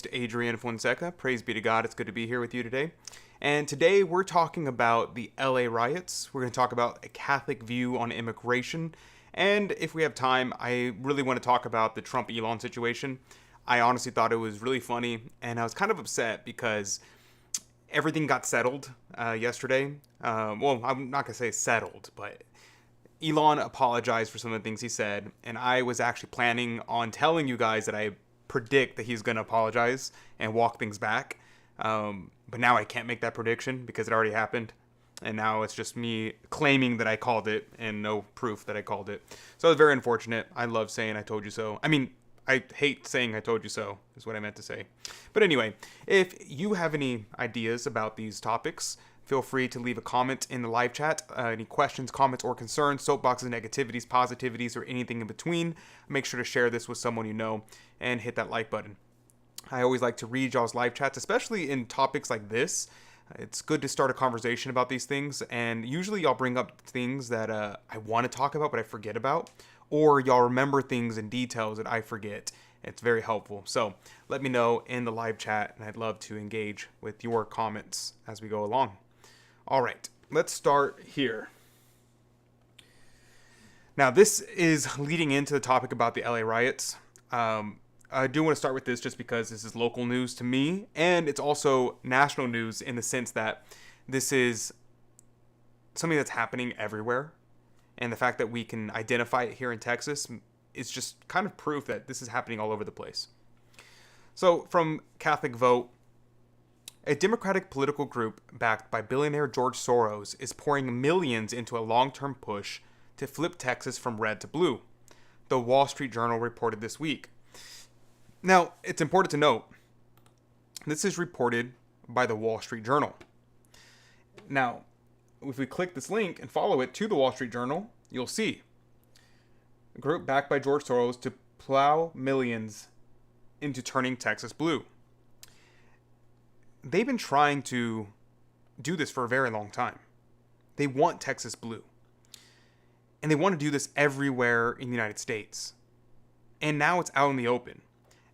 host, Adrian Fonseca. Praise be to God, it's good to be here with you today. And today we're talking about the LA riots. We're going to talk about a Catholic view on immigration. And if we have time, I really want to talk about the Trump-Elon situation. I honestly thought it was really funny, and I was kind of upset because everything got settled yesterday. Well, I'm not going to say settled, but Elon apologized for some of the things he said, and I was actually planning on telling you guys that I predict that he's going to apologize and walk things back. But now I can't make that prediction because it already happened. And now it's just me claiming that I called it and no proof that I called it. So it's very unfortunate. I love saying I told you so. I mean, I hate saying I told you so is what I meant to say. But anyway, if you have any ideas about these topics, feel free to leave a comment in the live chat. Any questions, comments, or concerns, soapboxes, negativities, positivities, or anything in between. Make sure to share this with someone you know and hit that like button. I always like to read y'all's live chats, especially in topics like this. It's good to start a conversation about these things, and usually y'all bring up things that I want to talk about but I forget about, or y'all remember things and details that I forget. It's very helpful. So let me know in the live chat, and I'd love to engage with your comments as we go along. All right, let's start here. Now, this is leading into the topic about the LA riots. I do want to start with this just because this is local news to me, and it's also national news in the sense that this is something that's happening everywhere. And the fact that we can identify it here in Texas is just kind of proof that this is happening all over the place. So from Catholic Vote, a Democratic political group backed by billionaire George Soros is pouring millions into a long-term push to flip Texas from red to blue, the Wall Street Journal reported this week. Now, it's important to note, this is reported by the Wall Street Journal. Now, if we click this link and follow it to the Wall Street Journal, you'll see a group backed by George Soros to plow millions into turning Texas blue. They've been trying to do this for a very long time. They want Texas blue. And they want to do this everywhere in the United States. And now it's out in the open.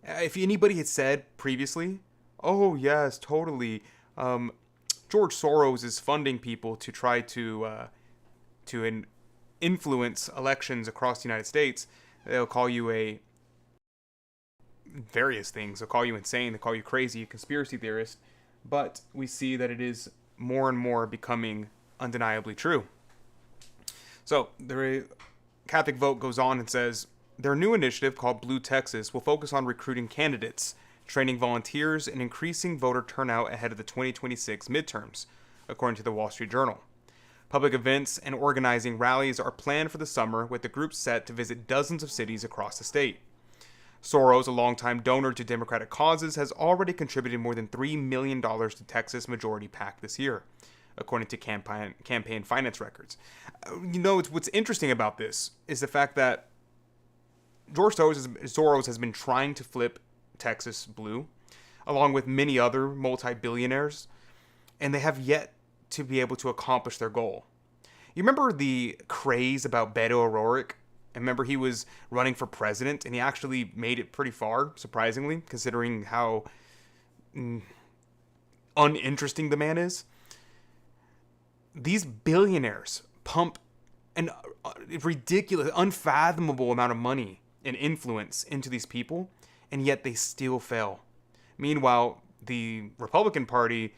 If anybody had said previously, oh yes, totally, George Soros is funding people to try to influence elections across the United States, they'll call you various things. They'll call you insane. They'll call you crazy, a conspiracy theorist. But we see that it is more and more becoming undeniably true. So the Catholic Vote goes on and says, their new initiative called Blue Texas will focus on recruiting candidates, training volunteers, and increasing voter turnout ahead of the 2026 midterms, according to the Wall Street Journal. Public events and organizing rallies are planned for the summer, with the group set to visit dozens of cities across the state. Soros, a longtime donor to Democratic causes, has already contributed more than $3 million to Texas Majority PAC this year, according to campaign finance records. What's interesting about this is the fact that George Soros has been trying to flip Texas blue, along with many other multi-billionaires, and they have yet to be able to accomplish their goal. You remember the craze about Beto O'Rourke? I remember he was running for president, and he actually made it pretty far, surprisingly, considering how uninteresting the man is. These billionaires pump a ridiculous, unfathomable amount of money and influence into these people, and yet they still fail. Meanwhile, the Republican Party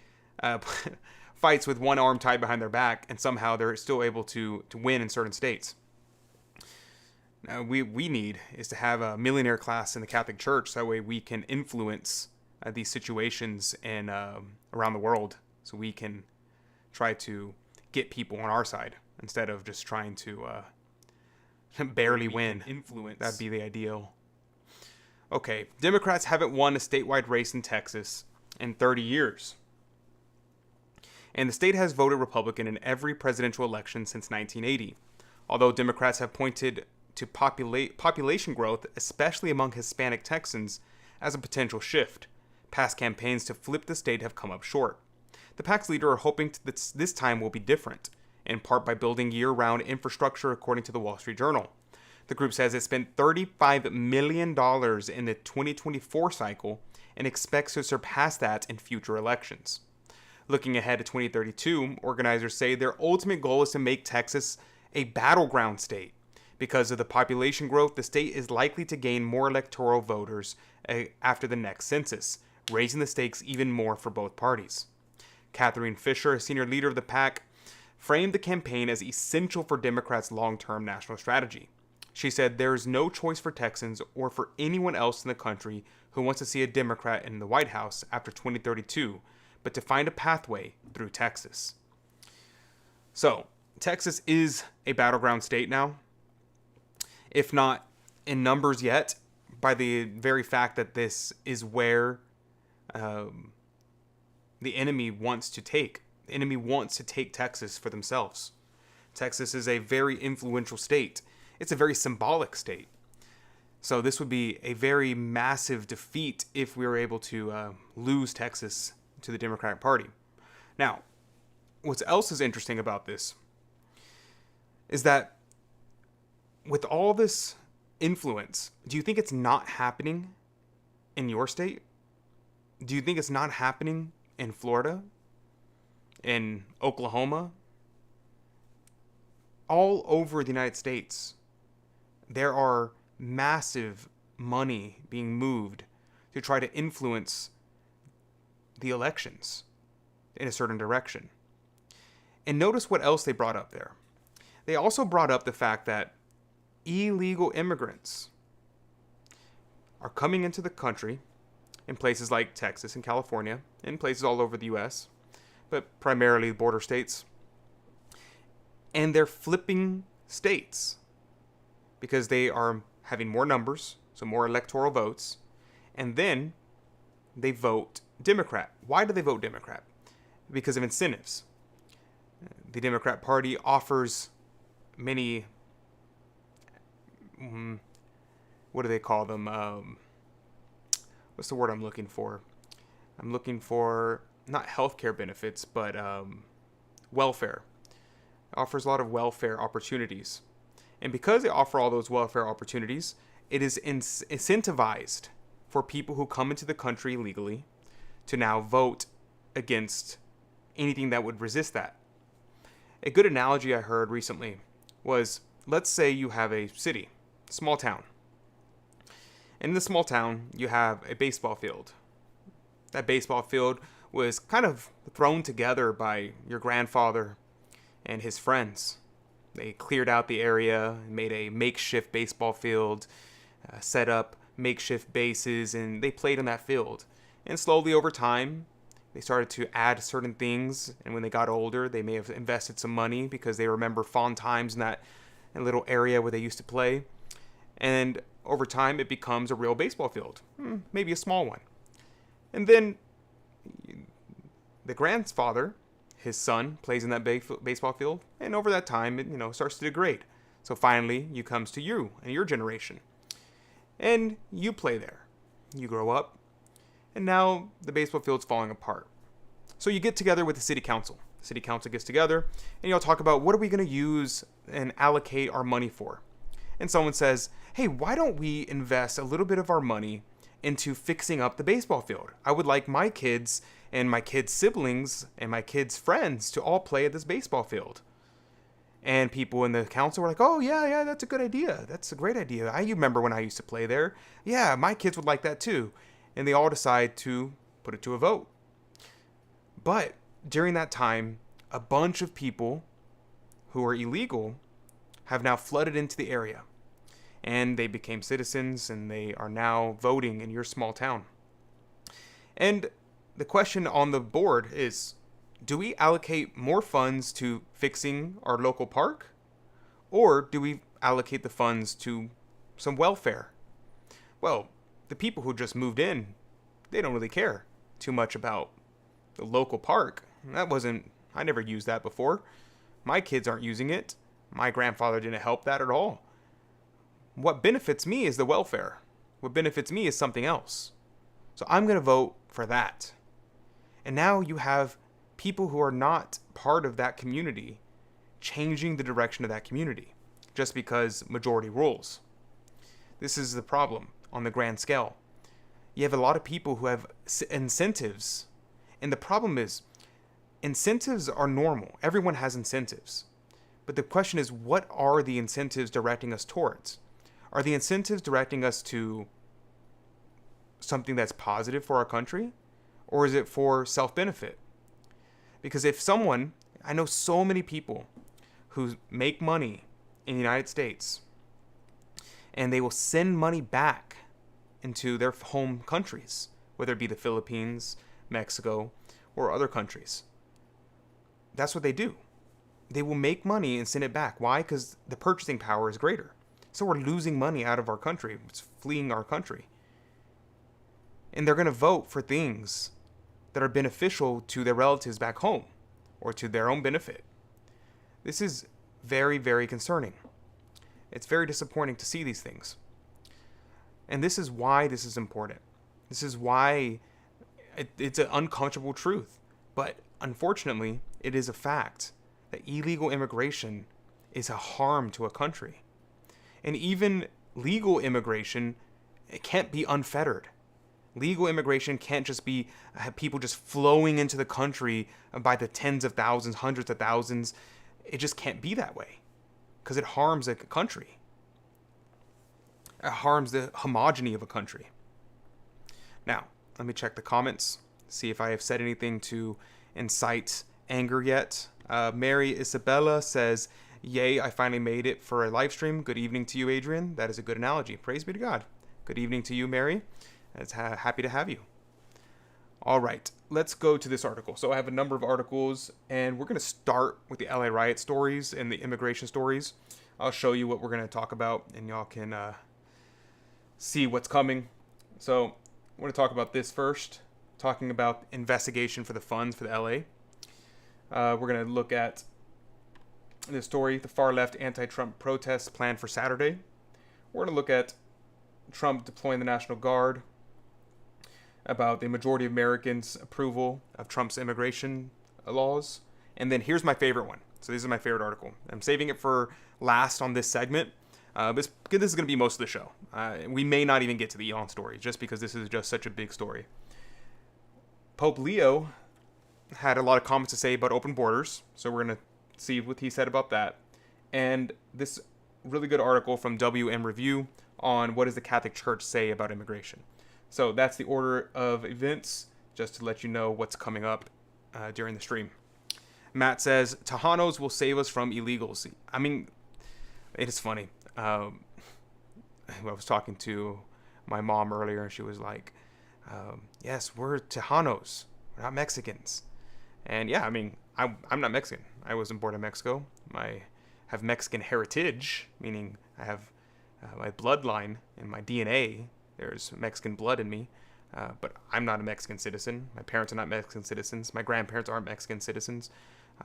fights with one arm tied behind their back, and somehow they're still able to win in certain states. Now, we need is to have a millionaire class in the Catholic Church, so that way we can influence these situations in around the world, so we can try to get people on our side instead of just trying to barely win. Influence. That'd be the ideal. Okay, Democrats haven't won a statewide race in Texas in 30 years. And the state has voted Republican in every presidential election since 1980. Although Democrats have pointed to population growth, especially among Hispanic Texans, as a potential shift, past campaigns to flip the state have come up short. The PAC's leader are hoping that this time will be different, in part by building year-round infrastructure, according to the Wall Street Journal. The group says it spent $35 million in the 2024 cycle and expects to surpass that in future elections. Looking ahead to 2032, organizers say their ultimate goal is to make Texas a battleground state. Because of the population growth, the state is likely to gain more electoral voters after the next census, raising the stakes even more for both parties. Catherine Fisher, a senior leader of the PAC, framed the campaign as essential for Democrats' long-term national strategy. She said there is no choice for Texans or for anyone else in the country who wants to see a Democrat in the White House after 2032, but to find a pathway through Texas. So, Texas is a battleground state now, if not in numbers yet, by the very fact that this is where the enemy wants to take. The enemy wants to take Texas for themselves. Texas is a very influential state. It's a very symbolic state. So this would be a very massive defeat if we were able to lose Texas to the Democratic Party. Now, what else is interesting about this is that with all this influence, do you think it's not happening in your state? Do you think it's not happening in Florida? In Oklahoma? All over the United States, there are massive money being moved to try to influence the elections in a certain direction. And notice what else they brought up there. They also brought up the fact that illegal immigrants are coming into the country in places like Texas and California, in places all over the U.S., but primarily border states. And they're flipping states because they are having more numbers, so more electoral votes, and then they vote Democrat. Why do they vote Democrat? Because of incentives. The Democrat Party offers many, what do they call them? What's the word I'm looking for? I'm looking for not healthcare benefits, but welfare. It offers a lot of welfare opportunities. And because they offer all those welfare opportunities, it is incentivized for people who come into the country legally to now vote against anything that would resist that. A good analogy I heard recently was, let's say you have a city, small town. In the small town, you have a baseball field. That baseball field was kind of thrown together by your grandfather and his friends. They cleared out the area, made a makeshift baseball field, set up makeshift bases, and they played on that field. And slowly over time, they started to add certain things, and when they got older, they may have invested some money because they remember fond times in that little area where they used to play. And over time, it becomes a real baseball field, maybe a small one. And then the grandfather, his son, plays in that baseball field, and over that time, it starts to degrade. So finally, you comes to you and your generation, and you play there. You grow up, and now the baseball field's falling apart. So you get together with the city council. The city council gets together, and you'll talk about what are we going to use and allocate our money for. And someone says, hey, why don't we invest a little bit of our money into fixing up the baseball field? I would like my kids and my kids' siblings and my kids' friends to all play at this baseball field. And people in the council were like, oh, yeah, that's a good idea. That's a great idea. I remember when I used to play there. Yeah, my kids would like that too. And they all decide to put it to a vote. But during that time, a bunch of people who are illegal have now flooded into the area. And they became citizens, and they are now voting in your small town. And the question on the board is, do we allocate more funds to fixing our local park? Or do we allocate the funds to some welfare? Well, the people who just moved in, they don't really care too much about the local park. I never used that before. My kids aren't using it. My grandfather didn't help that at all. What benefits me is the welfare. What benefits me is something else. So I'm going to vote for that. And now you have people who are not part of that community changing the direction of that community just because majority rules. This is the problem on the grand scale. You have a lot of people who have incentives. And the problem is, incentives are normal. Everyone has incentives. But the question is, what are the incentives directing us towards? Are the incentives directing us to something that's positive for our country? Or is it for self-benefit? Because if someone, I know so many people who make money in the United States, and they will send money back into their home countries, whether it be the Philippines, Mexico, or other countries. That's what they do. They will make money and send it back. Why? Because the purchasing power is greater. So we're losing money out of our country. It's fleeing our country. And they're going to vote for things that are beneficial to their relatives back home or to their own benefit. This is very, very concerning. It's very disappointing to see these things. And this is why this is important. This is why it's an uncomfortable truth. But unfortunately, it is a fact that illegal immigration is a harm to a country. And even legal immigration, it can't be unfettered. Legal immigration can't just be people just flowing into the country by the tens of thousands, hundreds of thousands. It just can't be that way because it harms a country. It harms the homogeny of a country. Now, let me check the comments, see if I have said anything to incite anger yet. Mary Isabella says, "Yay, I finally made it for a live stream. Good evening to you, Adrian." That is a good analogy. Praise be to God. Good evening to you, Mary. It's happy to have you. All right, let's go to this article. So I have a number of articles, and we're going to start with the LA riot stories and the immigration stories. I'll show you what we're going to talk about, and y'all can see what's coming. So I'm going to talk about this first, talking about investigation for the funds for the LA. We're going to look at this story, the far left anti-Trump protests planned for Saturday. We're going to look at Trump deploying the National Guard, about the majority of Americans' approval of Trump's immigration laws. And then here's my favorite one. So this is my favorite article. I'm saving it for last on this segment. But this is going to be most of the show. We may not even get to the Elon story, just because this is just such a big story. Pope Leo had a lot of comments to say about open borders, so we're going to see what he said about that. And this really good article from WM Review on what does the Catholic Church say about immigration. So that's the order of events, just to let you know what's coming up during the stream. Matt says, Tejanos will save us from illegals. I mean, it is funny. I was talking to my mom earlier, and she was like, yes, we're Tejanos. We're not Mexicans. And yeah, I mean, I'm not Mexican. I wasn't born in Mexico. I have Mexican heritage, meaning I have my bloodline and my DNA. There's Mexican blood in me, but I'm not a Mexican citizen. My parents are not Mexican citizens. My grandparents aren't Mexican citizens.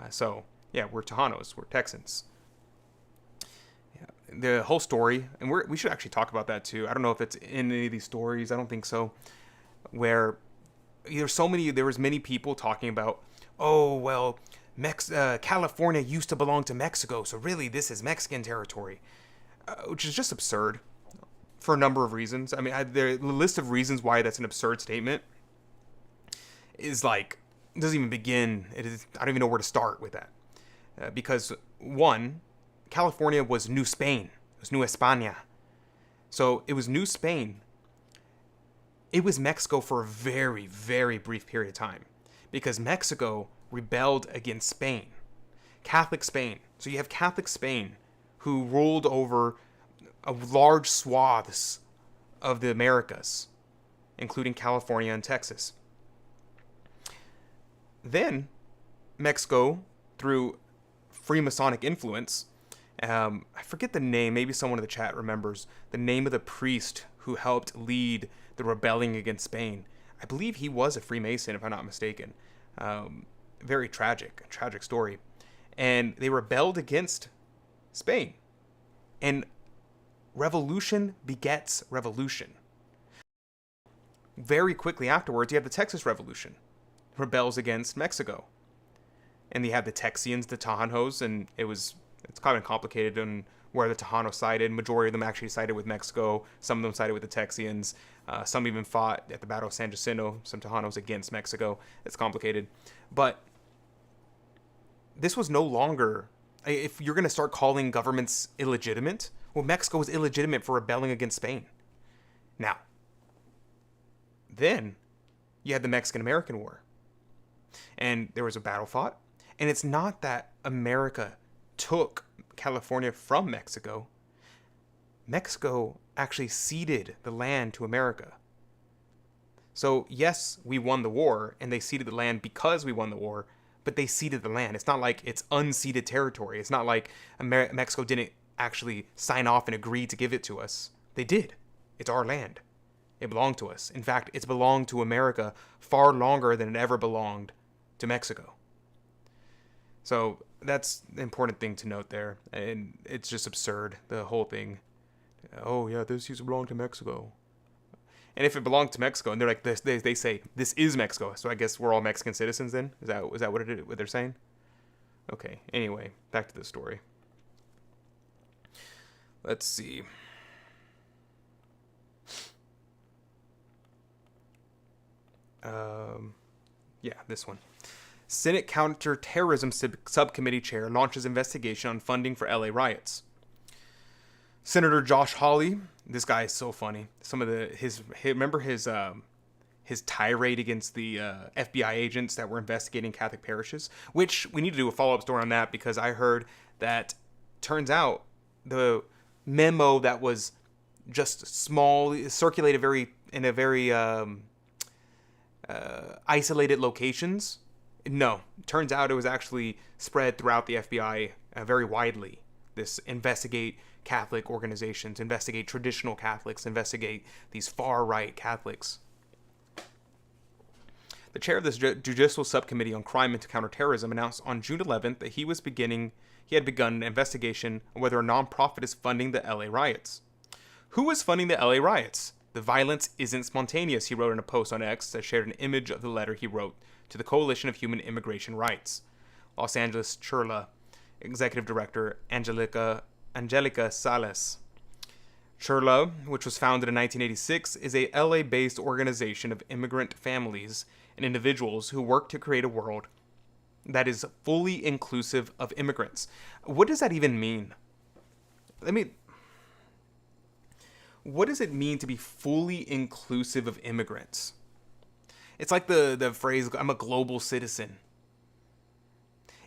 So, yeah, we're Tejanos. We're Texans. Yeah, the whole story, and we should actually talk about that too. I don't know if it's in any of these stories. I don't think so. Where there was many people talking about, oh, well, California used to belong to Mexico, so really this is Mexican territory, which is just absurd. For a number of reasons. I mean, the list of reasons why that's an absurd statement is like, it doesn't even begin. I don't even know where to start with that. Because, one, California was New Spain. It was New España. So it was New Spain. It was Mexico for a very, very brief period of time. Because Mexico rebelled against Spain. Catholic Spain. So you have Catholic Spain who ruled over a large swaths of the Americas, including California and Texas. Then, Mexico, through Freemasonic influence, I forget the name, maybe someone in the chat remembers, the name of the priest who helped lead the rebelling against Spain. I believe he was a Freemason, if I'm not mistaken. Very tragic story. And they rebelled against Spain. And revolution begets revolution. Very quickly afterwards, you have the Texas Revolution. Rebels against Mexico. And you have the Texians, the Tejanos, and it's kind of complicated on where the Tejanos sided. Majority of them actually sided with Mexico. Some of them sided with the Texians. Some even fought at the Battle of San Jacinto, some Tejanos against Mexico. It's complicated. But this was no longer, if you're going to start calling governments illegitimate, well, Mexico was illegitimate for rebelling against Spain. Now, then you had the Mexican-American War. And there was a battle fought. And it's not that America took California from Mexico. Mexico actually ceded the land to America. So, yes, we won the war, and they ceded the land because we won the war, but they ceded the land. It's not like it's unceded territory. It's not like Mexico didn't actually sign off and agree to give it to us. They did. It's our land. It belonged to us. In fact, it's belonged to America far longer than it ever belonged to Mexico. So that's the important thing to note there. And it's just absurd, the whole thing. Oh, yeah, this used to belong to Mexico. And if it belonged to Mexico, and they're like, this, they say, this is Mexico. So I guess we're all Mexican citizens then? Is that what they're saying? Okay, anyway, back to the story. Let's see. Yeah, this one. Senate Counterterrorism Subcommittee Chair launches investigation on funding for LA riots. Senator Josh Hawley, this guy is so funny. Some of remember his tirade against the FBI agents that were investigating Catholic parishes, which we need to do a follow-up story on that, because I heard that turns out the memo that was just small circulated in a very isolated locations. No, turns out it was actually spread throughout the FBI very widely. This investigate Catholic organizations, investigate traditional Catholics, investigate these far-right Catholics. The chair of this judicial subcommittee on crime and counterterrorism announced on June 11th that he had begun an investigation on whether a nonprofit is funding the LA riots. Who is funding the LA riots? The violence isn't spontaneous, he wrote in a post on X that shared an image of the letter he wrote to the Coalition of Human Immigration Rights. Los Angeles Churla Executive Director Angelica Salas. Churla, which was founded in 1986, is a LA-based organization of immigrant families and individuals who work to create a world that is fully inclusive of immigrants. What does that even mean? What does it mean to be fully inclusive of immigrants? It's like the phrase, I'm a global citizen.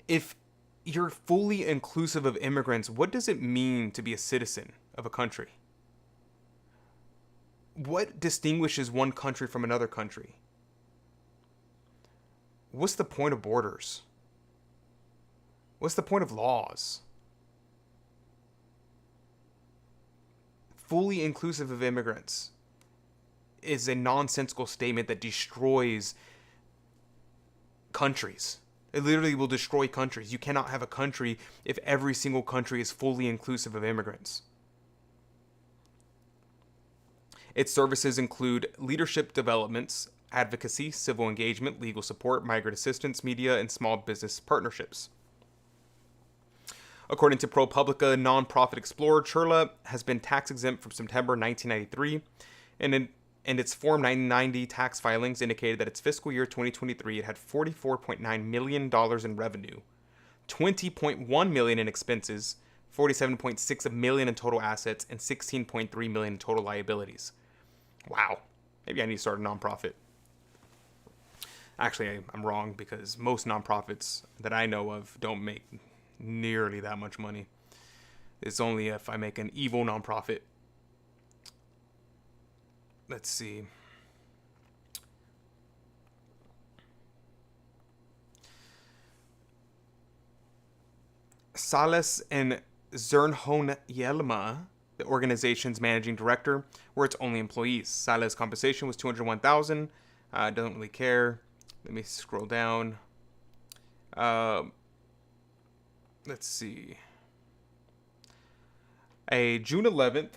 If you're fully inclusive of immigrants, what does it mean to be a citizen of a country? What distinguishes one country from another country? What's the point of borders? What's the point of laws? Fully inclusive of immigrants is a nonsensical statement that destroys countries. It literally will destroy countries. You cannot have a country if every single country is fully inclusive of immigrants. Its services include leadership developments, advocacy, civil engagement, legal support, migrant assistance, media, and small business partnerships. According to ProPublica nonprofit Explorer, Churla has been tax exempt from September 1993, and its Form 990 tax filings indicated that its fiscal year 2023 it had $44.9 million in revenue, $20.1 million in expenses, $47.6 million in total assets, and $16.3 million in total liabilities. Wow. Maybe I need to start a nonprofit. Actually, I'm wrong, because most nonprofits that I know of don't make nearly that much money. It's only if I make an evil nonprofit. Let's see. Salas and Zernhon Yelma, the organization's managing director, were its only employees. Salas' compensation was $201,000. Doesn't really care. Let me scroll down. Let's see. A June 11th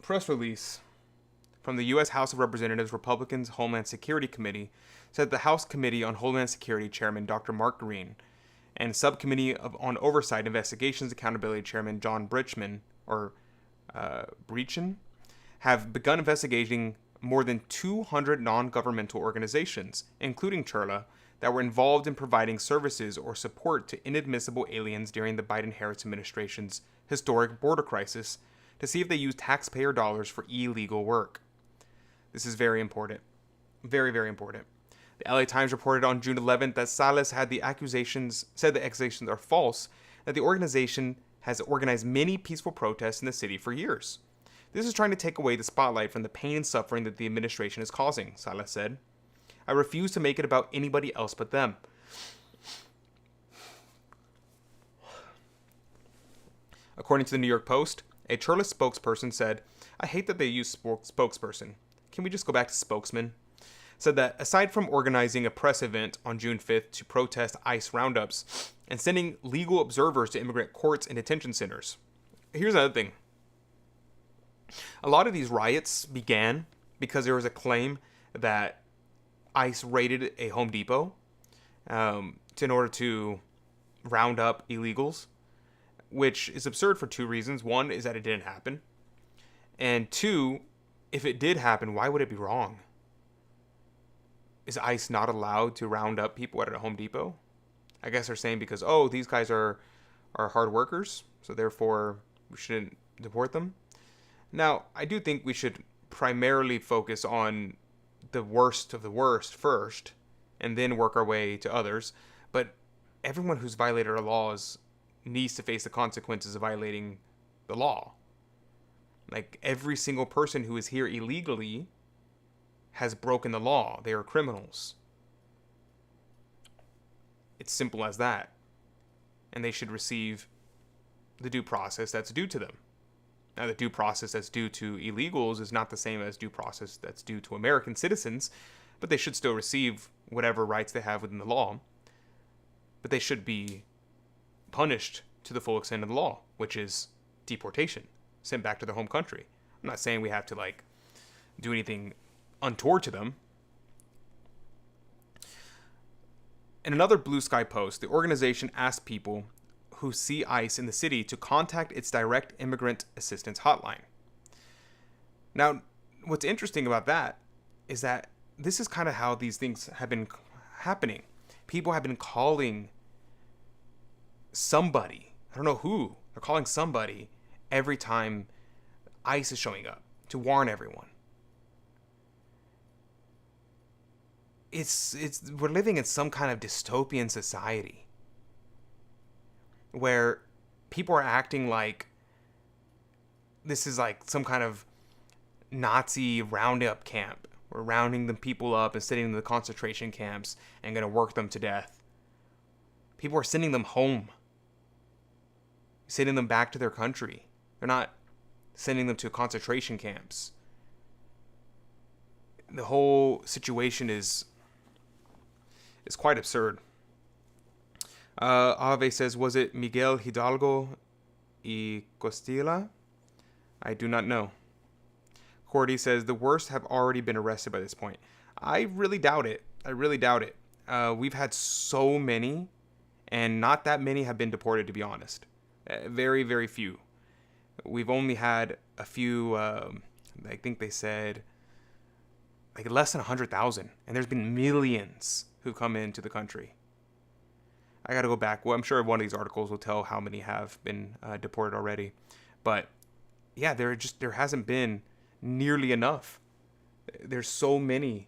press release from the U.S. House of Representatives Republicans Homeland Security Committee said the House Committee on Homeland Security Chairman Dr. Mark Green and Subcommittee on Oversight Investigations Accountability Chairman John Breachin have begun investigating more than 200 non-governmental organizations, including Churla, that were involved in providing services or support to inadmissible aliens during the Biden-Harris administration's historic border crisis to see if they used taxpayer dollars for illegal work. This is very important. Very, very important. The LA Times reported on June 11th that Salas said the accusations are false, that the organization has organized many peaceful protests in the city for years. This is trying to take away the spotlight from the pain and suffering that the administration is causing, Salas said. I refuse to make it about anybody else but them. According to the New York Post, a Churla spokesperson said, I hate that they use spokesperson. Can we just go back to spokesman? Said that aside from organizing a press event on June 5th to protest ICE roundups and sending legal observers to immigrant courts and detention centers. Here's another thing. A lot of these riots began because there was a claim that ICE raided a Home Depot in order to round up illegals, which is absurd for two reasons. One is that it didn't happen. And two, if it did happen, why would it be wrong? Is ICE not allowed to round up people at a Home Depot? I guess they're saying because, these guys are hard workers, so therefore we shouldn't deport them. Now, I do think we should primarily focus on the worst of the worst first, and then work our way to others. But everyone who's violated our laws needs to face the consequences of violating the law. Like, every single person who is here illegally has broken the law. They are criminals. It's simple as that. And they should receive the due process that's due to them. Now, the due process that's due to illegals is not the same as due process that's due to American citizens, but they should still receive whatever rights they have within the law. But they should be punished to the full extent of the law, which is deportation, sent back to their home country. I'm not saying we have to, do anything untoward to them. In another Blue Sky post, the organization asked people who see ICE in the city to contact its direct immigrant assistance hotline. Now, what's interesting about that is that this is kind of how these things have been happening. People have been calling somebody, I don't know who, they're calling somebody every time ICE is showing up to warn everyone. We're living in some kind of dystopian society where people are acting like this is like some kind of Nazi roundup camp. We're rounding the people up and sending them to the concentration camps and going to work them to death. People are sending them home, sending them back to their country. They're not sending them to concentration camps. The whole situation is quite absurd. Ave says, was it Miguel Hidalgo y Costilla? I do not know. Cordy says, the worst have already been arrested by this point. I really doubt it. We've had so many, and not that many have been deported, to be honest. Very, very few. We've only had a few, I think they said, less than 100,000. And there's been millions who come into the country. I got to go back. Well, I'm sure one of these articles will tell how many have been deported already. But yeah, there hasn't been nearly enough. There's so many.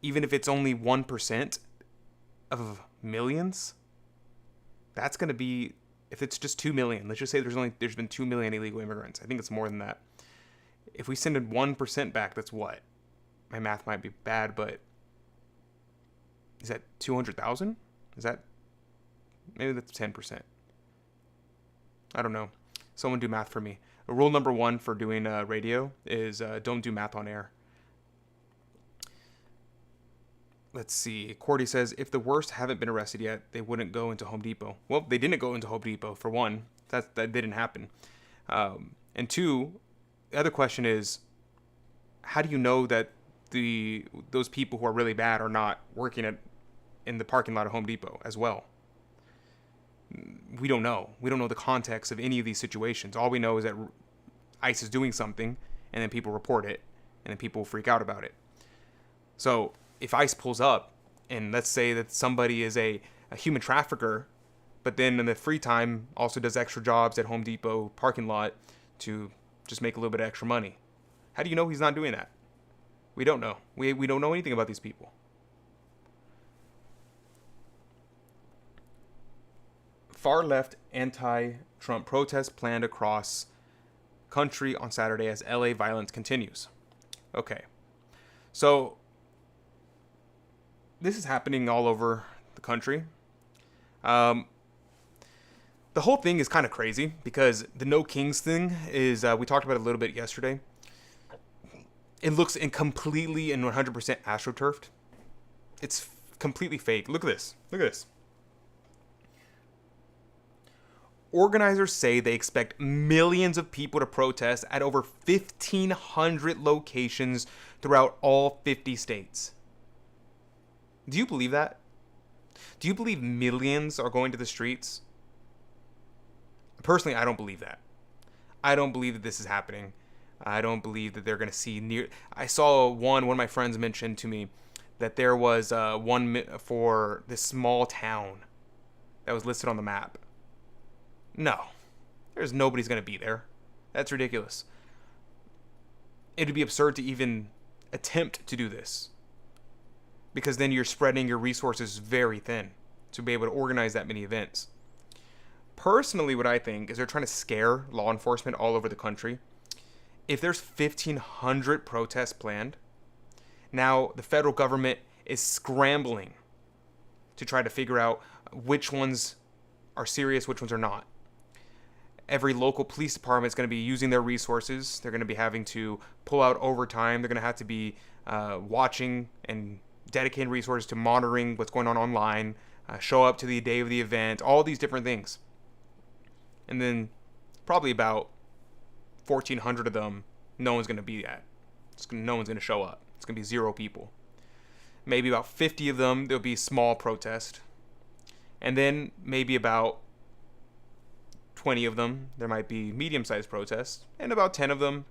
Even if it's only 1% of millions, that's going to be, if it's just 2 million, let's just say there's been 2 million illegal immigrants. I think it's more than that. If we send 1% back, that's what? My math might be bad, but is that 200,000? Is that, maybe that's 10%. I don't know. Someone do math for me. Rule number 1 for doing radio is don't do math on air. Let's see. Cordy says, if the worst haven't been arrested yet, they wouldn't go into Home Depot. Well, they didn't go into Home Depot, for one. That didn't happen. And two, the other question is, how do you know that those people who are really bad are not working in the parking lot of Home Depot as well? we don't know. We don't know the context of any of these situations. All we know is that ICE is doing something, and then people report it, and then people freak out about it. So if ICE pulls up, and let's say that somebody is a human trafficker, but then in the free time also does extra jobs at Home Depot parking lot to just make a little bit of extra money. How do you know he's not doing that? We don't know. We don't know anything about these people. Far left anti-Trump protests planned across country on Saturday as LA violence continues. Okay. So this is happening all over the country. The whole thing is kind of crazy because the No Kings thing is, we talked about it a little bit yesterday. It looks completely and 100% astroturfed. It's completely fake. Look at this. Look at this. Organizers say they expect millions of people to protest at over 1,500 locations throughout all 50 states. Do you believe that? Do you believe millions are going to the streets? Personally, I don't believe that. I don't believe that this is happening. I don't believe that they're going to see near. I saw one of my friends mentioned to me that there was one for this small town that was listed on the map. No, there's nobody's going to be there. That's ridiculous. It'd be absurd to even attempt to do this, because then you're spreading your resources very thin to be able to organize that many events. Personally, what I think is they're trying to scare law enforcement all over the country. If there's 1,500 protests planned, now the federal government is scrambling to try to figure out which ones are serious, which ones are not. Every local police department is going to be using their resources. They're going to be having to pull out overtime. They're going to have to be watching and dedicating resources to monitoring what's going on online, show up to the day of the event, all these different things. And then probably about 1,400 of them, no one's going to be at. No one's going to show up. It's going to be 0 people. Maybe about 50 of them, there'll be small protest. And then maybe about 20 of them, there might be medium-sized protests. And about 10 of them,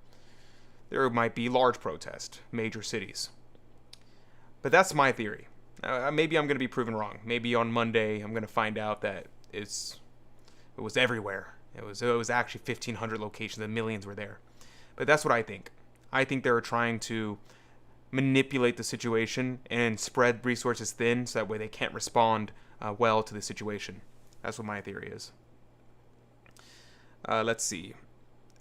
there might be large protests, major cities. But that's my theory. Maybe I'm going to be proven wrong. Maybe on Monday, I'm going to find out that it was everywhere. It was actually 1,500 locations and millions were there. But that's what I think. I think they're trying to manipulate the situation and spread resources thin so that way they can't respond well to the situation. That's what my theory is. Let's see.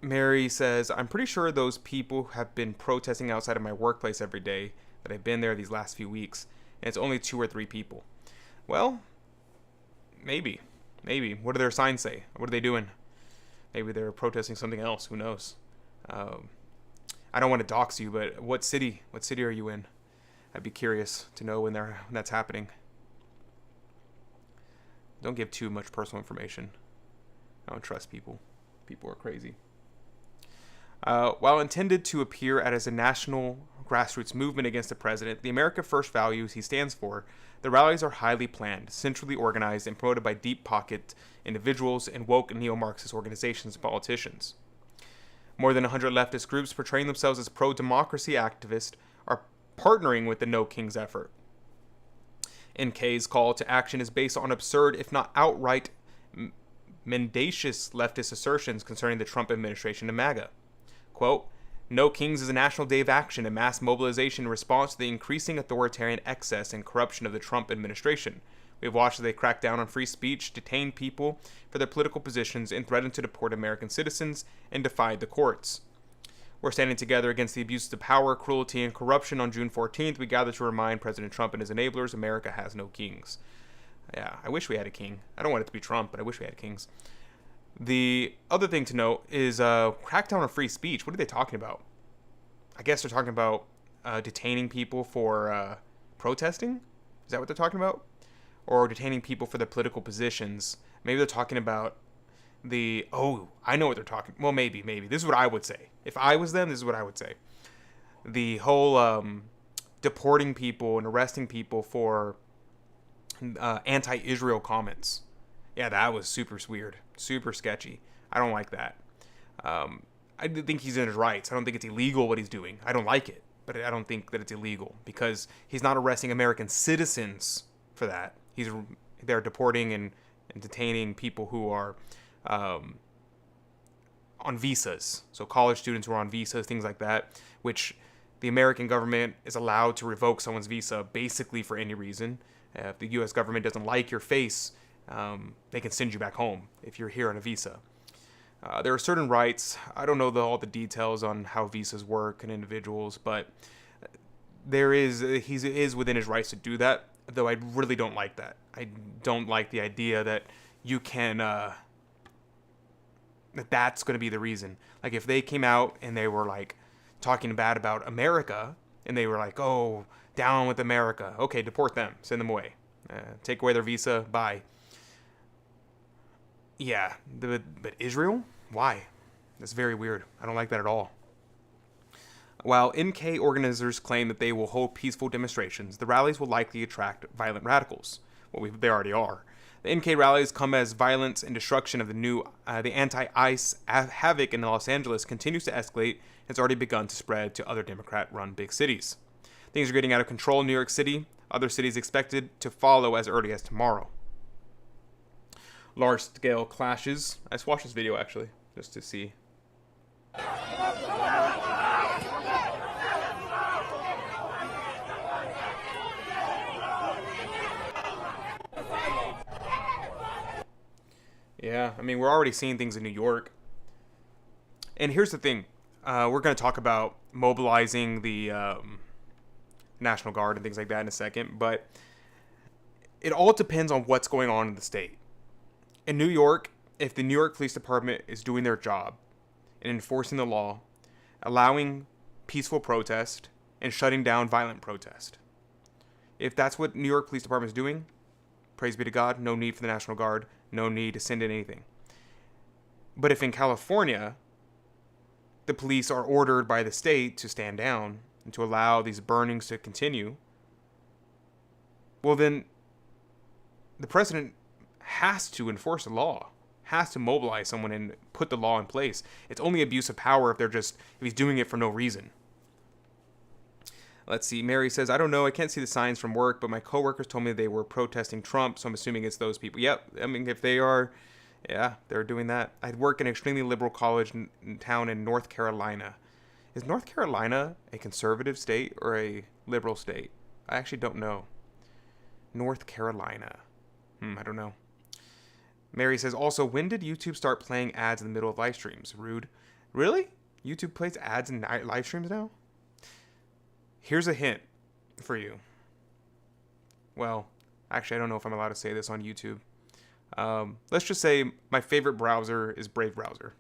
Mary says, I'm pretty sure those people have been protesting outside of my workplace every day that I've been there these last few weeks, and it's only 2 or 3 people. Well, maybe. What do their signs say? What are they doing? Maybe they're protesting something else. Who knows? I don't want to dox you, but what city are you in? I'd be curious to know when that's happening. Don't give too much personal information. I don't trust people. People are crazy. While intended to appear as a national grassroots movement against the president, the America First values he stands for, the rallies are highly planned, centrally organized, and promoted by deep-pocket individuals and woke neo-Marxist organizations and politicians. More than 100 leftist groups portraying themselves as pro-democracy activists are partnering with the No Kings effort. NK's call to action is based on absurd, if not outright mendacious leftist assertions concerning the Trump administration and MAGA. Quote, No Kings is a national day of action and mass mobilization in response to the increasing authoritarian excess and corruption of the Trump administration. We have watched as they crack down on free speech, detain people for their political positions, and threaten to deport American citizens, and defied the courts. We're standing together against the abuses of power, cruelty, and corruption. On June 14th, we gather to remind President Trump and his enablers, America has no kings. Yeah, I wish we had a king. I don't want it to be Trump, but I wish we had kings. The other thing to note is crackdown on free speech. What are they talking about? I guess they're talking about detaining people for protesting? Is that what they're talking about? Or detaining people for their political positions. Maybe they're talking about I know what they're talking. Well, maybe. This is what I would say. If I was them, this is what I would say. The whole deporting people and arresting people for anti-Israel comments Yeah, that was super weird, super sketchy. I don't like that. I think he's in his rights. I don't think it's illegal what he's doing. I don't like it, but I don't think that it's illegal because he's not arresting American citizens for that. They're deporting and detaining people who are on visas. So college students who are on visas, things like that, which the American government is allowed to revoke someone's visa basically for any reason. If the U.S. government doesn't like your face, they can send you back home if you're here on a visa. There are certain rights. I don't know all the details on how visas work and individuals, but he is within his rights to do that, though I really don't like that. I don't like the idea that you can that's going to be the reason. Like if they came out and they were like talking bad about America and they were like, oh, down with America. Okay, deport them. Send them away. Take away their visa. Bye. Yeah, but Israel? Why? That's very weird. I don't like that at all. While NK organizers claim that they will hold peaceful demonstrations, the rallies will likely attract violent radicals. Well, they already are. The NK rallies come as violence and destruction of the anti-ICE havoc in Los Angeles continues to escalate and has already begun to spread to other Democrat-run big cities. Things are getting out of control in New York City. Other cities expected to follow as early as tomorrow. Large-scale clashes. I just watched this video actually, just to see. Yeah, I mean, we're already seeing things in New York. And here's the thing. We're going to talk about mobilizing the National Guard and things like that in a second. But it all depends on what's going on in the state. In New York, if the New York Police Department is doing their job and enforcing the law, allowing peaceful protest, and shutting down violent protest. If that's what New York Police Department is doing, praise be to God, no need for the National Guard, no need to send in anything. But if in California, the police are ordered by the state to stand down and to allow these burnings to continue, well then the president has to enforce the law, has to mobilize someone and put the law in place. It's only abuse of power if he's doing it for no reason. Let's see. Mary says, I don't know. I can't see the signs from work, but my coworkers told me they were protesting Trump, so I'm assuming it's those people. Yep. I mean, if they are, yeah, they're doing that. I work in an extremely liberal college town in North Carolina. Is North Carolina a conservative state or a liberal state? I actually don't know. North Carolina. I don't know. Mary says, also, when did YouTube start playing ads in the middle of live streams? Rude. Really? YouTube plays ads in live streams now? Here's a hint for you. Well, actually, I don't know if I'm allowed to say this on YouTube. Let's just say my favorite browser is Brave browser.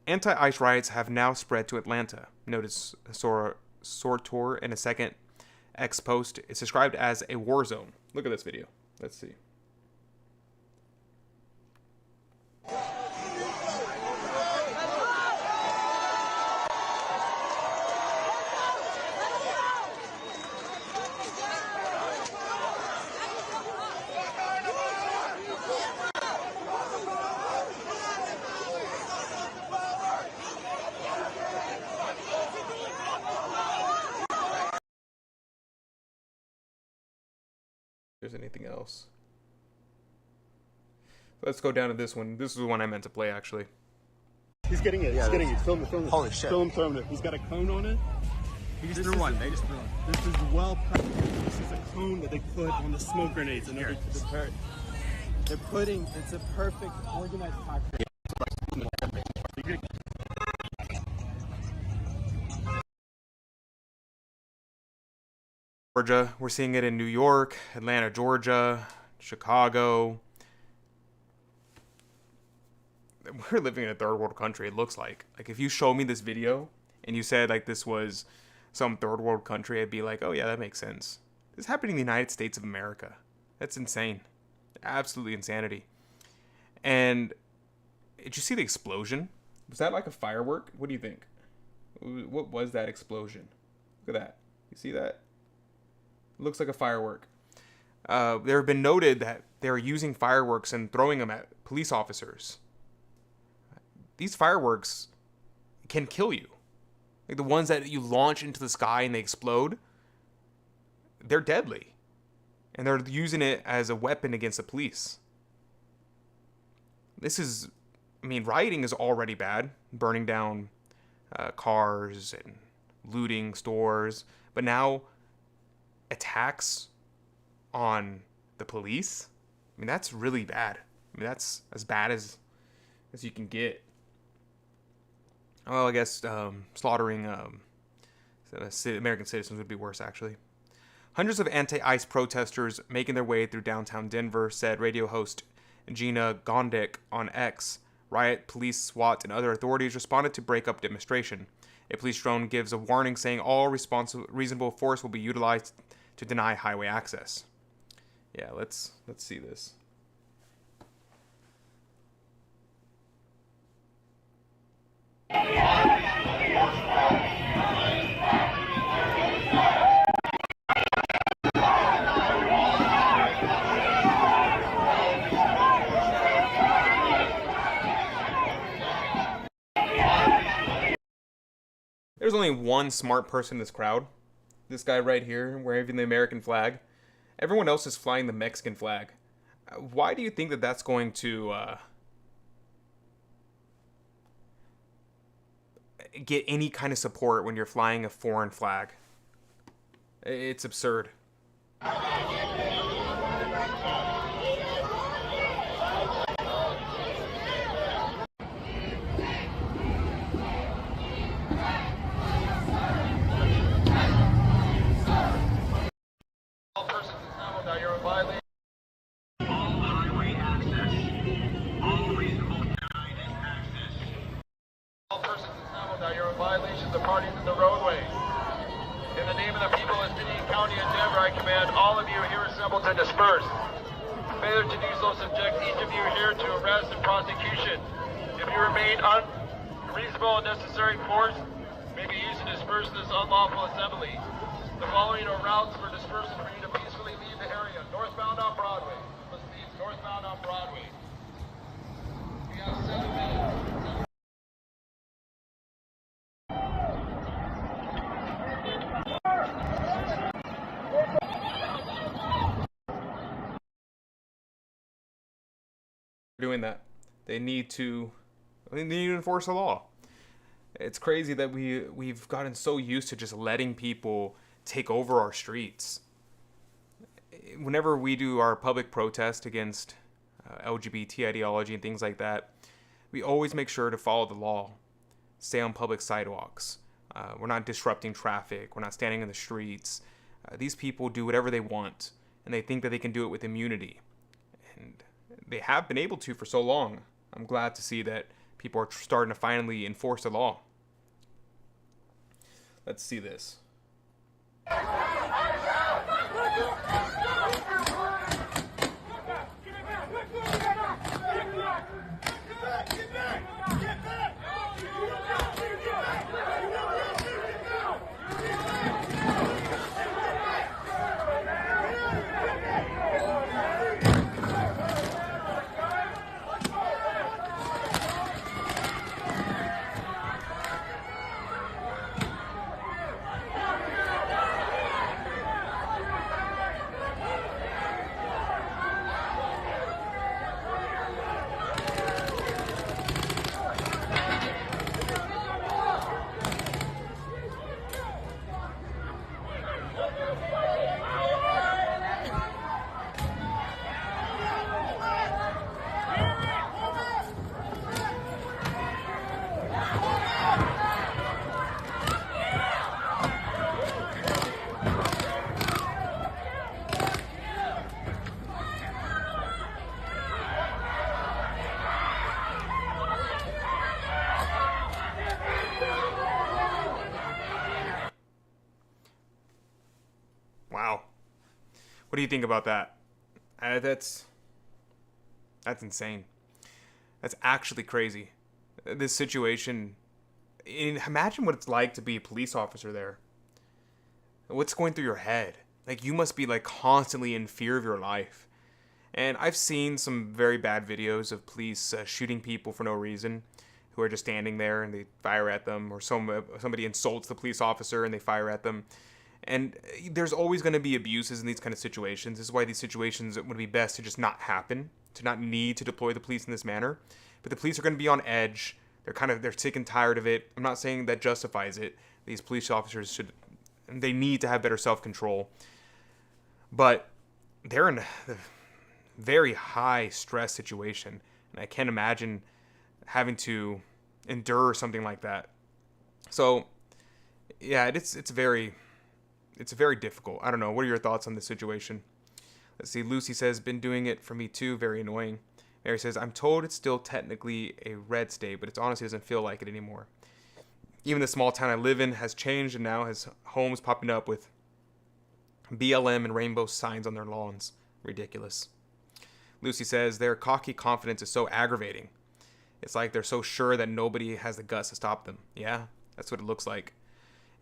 Anti-ICE riots have now spread to Atlanta. Notice Sortor in a second X post. It's described as a war zone. Look at this video. Let's see. If there's anything else. Let's go down to this one. This is the one I meant to play, actually. He's getting it. He's getting it. Film it. Film it. Holy shit. Film throwing it. He's got a cone on it. He just threw one. They just threw one. This is well practiced. This is a cone that they put on the smoke grenades. And they're putting, it's a perfect organized tactic. Georgia. We're seeing it in New York, Atlanta, Georgia, Chicago. We're living in a third world country, it looks like. Like, if you show me this video and you said, like, this was some third world country, I'd be like, oh, yeah, that makes sense. This is happening in the United States of America. That's insane. Absolutely insanity. And did you see the explosion? Was that like a firework? What do you think? What was that explosion? Look at that. You see that? It looks like a firework. There have been noted that they're using fireworks and throwing them at police officers. These fireworks can kill you. Like the ones that you launch into the sky and they explode, they're deadly. And they're using it as a weapon against the police. Rioting is already bad. Burning down cars and looting stores. But now, attacks on the police? That's really bad. That's as bad as you can get. Well, I guess slaughtering American citizens would be worse, actually. Hundreds of anti-ICE protesters making their way through downtown Denver, said radio host Gina Gondik on X. Riot, police, SWAT, and other authorities responded to break up demonstration. A police drone gives a warning saying all reasonable force will be utilized to deny highway access. Yeah, let's see this. There's only one smart person in this crowd. This guy right here, waving the American flag. Everyone else is flying the Mexican flag. Why do you think that that's going to get any kind of support when you're flying a foreign flag? It's absurd. Violations of parties in the roadway. In the name of the people of City and County of Denver, I command all of you here assembled to disperse. Failure to do so subjects each of you here to arrest and prosecution. If you remain unreasonable and necessary force may be used to disperse this unlawful assembly. The following are routes for dispersal for you to peacefully leave the area. Northbound on Broadway. Let's see, it's northbound on Broadway. We have 7 minutes. Doing that. They need to enforce the law. It's crazy that we've gotten so used to just letting people take over our streets. Whenever we do our public protest against LGBT ideology and things like that, we always make sure to follow the law, stay on public sidewalks. We're not disrupting traffic. We're not standing in the streets. These people do whatever they want, and they think that they can do it with immunity. And they have been able to for so long. I'm glad to see that people are starting to finally enforce the law. Let's see this. Wow. What do you think about that? That's insane. That's actually crazy. This situation, imagine what it's like to be a police officer there. What's going through your head? Like, you must be like constantly in fear of your life. And I've seen some very bad videos of police shooting people for no reason, who are just standing there and they fire at them, or somebody insults the police officer and they fire at them. And there's always going to be abuses in these kind of situations. This is why these situations would be best to just not happen, to not need to deploy the police in this manner. But the police are going to be on edge. They're sick and tired of it. I'm not saying that justifies it. These police officers they need to have better self-control. But they're in a very high stress situation. And I can't imagine having to endure something like that. So, yeah, it's very difficult. I don't know. What are your thoughts on this situation? Let's see. Lucy says, been doing it for me too. Very annoying. Mary says, I'm told it's still technically a red state, but it honestly doesn't feel like it anymore. Even the small town I live in has changed and now has homes popping up with BLM and rainbow signs on their lawns. Ridiculous. Lucy says, their cocky confidence is so aggravating. It's like they're so sure that nobody has the guts to stop them. Yeah, that's what it looks like.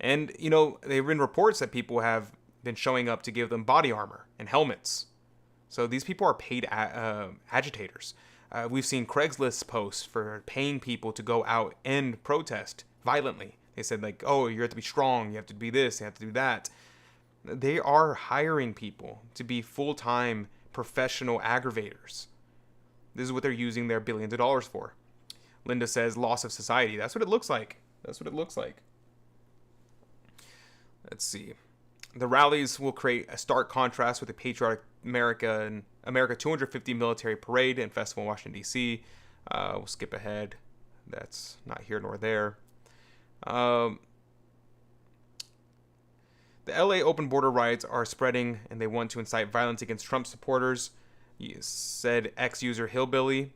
And, you know, there have been reports that people have been showing up to give them body armor and helmets. So these people are paid agitators. We've seen Craigslist posts for paying people to go out and protest violently. They said, like, oh, you have to be strong, you have to be this, you have to do that. They are hiring people to be full-time professional aggravators. This is what they're using their billions of dollars for. Linda says, loss of society. That's what it looks like. That's what it looks like. Let's see. The rallies will create a stark contrast with the patriotic America 250 military parade and festival in Washington, D.C. We'll skip ahead. That's not here nor there. The LA open border riots are spreading and they want to incite violence against Trump supporters, said ex-user Hillbilly,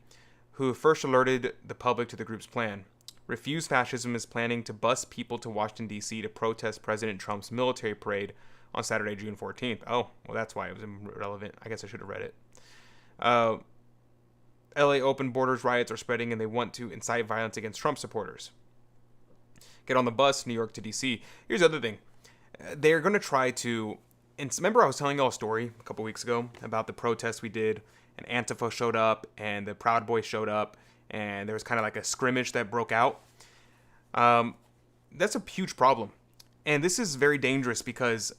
who first alerted the public to the group's plan. Refuse Fascism is planning to bus people to Washington, D.C. to protest President Trump's military parade on Saturday, June 14th. Oh, well, that's why it was irrelevant. I guess I should have read it. LA open borders riots are spreading and they want to incite violence against Trump supporters. Get on the bus, New York to D.C. Here's the other thing. They're going to try to... And remember I was telling y'all a story a couple weeks ago about the protest we did, and Antifa showed up, and the Proud Boys showed up, and there was kind of like a scrimmage that broke out. That's a huge problem. And this is very dangerous because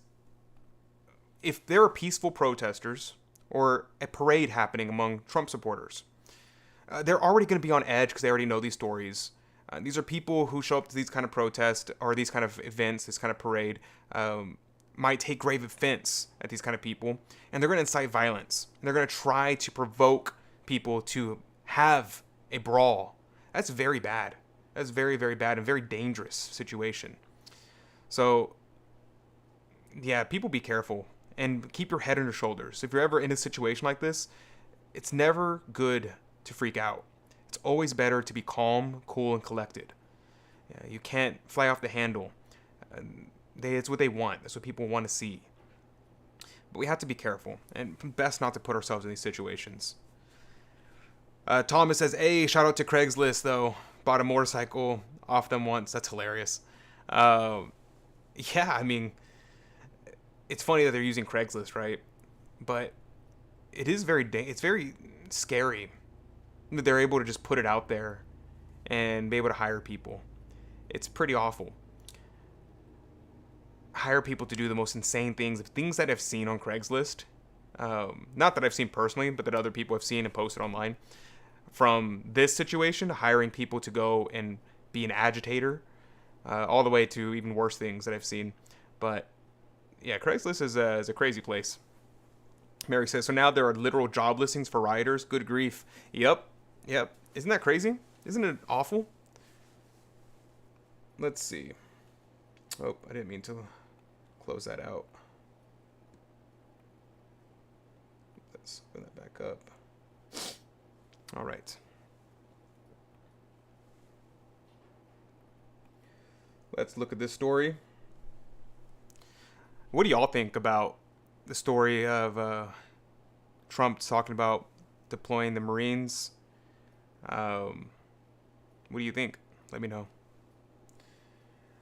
if there are peaceful protesters or a parade happening among Trump supporters, they're already going to be on edge because they already know these stories. These are people who show up to these kind of protests or these kind of events, this kind of parade, might take grave offense at these kind of people, and they're going to incite violence. And they're going to try to provoke people to have a brawl. That's very bad. That's very, very bad and very dangerous situation. So, yeah, people be careful and keep your head on your shoulders. If you're ever in a situation like this, it's never good to freak out. It's always better to be calm, cool, and collected. Yeah, you can't fly off the handle. It's what they want. That's what people want to see. But we have to be careful, and best not to put ourselves in these situations. Thomas says, hey, shout out to Craigslist, though. Bought a motorcycle off them once. That's hilarious. Yeah, I mean, it's funny that they're using Craigslist, right? But it is it's very scary that they're able to just put it out there and be able to hire people. It's pretty awful. Hire people to do the most insane things that I've seen on Craigslist. Not that I've seen personally, but that other people have seen and posted online. From this situation, hiring people to go and be an agitator, all the way to even worse things that I've seen. But yeah, Craigslist is a crazy place. Mary says, so now there are literal job listings for rioters. Good grief. Yep. Isn't that crazy? Isn't it awful? Let's see. Oh, I didn't mean to close that out. Let's open that back up. All right. Let's look at this story. What do y'all think about the story of Trump talking about deploying the Marines? What do you think? Let me know.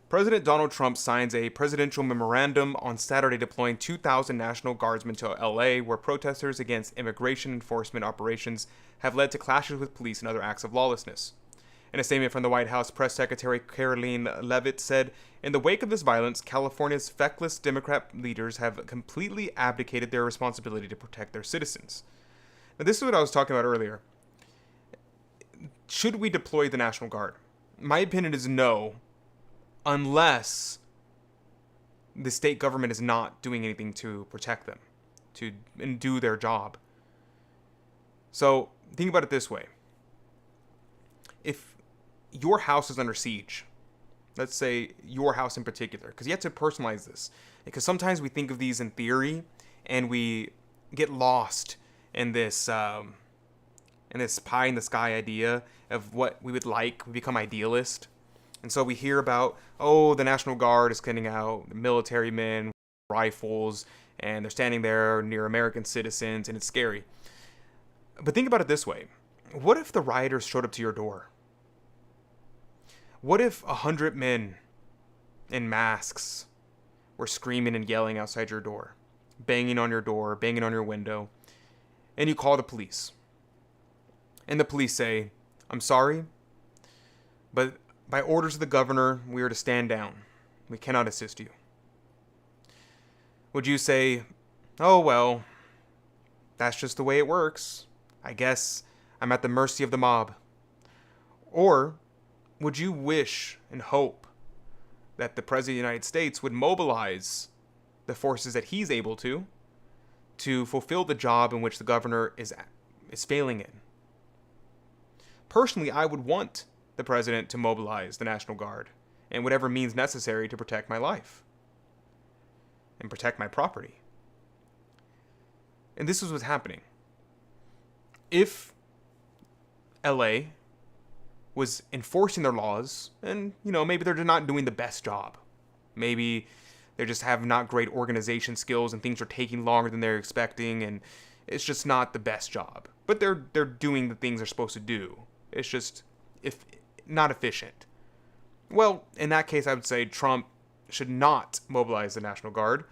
President Donald Trump signs a presidential memorandum on Saturday deploying 2,000 National Guardsmen to LA, where protesters against immigration enforcement operations have led to clashes with police and other acts of lawlessness. In a statement from the White House, Press Secretary Caroline Leavitt said, "In the wake of this violence, California's feckless Democrat leaders have completely abdicated their responsibility to protect their citizens." Now, this is what I was talking about earlier. Should we deploy the National Guard? My opinion is no, unless the state government is not doing anything to protect them, and do their job. So think about it this way. If your house is under siege, let's say your house in particular, because you have to personalize this, because sometimes we think of these in theory and we get lost in this pie in the sky idea of what we would like. We become idealist. And so we hear about, the National Guard is sending out military men, rifles, and they're standing there near American citizens, and it's scary. But think about it this way. What if the rioters showed up to your door? What if 100 men in masks were screaming and yelling outside your door, banging on your door, banging on your window, and you call the police? And the police say, "I'm sorry, but by orders of the governor, we are to stand down. We cannot assist you." Would you say, "Oh, well, that's just the way it works. I guess I'm at the mercy of the mob"? Or would you wish and hope that the President of the United States would mobilize the forces that he's able to fulfill the job in which the governor is failing in? Personally, I would want the president to mobilize the National Guard and whatever means necessary to protect my life and protect my property. And this is what's happening. If LA was enforcing their laws, and maybe they're not doing the best job, maybe they just have not great organization skills and things are taking longer than they're expecting, and it's just not the best job, but they're doing the things they're supposed to do. It's just not efficient. Well, in that case, I would say Trump should not mobilize the National Guard.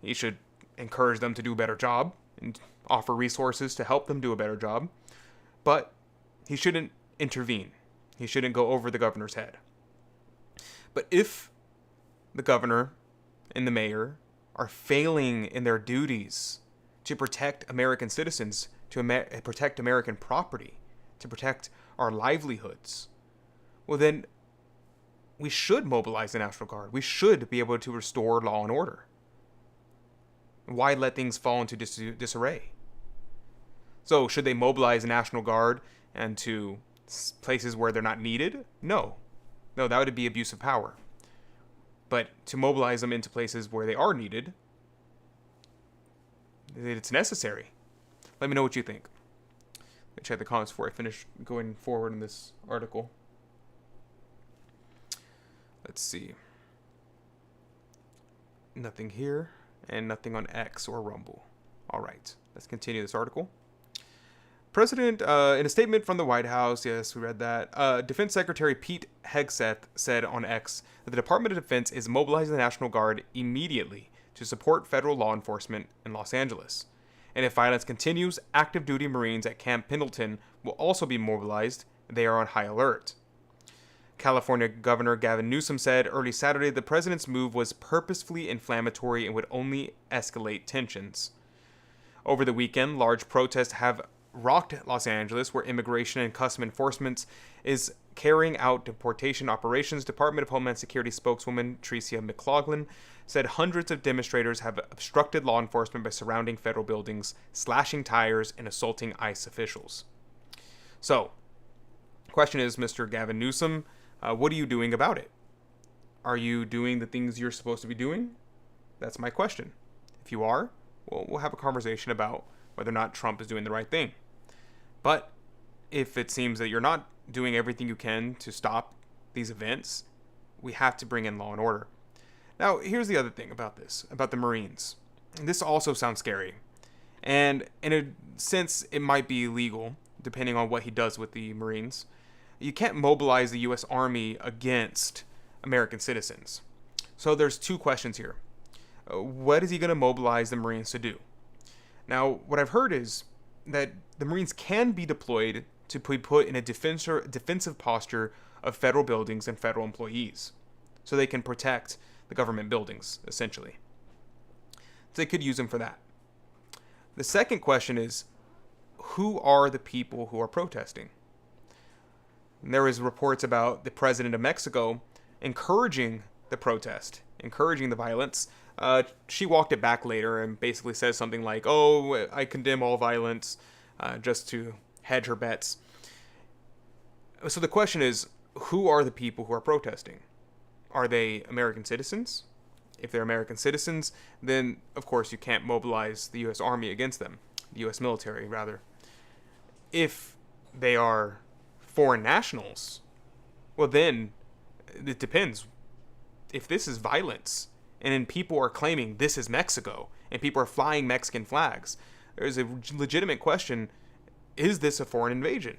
He should encourage them to do a better job and offer resources to help them do a better job. But he shouldn't intervene. He shouldn't go over the governor's head. But if the governor and the mayor are failing in their duties to protect American citizens, to protect American property, to protect our livelihoods, well then we should mobilize the National Guard. We should be able to restore law and order. Why let things fall into disarray? So should they mobilize the National Guard and to places where they're not needed? No, that would be abuse of power. But to mobilize them into places where they are needed, it's necessary. Let me know what you think. Let me check the comments before I finish going forward in this article. Let's see. Nothing here, and nothing on X or Rumble. All right, let's continue this article. President, in a statement from the White House, yes, we read that, Defense Secretary Pete Hegseth said on X that the Department of Defense is mobilizing the National Guard immediately to support federal law enforcement in Los Angeles. And if violence continues, active duty Marines at Camp Pendleton will also be mobilized. They are on high alert. California Governor Gavin Newsom said early Saturday the president's move was purposefully inflammatory and would only escalate tensions. Over the weekend, large protests have rocked Los Angeles, where Immigration and Customs Enforcement is carrying out deportation operations. Department of Homeland Security spokeswoman Tricia McLaughlin said hundreds of demonstrators have obstructed law enforcement by surrounding federal buildings, slashing tires, and assaulting ICE officials. So, question is, Mr. Gavin Newsom, what are you doing about it? Are you doing the things you're supposed to be doing? That's my question. If you are, well, we'll have a conversation about whether or not Trump is doing the right thing. But if it seems that you're not doing everything you can to stop these events, we have to bring in law and order. Now, here's the other thing about this, about the Marines. This also sounds scary. And in a sense, it might be illegal, depending on what he does with the Marines. You can't mobilize the U.S. Army against American citizens. So there's two questions here. What is he going to mobilize the Marines to do? Now, what I've heard is that the Marines can be deployed to be put in a defensive posture of federal buildings and federal employees, so they can protect the government buildings, essentially. So they could use them for that. The second question is, who are the people who are protesting? And there was reports about the president of Mexico encouraging the protest, encouraging the violence. She walked it back later and basically says something like, "Oh, I condemn all violence," just to hedge her bets. So the question is, who are the people who are protesting? Are they American citizens? If they're American citizens, then of course you can't mobilize the U.S. Army against them, the U.S. military rather. If they are foreign nationals, well then it depends. If this is violence, and then people are claiming this is Mexico, and people are flying Mexican flags, there's a legitimate question, is this a foreign invasion?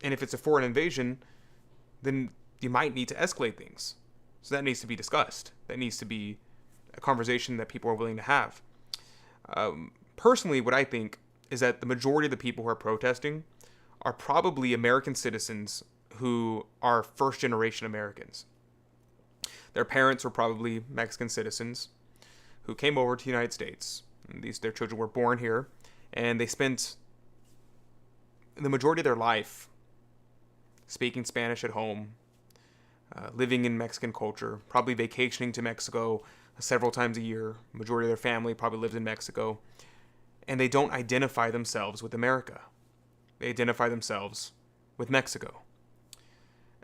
And if it's a foreign invasion, then you might need to escalate things. So that needs to be discussed. That needs to be a conversation that people are willing to have. Personally, what I think is that the majority of the people who are protesting are probably American citizens who are first-generation Americans. Their parents were probably Mexican citizens who came over to the United States. Their children were born here, and they spent the majority of their life speaking Spanish at home, living in Mexican culture, probably vacationing to Mexico several times a year. Majority of their family probably lives in Mexico. And they don't identify themselves with America. They identify themselves with Mexico.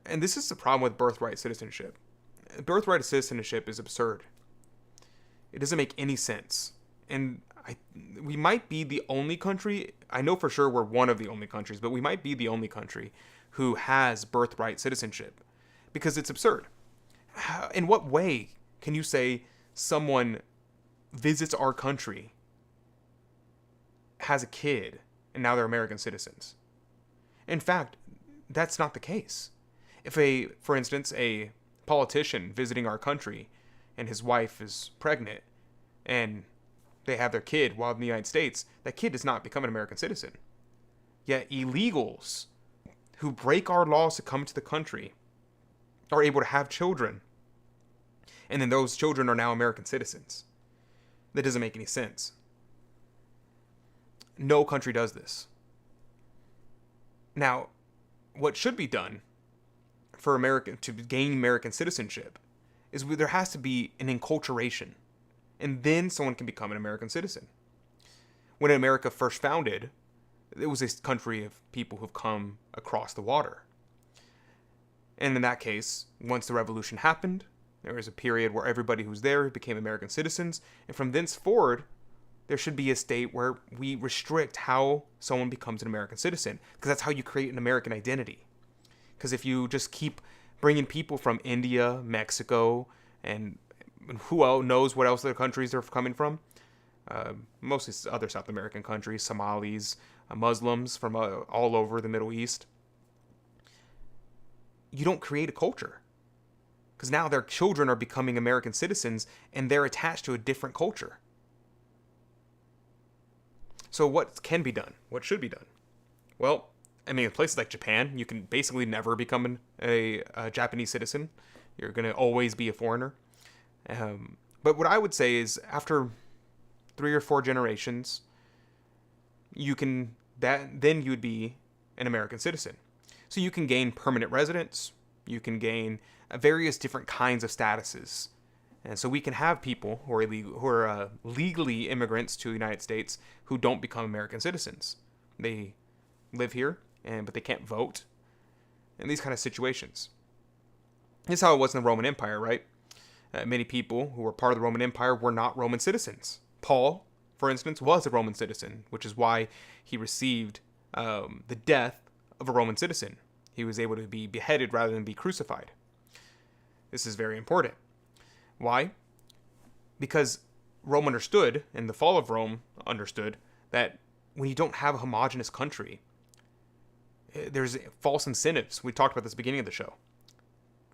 And this is the problem with birthright citizenship. Birthright citizenship is absurd. It doesn't make any sense. And we might be the only country, I know for sure we're one of the only countries, but we might be the only country who has birthright citizenship. Because it's absurd. In what way can you say someone visits our country, has a kid, and now they're American citizens? In fact, that's not the case. If for instance, a politician visiting our country and his wife is pregnant and they have their kid while in the United States, that kid does not become an American citizen. Yet illegals who break our laws to come to the country are able to have children, and then those children are now American citizens. That doesn't make any sense. No country does this. Now, what should be done for America to gain American citizenship is there has to be an enculturation, and then someone can become an American citizen. When America first founded, it was a country of people who've come across the water. And in that case, once the revolution happened, there was a period where everybody who was there became American citizens. And from thenceforward, there should be a state where we restrict how someone becomes an American citizen. Because that's how you create an American identity. Because if you just keep bringing people from India, Mexico, and who else knows what else other countries they're coming from, mostly other South American countries, Somalis, Muslims from all over the Middle East, you don't create a culture. Because now their children are becoming American citizens and they're attached to a different culture. So what can be done? What should be done? Well, I mean, in places like Japan, you can basically never become a Japanese citizen. You're going to always be a foreigner. But what I would say is after 3 or 4 generations, then you would be an American citizen. So you can gain permanent residence. You can gain various different kinds of statuses. And so we can have people who are legally immigrants to the United States who don't become American citizens. They live here, but they can't vote. And these kind of situations. This is how it was in the Roman Empire, right? Many people who were part of the Roman Empire were not Roman citizens. Paul, for instance, was a Roman citizen, which is why he received the death of a Roman citizen. He was able to be beheaded rather than be crucified. This is very important. Why? Because Rome understood, and the fall of Rome understood, that when you don't have a homogenous country, there's false incentives. We talked about this at the beginning of the show.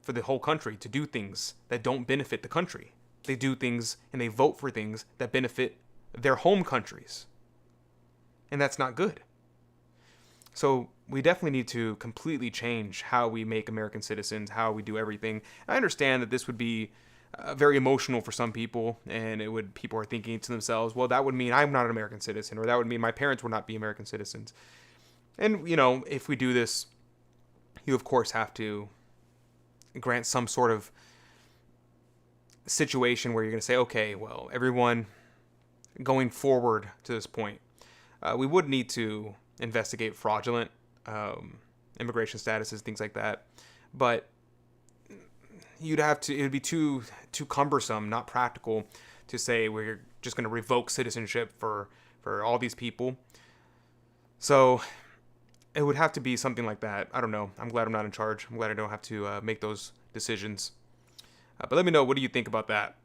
for the whole country to do things that don't benefit the country. They do things and they vote for things that benefit their home countries. And that's not good. So we definitely need to completely change how we make American citizens, how we do everything. I understand that this would be very emotional for some people, and people are thinking to themselves, well, that would mean I'm not an American citizen, or that would mean my parents would not be American citizens. And, if we do this, you of course have to grant some sort of situation where you're going to say, okay, well, everyone going forward to this point, we would need to investigate fraudulent immigration statuses, things like that. But it would be too cumbersome, not practical, to say we're just going to revoke citizenship for all these people. So it would have to be something like that. I don't know. I'm glad I'm not in charge. I'm glad I don't have to make those decisions. But let me know, what do you think about that?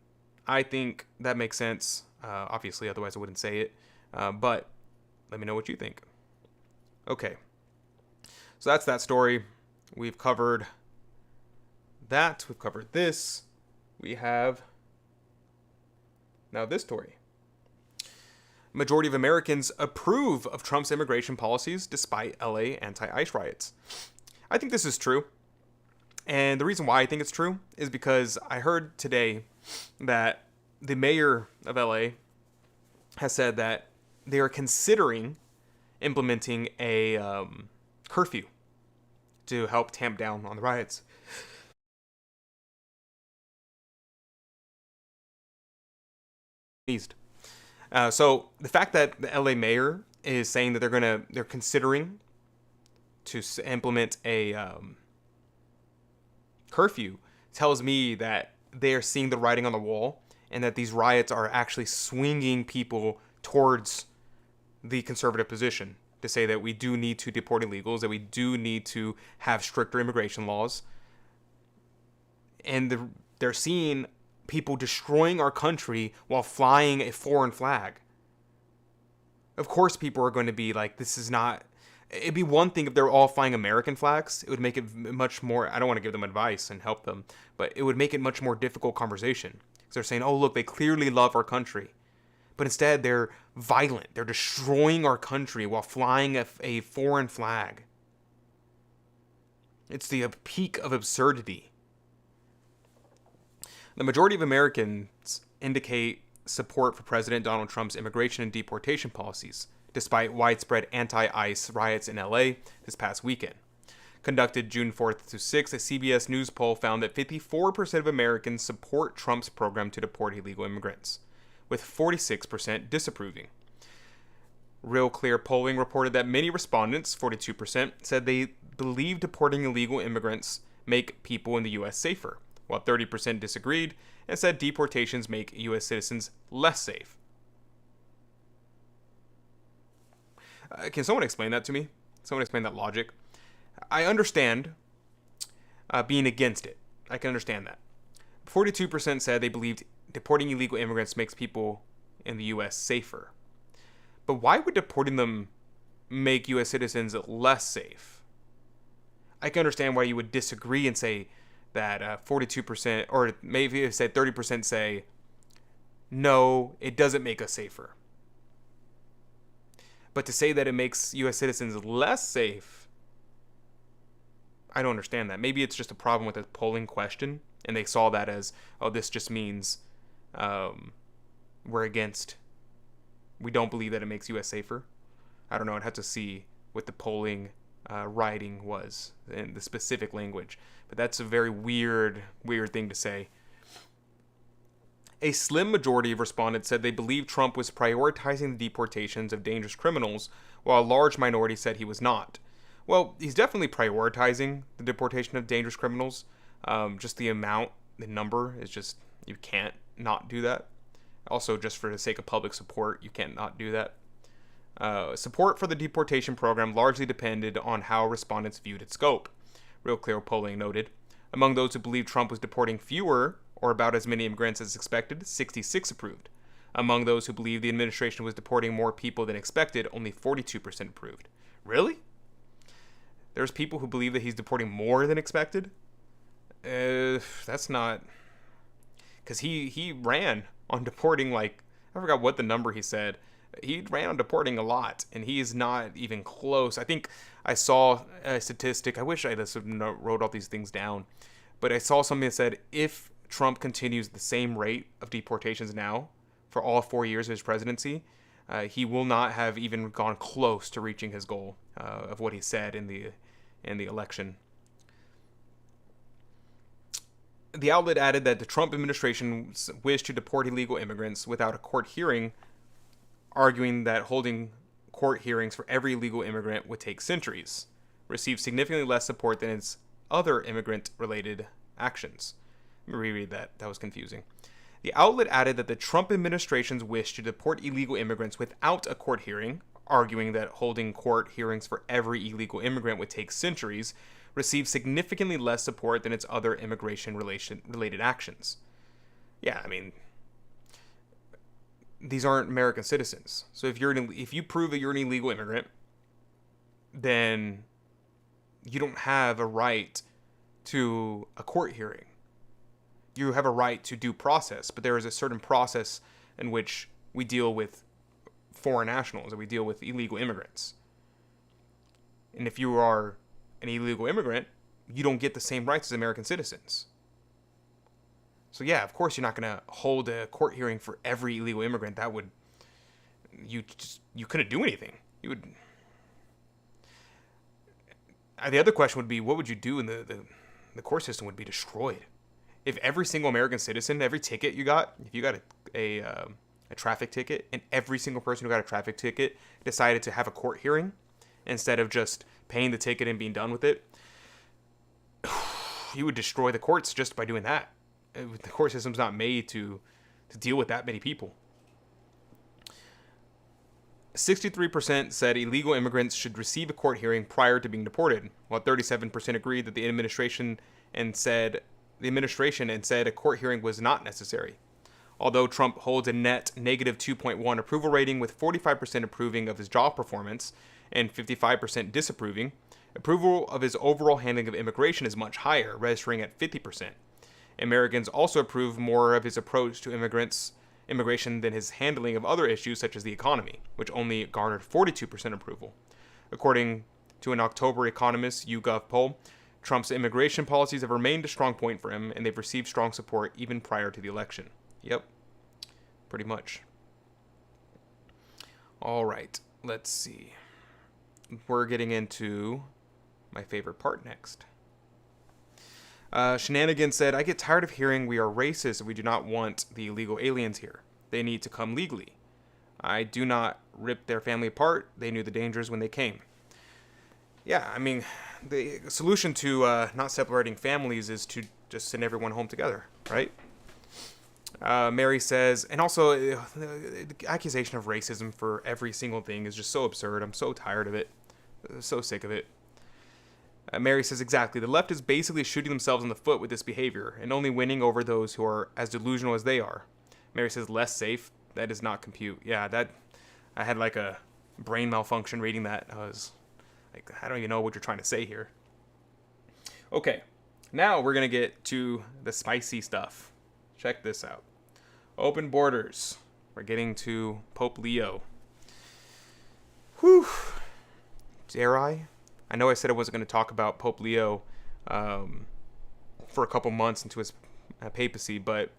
I think that makes sense. Obviously, otherwise I wouldn't say it. But let me know what you think. Okay. So that's that story. We've covered that. We've covered this. We have now this story. Majority of Americans approve of Trump's immigration policies despite LA anti-ICE riots. I think this is true. And the reason why I think it's true is because I heard today that the mayor of LA has said that they are considering implementing a curfew to help tamp down on the riots. So the fact that the LA mayor is saying that they're considering to implement a curfew tells me that they are seeing the writing on the wall, and that these riots are actually swinging people towards the conservative position to say that we do need to deport illegals, that we do need to have stricter immigration laws. And they're seeing people destroying our country while flying a foreign flag. Of course, people are going to be like, this is not... It'd be one thing if they're all flying American flags. It would make it much more... I don't want to give them advice and help them, but it would make it much more difficult conversation. Because they're saying, oh, look, they clearly love our country. But instead, they're violent. They're destroying our country while flying a foreign flag. It's the peak of absurdity. The majority of Americans indicate support for President Donald Trump's immigration and deportation policies, despite widespread anti-ICE riots in LA this past weekend. Conducted June 4th to 6th, a CBS News poll found that 54% of Americans support Trump's program to deport illegal immigrants, with 46% disapproving. Real Clear polling reported that many respondents, 42%, said they believe deporting illegal immigrants make people in the U.S. safer, while 30% disagreed and said deportations make U.S. citizens less safe. Can someone explain that to me? Someone explain that logic? I understand being against it. I can understand that. 42% said they believed deporting illegal immigrants makes people in the U.S. safer. But why would deporting them make U.S. citizens less safe? I can understand why you would disagree and say that 42%, or maybe if said 30% say, no, it doesn't make us safer. But to say that it makes U.S. citizens less safe, I don't understand that. Maybe it's just a problem with the polling question, and they saw that as, oh, this just means we're against. We don't believe that it makes U.S. safer. I don't know. I'd have to see what the polling writing was in the specific language. But that's a very weird thing to say. A slim majority of respondents said they believed Trump was prioritizing the deportations of dangerous criminals, while a large minority said he was not. Well, he's definitely prioritizing the deportation of dangerous criminals. Just the amount, the number is just, you can't not do that. Also, just for the sake of public support, you can't not do that. Support for the deportation program largely depended on how respondents viewed its scope. Real Clear polling noted. Among those who believed Trump was deporting fewer, or about as many immigrants as expected, 66 approved. Among those who believed the administration was deporting more people than expected, only 42% approved. Really? There's people who believe that he's deporting more than expected? That's not... Because he ran on deporting, like, I forgot what the number he said. He ran on deporting a lot, and he is not even close. I think I saw a statistic. I wish I just wrote all these things down. But I saw something that said if Trump continues the same rate of deportations now for all 4 years of his presidency, he will not have even gone close to reaching his goal of what he said in the election. The outlet added that the Trump administration wished to deport illegal immigrants without a court hearing, arguing that holding court hearings for every illegal immigrant would take centuries, received significantly less support than its other immigrant-related actions. Let me reread that. That was confusing. The outlet added that the Trump administration's wish to deport illegal immigrants without a court hearing, arguing that holding court hearings for every illegal immigrant would take centuries, received significantly less support than its other immigration-related actions. Yeah, I mean, these aren't American citizens. So if you prove that you're an illegal immigrant, then you don't have a right to a court hearing. You have a right to due process, but there is a certain process in which we deal with foreign nationals, and we deal with illegal immigrants. And if you are an illegal immigrant, you don't get the same rights as American citizens. So yeah, of course you're not going to hold a court hearing for every illegal immigrant. That would, you couldn't do anything. You would. The other question would be, what would you do? And the court system would be destroyed. If every single American citizen, every ticket you got, if you got a traffic ticket, and every single person who got a traffic ticket decided to have a court hearing instead of just paying the ticket and being done with it, you would destroy the courts just by doing that. The court system's not made to deal with that many people. 63% said illegal immigrants should receive a court hearing prior to being deported, while 37% agreed that the administration said a court hearing was not necessary. Although Trump holds a net negative 2.1 approval rating, with 45% approving of his job performance and 55% disapproving, approval of his overall handling of immigration is much higher, registering at 50%. Americans also approve more of his approach to immigration than his handling of other issues such as the economy, which only garnered 42% approval. According to an October Economist YouGov poll, Trump's immigration policies have remained a strong point for him, and they've received strong support even prior to the election. Yep, pretty much. All right, let's see. We're getting into my favorite part next. Shenanigans said, I get tired of hearing we are racist if we do not want the illegal aliens here. They need to come legally. I do not rip their family apart. They knew the dangers when they came. Yeah, I mean, the solution to not separating families is to just send everyone home together, right? Mary says, and also the accusation of racism for every single thing is just so absurd. I'm so tired of it. So sick of it. Mary says, exactly. The left is basically shooting themselves in the foot with this behavior and only winning over those who are as delusional as they are. Mary says, less safe. That does not compute. Yeah, I had like a brain malfunction reading that. I was like, I don't even know what you're trying to say here. Okay, now we're going to get to the spicy stuff. Check this out. Open borders. We're getting to Pope Leo. Whew. Dare I? I know I said I wasn't going to talk about Pope Leo for a couple months into his papacy, but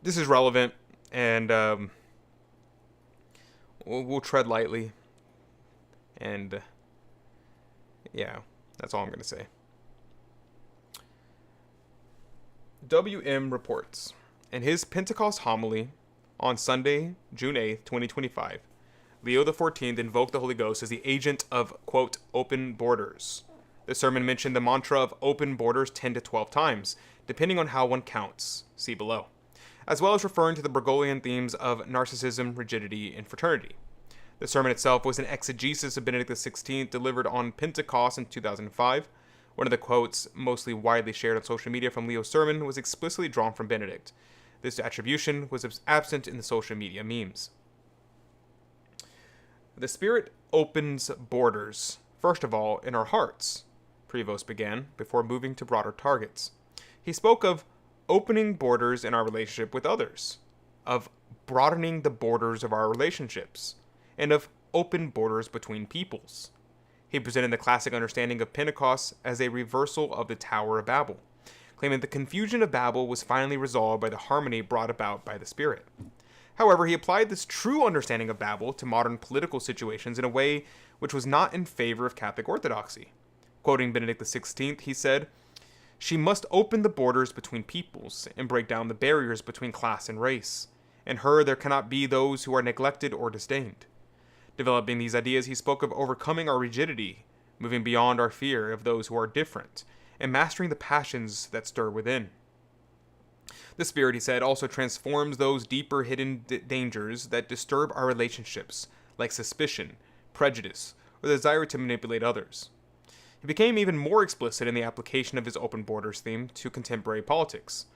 this is relevant, and we'll tread lightly. And yeah, that's all I'm going to say. WM reports, in his Pentecost homily on Sunday, June 8th, 2025, Leo XIV invoked the Holy Ghost as the agent of, quote, open borders. The sermon mentioned the mantra of open borders 10 to 12 times, depending on how one counts, see below, as well as referring to the Bergoglian themes of narcissism, rigidity, and fraternity. The sermon itself was an exegesis of Benedict XVI delivered on Pentecost in 2005. One of the quotes, mostly widely shared on social media from Leo's sermon, was explicitly drawn from Benedict. This attribution was absent in the social media memes. The Spirit opens borders, first of all, in our hearts, Prevost began, before moving to broader targets. He spoke of opening borders in our relationship with others, of broadening the borders of our relationships, and of open borders between peoples. He presented the classic understanding of Pentecost as a reversal of the Tower of Babel, claiming the confusion of Babel was finally resolved by the harmony brought about by the Spirit. However, he applied this true understanding of Babel to modern political situations in a way which was not in favor of Catholic orthodoxy. Quoting Benedict XVI, he said, "She must open the borders between peoples and break down the barriers between class and race. In her there cannot be those who are neglected or disdained." Developing these ideas, he spoke of overcoming our rigidity, moving beyond our fear of those who are different, and mastering the passions that stir within. The Spirit, he said, also transforms those deeper hidden dangers that disturb our relationships, like suspicion, prejudice, or the desire to manipulate others. He became even more explicit in the application of his open borders theme to contemporary politics.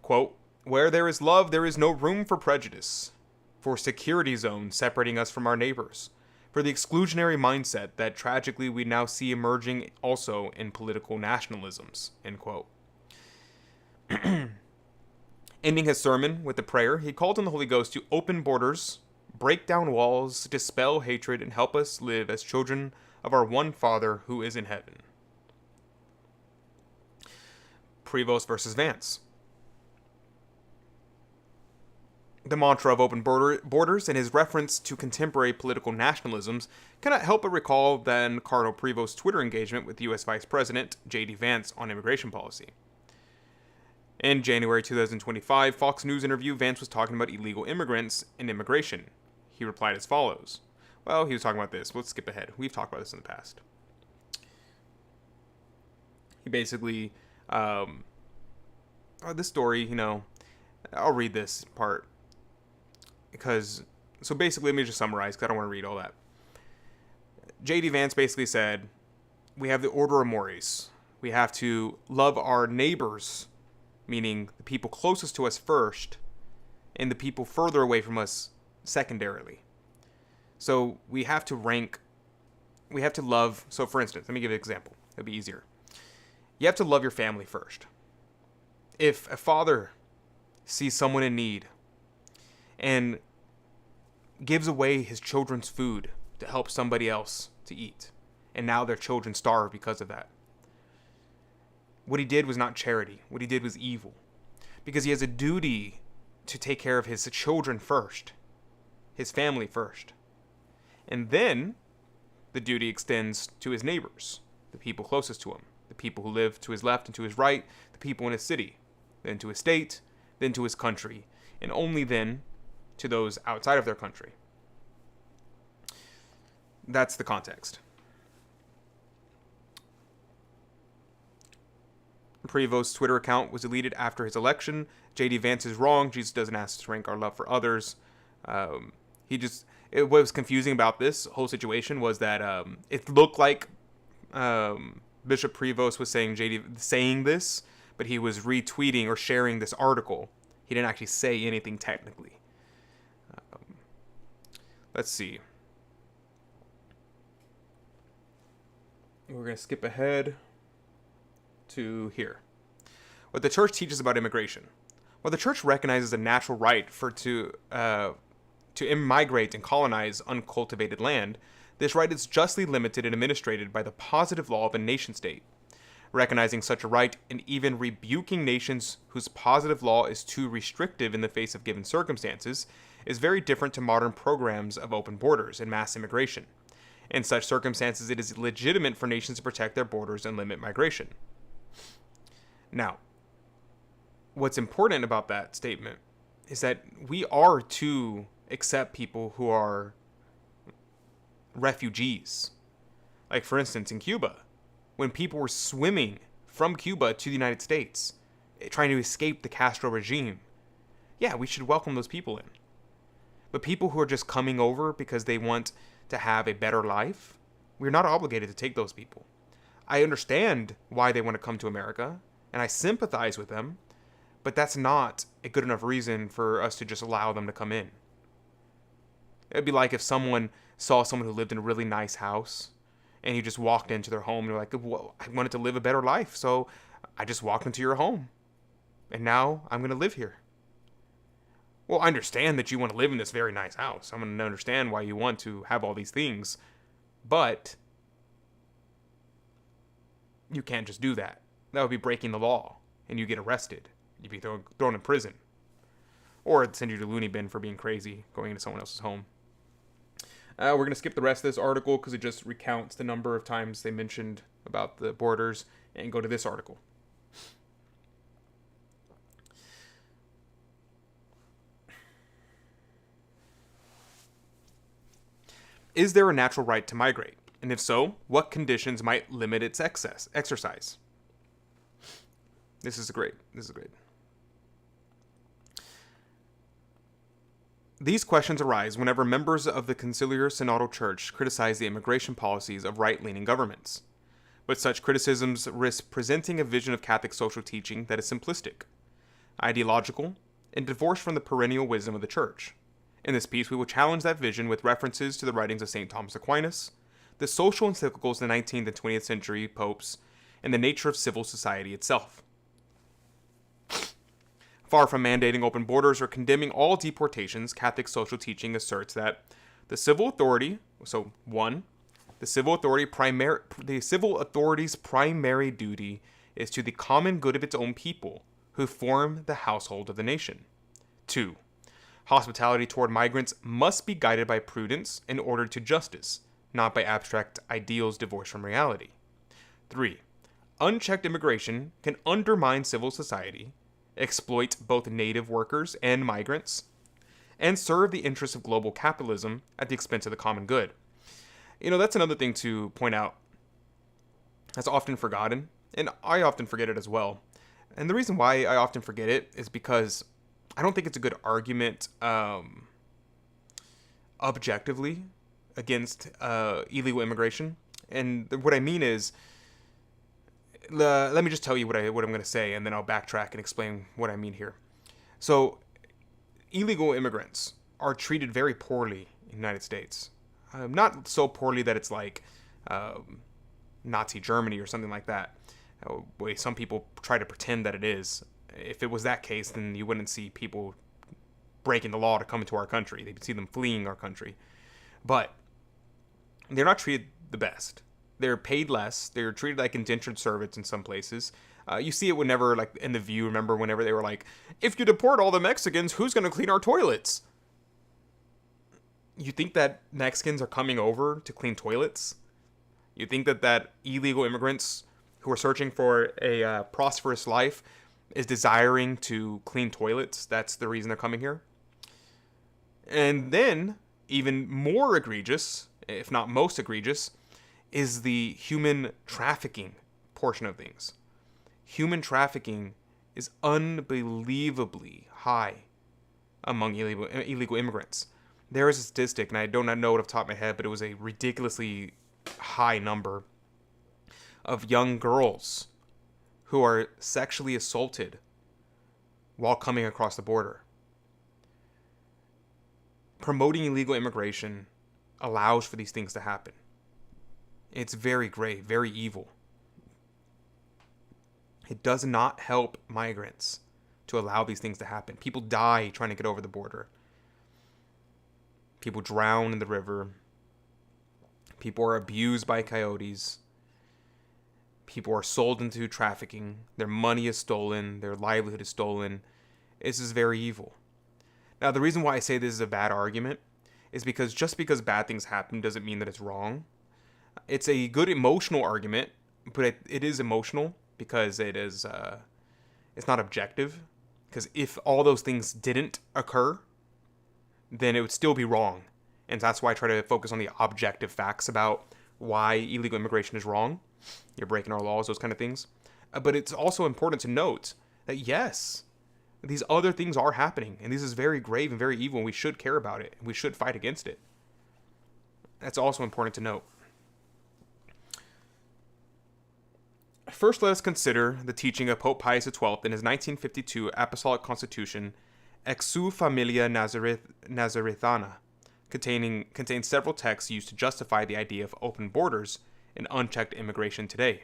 Quote, "Where there is love, there is no room for prejudice, for security zones separating us from our neighbors, for the exclusionary mindset that tragically we now see emerging also in political nationalisms." End quote. Ending his sermon with a prayer, he called on the Holy Ghost to open borders, break down walls, dispel hatred, and help us live as children of our one Father who is in heaven. Prevost versus Vance. The mantra of open borders and his reference to contemporary political nationalisms cannot help but recall then Cardinal Prevost's Twitter engagement with U.S. Vice President J.D. Vance on immigration policy. In January 2025 Fox News interview, Vance was talking about illegal immigrants and immigration. He replied as follows. Well, he was talking about this. Let's skip ahead. We've talked about this in the past. He basically, this story, I'll read this part. So basically, let me just summarize, because I don't want to read all that. J.D. Vance basically said, we have the order of mores. We have to love our neighbors, meaning the people closest to us first, and the people further away from us secondarily. So we have to love, so for instance, let me give you an example. It'll be easier. You have to love your family first. If a father sees someone in need and gives away his children's food to help somebody else to eat, and now their children starve because of that, what he did was not charity. What he did was evil. Because he has a duty to take care of his children first, his family first. And then the duty extends to his neighbors, the people closest to him, the people who live to his left and to his right, the people in his city, then to his state, then to his country, and only then to those outside of their country. That's the context. Prevost's Twitter account was deleted after his election. J.D. Vance is wrong. Jesus doesn't ask us to rank our love for others. What was confusing about this whole situation was that it looked like Bishop Prevost was saying this, but he was retweeting or sharing this article. He didn't actually say anything technically. Let's see. We're going to skip ahead to here. What the church teaches about immigration. While the church recognizes a natural right to immigrate and colonize uncultivated land, this right is justly limited and administrated by the positive law of a nation-state. Recognizing such a right and even rebuking nations whose positive law is too restrictive in the face of given circumstances is very different to modern programs of open borders and mass immigration. In such circumstances, it is legitimate for nations to protect their borders and limit migration. Now, what's important about that statement is that we are to accept people who are refugees. Like, for instance, in Cuba, when people were swimming from Cuba to the United States, trying to escape the Castro regime, yeah, we should welcome those people in. But people who are just coming over because they want to have a better life, we're not obligated to take those people. I understand why they want to come to America, and I sympathize with them, but that's not a good enough reason for us to just allow them to come in. It'd be like if someone saw someone who lived in a really nice house, and you just walked into their home, and they're like, well, I wanted to live a better life, so I just walked into your home, and now I'm going to live here. Well, I understand that you want to live in this very nice house. I'm going to understand why you want to have all these things. But you can't just do that. That would be breaking the law, and you get arrested. You'd be thrown in prison. Or it'd send you to loony bin for being crazy, going into someone else's home. We're going to skip the rest of this article because it just recounts the number of times they mentioned about the borders, and go to this article. Is there a natural right to migrate? And if so, what conditions might limit its exercise? This is great. These questions arise whenever members of the Conciliar Synodal Church criticize the immigration policies of right-leaning governments. But such criticisms risk presenting a vision of Catholic social teaching that is simplistic, ideological, and divorced from the perennial wisdom of the Church. In this piece, we will challenge that vision with references to the writings of St. Thomas Aquinas, the social encyclicals of the 19th and 20th century popes, and the nature of civil society itself. Far from mandating open borders or condemning all deportations, Catholic social teaching asserts that the civil authority's primary duty is to the common good of its own people, who form the household of the nation. 2. Hospitality toward migrants must be guided by prudence and ordered to justice, not by abstract ideals divorced from reality. 3. Unchecked immigration can undermine civil society, exploit both native workers and migrants, and serve the interests of global capitalism at the expense of the common good. That's another thing to point out that's often forgotten, and I often forget it as well. And the reason why I often forget it is because I don't think it's a good argument objectively against illegal immigration. And what I mean is, let me just tell you what I'm going to say, and then I'll backtrack and explain what I mean here. So, illegal immigrants are treated very poorly in the United States. Not so poorly that it's like Nazi Germany or something like that. Way some people try to pretend that it is. If it was that case, then you wouldn't see people breaking the law to come into our country. They'd see them fleeing our country. But they're not treated the best. They're paid less. They're treated like indentured servants in some places. You see it whenever, like in The View, remember whenever they were like, if you deport all the Mexicans, who's going to clean our toilets? You think that Mexicans are coming over to clean toilets? You think that illegal immigrants who are searching for a prosperous life is desiring to clean toilets? That's the reason they're coming here. And then, even more egregious, if not most egregious, is the human trafficking portion of things. Human trafficking is unbelievably high among illegal immigrants. There is a statistic, and I do not know it off the top of my head, but it was a ridiculously high number of young girls who are sexually assaulted while coming across the border. Promoting illegal immigration allows for these things to happen. It's very grave, very evil. It does not help migrants to allow these things to happen. People die trying to get over the border. People drown in the river. People are abused by coyotes. People are sold into trafficking. Their money is stolen. Their livelihood is stolen. This is very evil. Now, the reason why I say this is a bad argument is because just because bad things happen doesn't mean that it's wrong. It's a good emotional argument, but it is emotional because it's not objective. Because if all those things didn't occur, then it would still be wrong. And that's why I try to focus on the objective facts about why illegal immigration is wrong. You're breaking our laws, those kind of things. But it's also important to note that yes, these other things are happening. And this is very grave and very evil, and we should care about it. And we should fight against it. That's also important to note. First, let us consider the teaching of Pope Pius XII in his 1952 Apostolic Constitution, Exu Familia Nazarethana, contains several texts used to justify the idea of open borders and unchecked immigration today.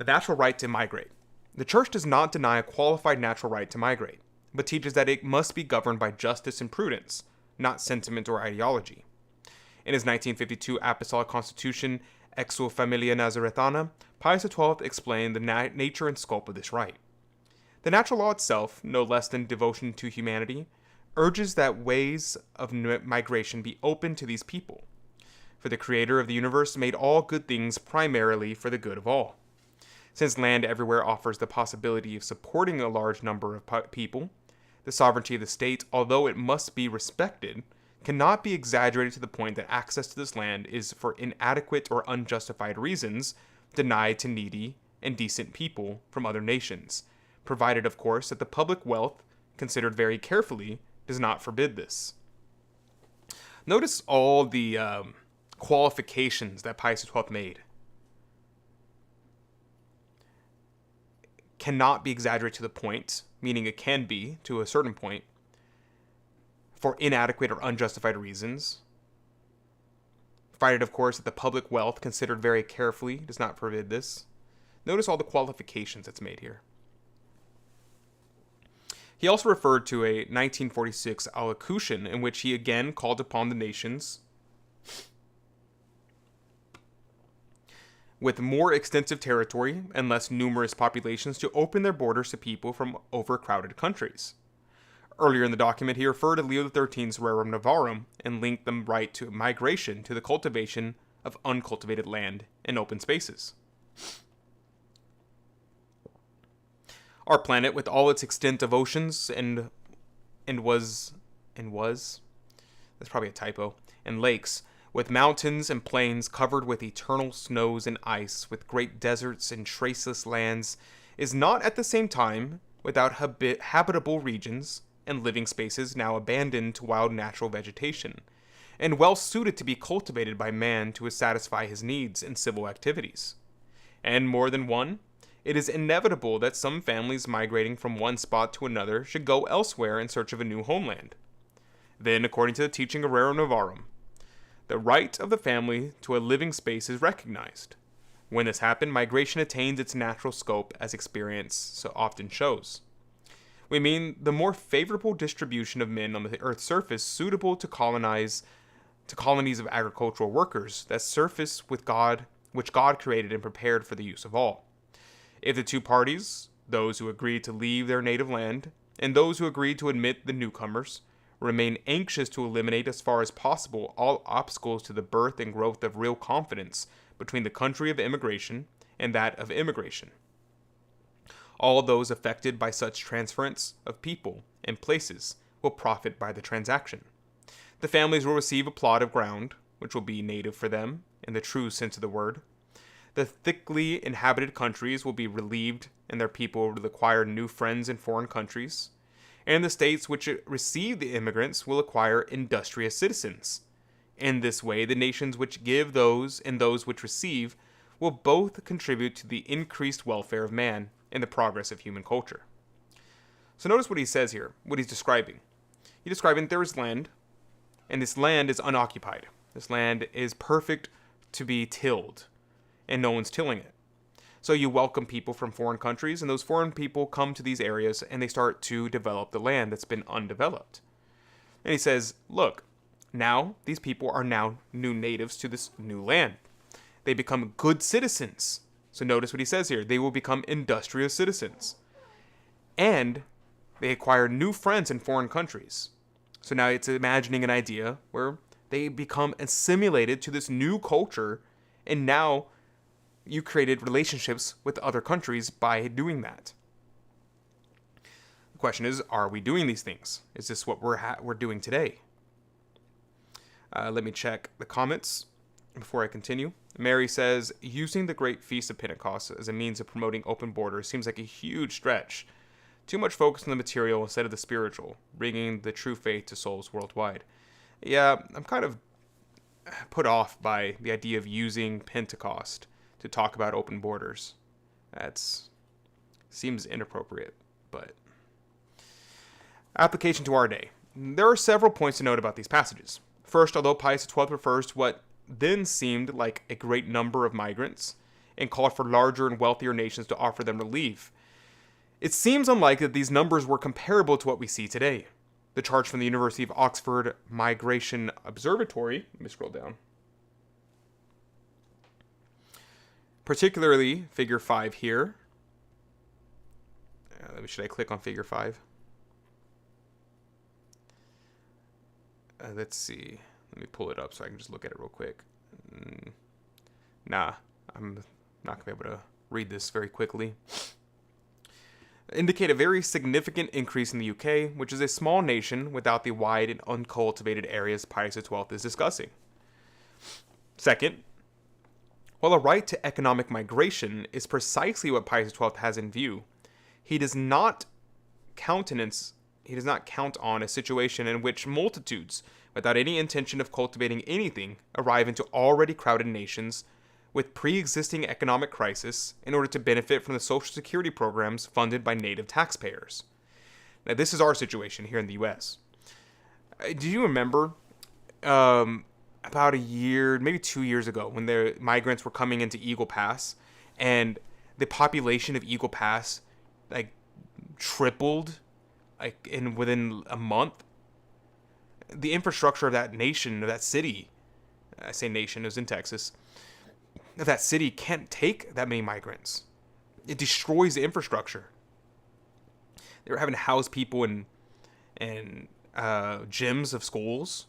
the natural right to migrate. The church does not deny a qualified natural right to migrate, but teaches that it must be governed by justice and prudence, not sentiment or ideology. In his 1952 Apostolic Constitution, Exul Familia Nazarethana, Pius XII explained the nature and scope of this right. The natural law itself, no less than devotion to humanity, urges that ways of migration be open to these people. For the Creator of the universe made all good things primarily for the good of all. Since land everywhere offers the possibility of supporting a large number of people, the sovereignty of the state, although it must be respected, cannot be exaggerated to the point that access to this land is for inadequate or unjustified reasons denied to needy and decent people from other nations, provided, of course, that the public wealth, considered very carefully, does not forbid this. Notice all the qualifications that Pius XII made. Cannot be exaggerated to the point, meaning it can be to a certain point, for inadequate or unjustified reasons. Provided, of course, that the public wealth, considered very carefully, does not forbid this. Notice all the qualifications that's made here. He also referred to a 1946 allocution in which he again called upon the nations with more extensive territory and less numerous populations to open their borders to people from overcrowded countries. Earlier in the document, he referred to Leo XIII's Rerum Novarum and linked the right to migration to the cultivation of uncultivated land and open spaces. Our planet, with all its extent of oceans and that's probably a typo, and lakes, with mountains and plains covered with eternal snows and ice, with great deserts and traceless lands, is not at the same time without habitable regions and living spaces now abandoned to wild natural vegetation, and well suited to be cultivated by man to satisfy his needs in civil activities. And more than one, it is inevitable that some families migrating from one spot to another should go elsewhere in search of a new homeland. Then, according to the teaching of Rerum Novarum, the right of the family to a living space is recognized. When this happens, migration attains its natural scope, as experience so often shows. We mean the more favorable distribution of men on the Earth's surface suitable to colonies of agricultural workers that surface with God, which God created and prepared for the use of all. If the two parties, those who agree to leave their native land and those who agree to admit the newcomers, remain anxious to eliminate as far as possible all obstacles to the birth and growth of real confidence between the country of immigration and that of immigration, all those affected by such transference of people and places will profit by the transaction. The families will receive a plot of ground, which will be native for them, in the true sense of the word. The thickly inhabited countries will be relieved, and their people will acquire new friends in foreign countries. And the states which receive the immigrants will acquire industrious citizens. In this way, the nations which give those and those which receive will both contribute to the increased welfare of man and the progress of human culture. So notice what he says here, what he's describing. He's describing there is land, and this land is unoccupied. This land is perfect to be tilled, and no one's tilling it. So you welcome people from foreign countries, and those foreign people come to these areas, and they start to develop the land that's been undeveloped. And he says, look, now these people are now new natives to this new land. They become good citizens. So notice what he says here. They will become industrious citizens. And they acquire new friends in foreign countries. So now it's imagining an idea where they become assimilated to this new culture, and now you created relationships with other countries by doing that. The question is, are we doing these things? Is this what we're doing today? Let me check the comments before I continue. Mary says, using the Great Feast of Pentecost as a means of promoting open borders seems like a huge stretch. Too much focus on the material instead of the spiritual, bringing the true faith to souls worldwide. Yeah, I'm kind of put off by the idea of using Pentecost to talk about open borders. Seems inappropriate, but... Application to our day. There are several points to note about these passages. First, although Pius XII refers to what then seemed like a great number of migrants, and called for larger and wealthier nations to offer them relief. It seems unlikely that these numbers were comparable to what we see today. The charts from the University of Oxford Migration Observatory, let me scroll down, particularly figure 5 here. Should I click on figure 5? Let's see. Let me pull it up so I can just look at it real quick. Nah, I'm not going to be able to read this very quickly. Indicate a very significant increase in the UK, which is a small nation without the wide and uncultivated areas Pius XII is discussing. Second, while a right to economic migration is precisely what Pius XII has in view, he does not count on a situation in which multitudes, without any intention of cultivating anything, arrive into already crowded nations with pre-existing economic crisis in order to benefit from the social security programs funded by native taxpayers. Now, this is our situation here in the U.S. Do you remember about a year, maybe 2 years ago, when the migrants were coming into Eagle Pass, and the population of Eagle Pass tripled within a month? The infrastructure of that nation, of that city, I say nation, it was in Texas, of that city can't take that many migrants. It destroys the infrastructure. They were having to house people in gyms of schools.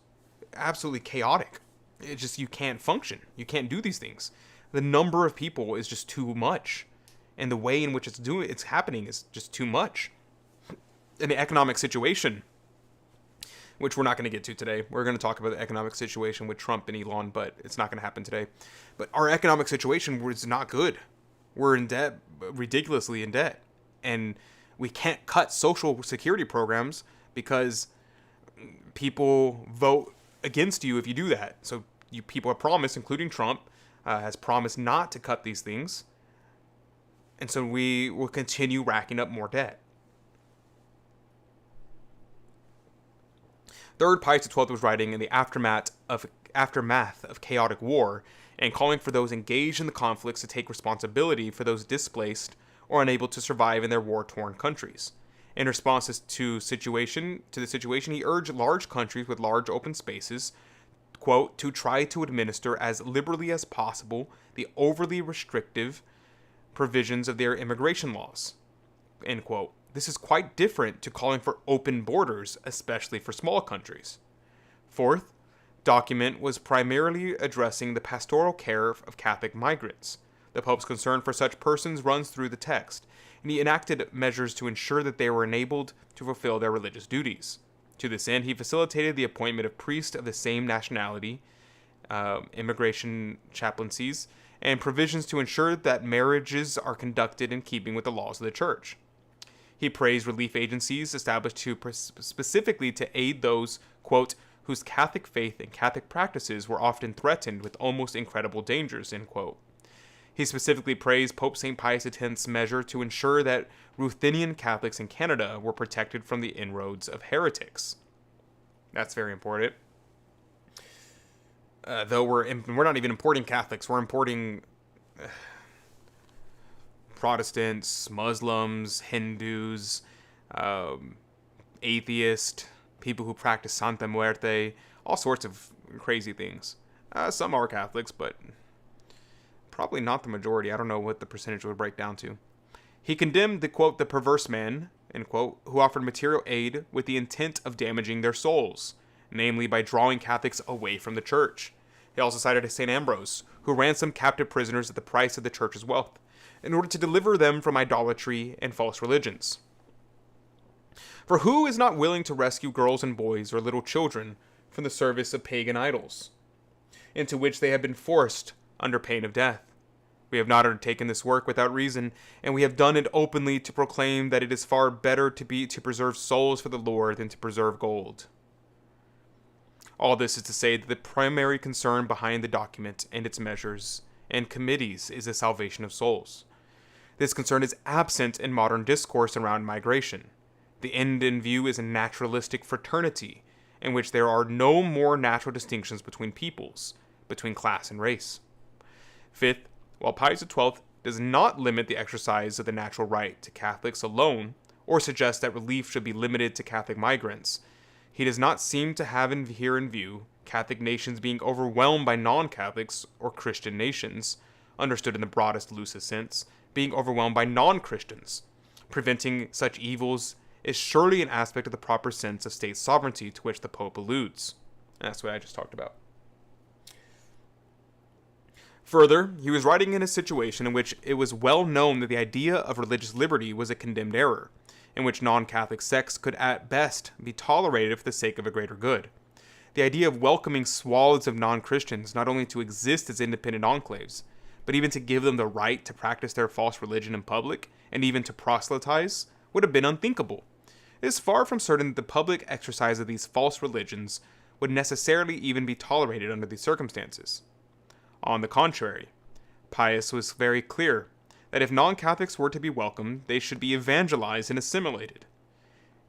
Absolutely chaotic. It's just, you can't function. You can't do these things. The number of people is just too much. And the way in which it's happening is just too much. And the economic situation, which we're not going to get to today. We're going to talk about the economic situation with Trump and Elon, but it's not going to happen today. But our economic situation was not good. We're in debt, ridiculously in debt. And we can't cut social security programs because people vote against you if you do that. So people have promised, including Trump, has promised not to cut these things. And so we will continue racking up more debt. Third, Pius XII was writing in the aftermath of chaotic war and calling for those engaged in the conflicts to take responsibility for those displaced or unable to survive in their war-torn countries. In response to the situation, he urged large countries with large open spaces, quote, to try to administer as liberally as possible the overly restrictive provisions of their immigration laws, end quote. This is quite different to calling for open borders, especially for small countries. Fourth, document was primarily addressing the pastoral care of Catholic migrants. The Pope's concern for such persons runs through the text, and he enacted measures to ensure that they were enabled to fulfill their religious duties. To this end, he facilitated the appointment of priests of the same nationality, immigration chaplaincies, and provisions to ensure that marriages are conducted in keeping with the laws of the Church. He praised relief agencies established specifically to aid those, quote, whose Catholic faith and Catholic practices were often threatened with almost incredible dangers, end quote. He specifically praised Pope St. Pius X's measure to ensure that Ruthenian Catholics in Canada were protected from the inroads of heretics. That's very important. Though we're not even importing Catholics, we're importing Protestants, Muslims, Hindus, atheists, people who practice Santa Muerte, all sorts of crazy things. Some are Catholics, but probably not the majority. I don't know what the percentage would break down to. He condemned the, quote, the perverse men, end quote, who offered material aid with the intent of damaging their souls, namely by drawing Catholics away from the Church. He also cited St. Ambrose, who ransomed captive prisoners at the price of the Church's wealth, in order to deliver them from idolatry and false religions. For who is not willing to rescue girls and boys or little children from the service of pagan idols, into which they have been forced under pain of death? We have not undertaken this work without reason, and we have done it openly to proclaim that it is far better to preserve souls for the Lord than to preserve gold. All this is to say that the primary concern behind the document and its measures and committees is the salvation of souls. This concern is absent in modern discourse around migration. The end in view is a naturalistic fraternity, in which there are no more natural distinctions between peoples, between class and race. Fifth, While Pius XII does not limit the exercise of the natural right to Catholics alone, or suggest that relief should be limited to Catholic migrants, he does not seem to have here in view Catholic nations being overwhelmed by non-Catholics, or Christian nations, understood in the broadest, loosest sense, being overwhelmed by non-Christians. Preventing such evils is surely an aspect of the proper sense of state sovereignty to which the Pope alludes. And that's what I just talked about. Further, he was writing in a situation in which it was well known that the idea of religious liberty was a condemned error, in which non-Catholic sects could at best be tolerated for the sake of a greater good. The idea of welcoming swaths of non-Christians not only to exist as independent enclaves, but even to give them the right to practice their false religion in public, and even to proselytize, would have been unthinkable. It is far from certain that the public exercise of these false religions would necessarily even be tolerated under these circumstances. On the contrary, Pius was very clear that if non-Catholics were to be welcomed, they should be evangelized and assimilated.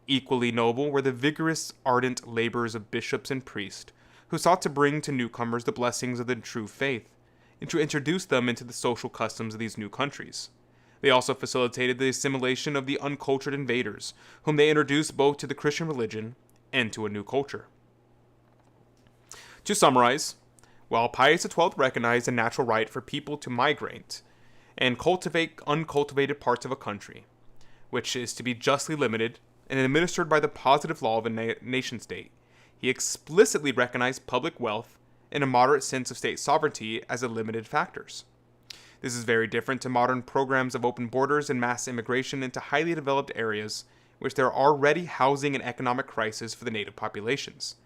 Equally noble were the vigorous, ardent labors of bishops and priests, who sought to bring to newcomers the blessings of the true faith, and to introduce them into the social customs of these new countries. They also facilitated the assimilation of the uncultured invaders, whom they introduced both to the Christian religion and to a new culture. To summarize, while Pius XII recognized a natural right for people to migrate and cultivate uncultivated parts of a country, which is to be justly limited and administered by the positive law of a nation-state, he explicitly recognized public wealth and a moderate sense of state sovereignty as limited factors. This is very different to modern programs of open borders and mass immigration into highly developed areas, which there are already housing and economic crisis for the native populations.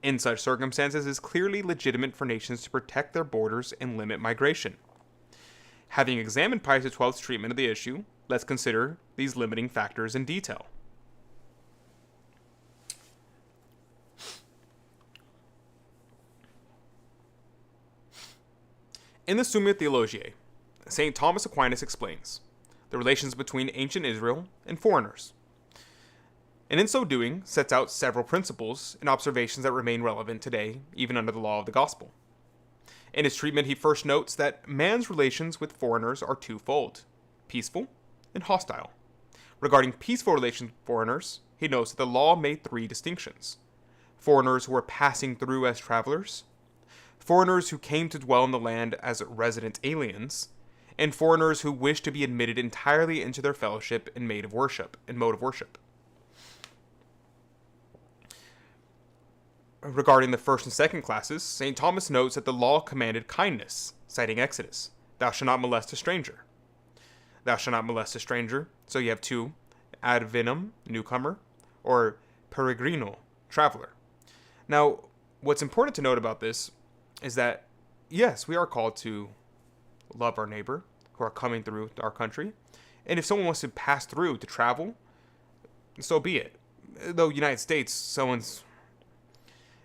In such circumstances, it is clearly legitimate for nations to protect their borders and limit migration. Having examined Pius XII's treatment of the issue, let's consider these limiting factors in detail. In the Summa Theologiae, St. Thomas Aquinas explains the relations between ancient Israel and foreigners, and in so doing sets out several principles and observations that remain relevant today, even under the law of the gospel. In his treatment, he first notes that man's relations with foreigners are twofold, peaceful and hostile. Regarding peaceful relations with foreigners, he notes that the law made three distinctions: foreigners who were passing through as travelers, foreigners who came to dwell in the land as resident aliens, and foreigners who wished to be admitted entirely into their fellowship and mode of worship. Regarding the first and second classes, St. Thomas notes that the law commanded kindness, citing Exodus. Thou shalt not molest a stranger. Thou shalt not molest a stranger. So you have two, ad vinum, newcomer, or peregrino, traveler. Now, what's important to note about this is that, yes, we are called to love our neighbor who are coming through our country. And if someone wants to pass through to travel, so be it. Though United States,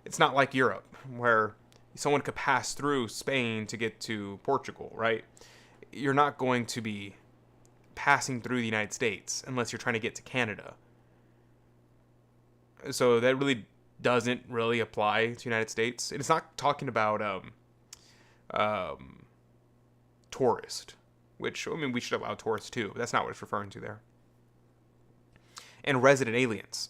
it's not like Europe, where someone could pass through Spain to get to Portugal, right? You're not going to be passing through the United States unless you're trying to get to Canada. So that really doesn't really apply to the United States. And it's not talking about tourist, which, I mean, we should allow tourists too, but that's not what it's referring to there. And resident aliens.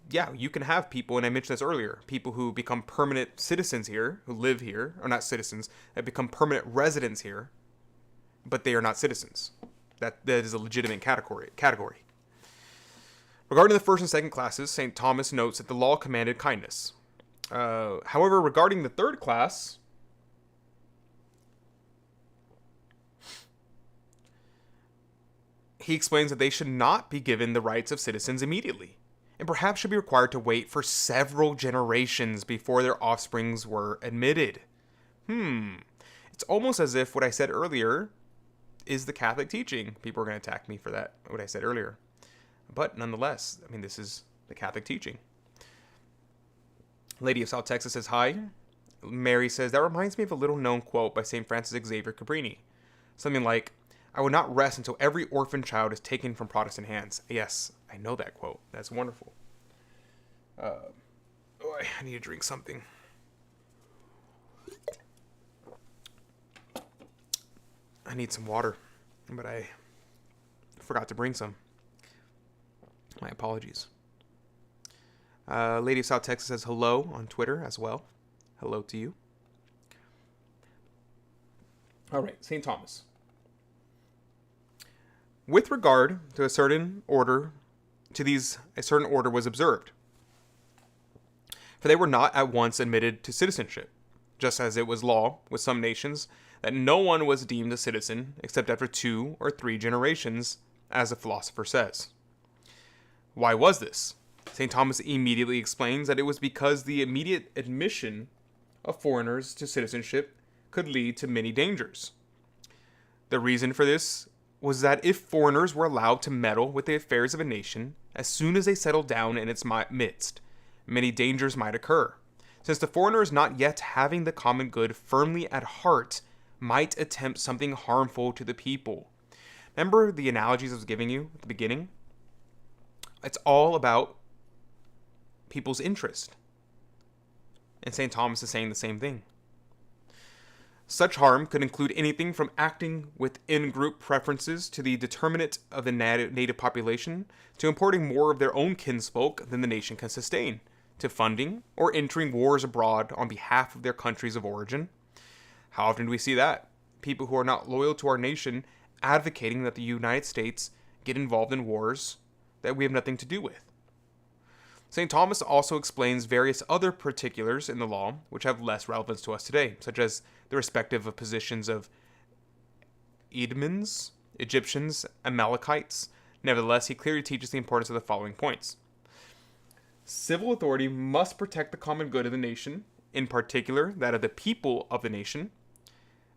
Yeah, you can have people, and I mentioned this earlier, people who become permanent citizens here, who live here, or not citizens, that become permanent residents here, but they are not citizens. That is a legitimate category. Regarding the first and second classes, St. Thomas notes that the law commanded kindness. However, regarding the third class, he explains that they should not be given the rights of citizens immediately, and perhaps should be required to wait for several generations before their offsprings were admitted. It's almost as if what I said earlier is the Catholic teaching. People are going to attack me for that, what I said earlier. But nonetheless, I mean, this is the Catholic teaching. Lady of South Texas says, hi. Mary says, that reminds me of a little-known quote by St. Francis Xavier Cabrini. Something like, I will not rest until every orphan child is taken from Protestant hands. Yes, I know that quote. That's wonderful. I need to drink something. I need some water, but I forgot to bring some. My apologies. Lady of South Texas says hello on Twitter as well. Hello to you. All right, St. Thomas. With regard to a certain order, a certain order was observed. For they were not at once admitted to citizenship, just as it was law with some nations that no one was deemed a citizen except after 2 or 3 generations, as the philosopher says. Why was this? St. Thomas immediately explains that it was because the immediate admission of foreigners to citizenship could lead to many dangers. The reason for this was that if foreigners were allowed to meddle with the affairs of a nation as soon as they settled down in its midst, many dangers might occur, since the foreigners not yet having the common good firmly at heart might attempt something harmful to the people. Remember the analogies I was giving you at the beginning? It's all about people's interest. And St. Thomas is saying the same thing. Such harm could include anything from acting with in-group preferences to the determinate of the native population, to importing more of their own kinsfolk than the nation can sustain, to funding or entering wars abroad on behalf of their countries of origin. How often do we see that? People who are not loyal to our nation advocating that the United States get involved in wars that we have nothing to do with. St. Thomas also explains various other particulars in the law which have less relevance to us today, such as the respective positions of Edomites, Egyptians, Amalekites. Nevertheless, he clearly teaches the importance of the following points. Civil authority must protect the common good of the nation, in particular that of the people of the nation.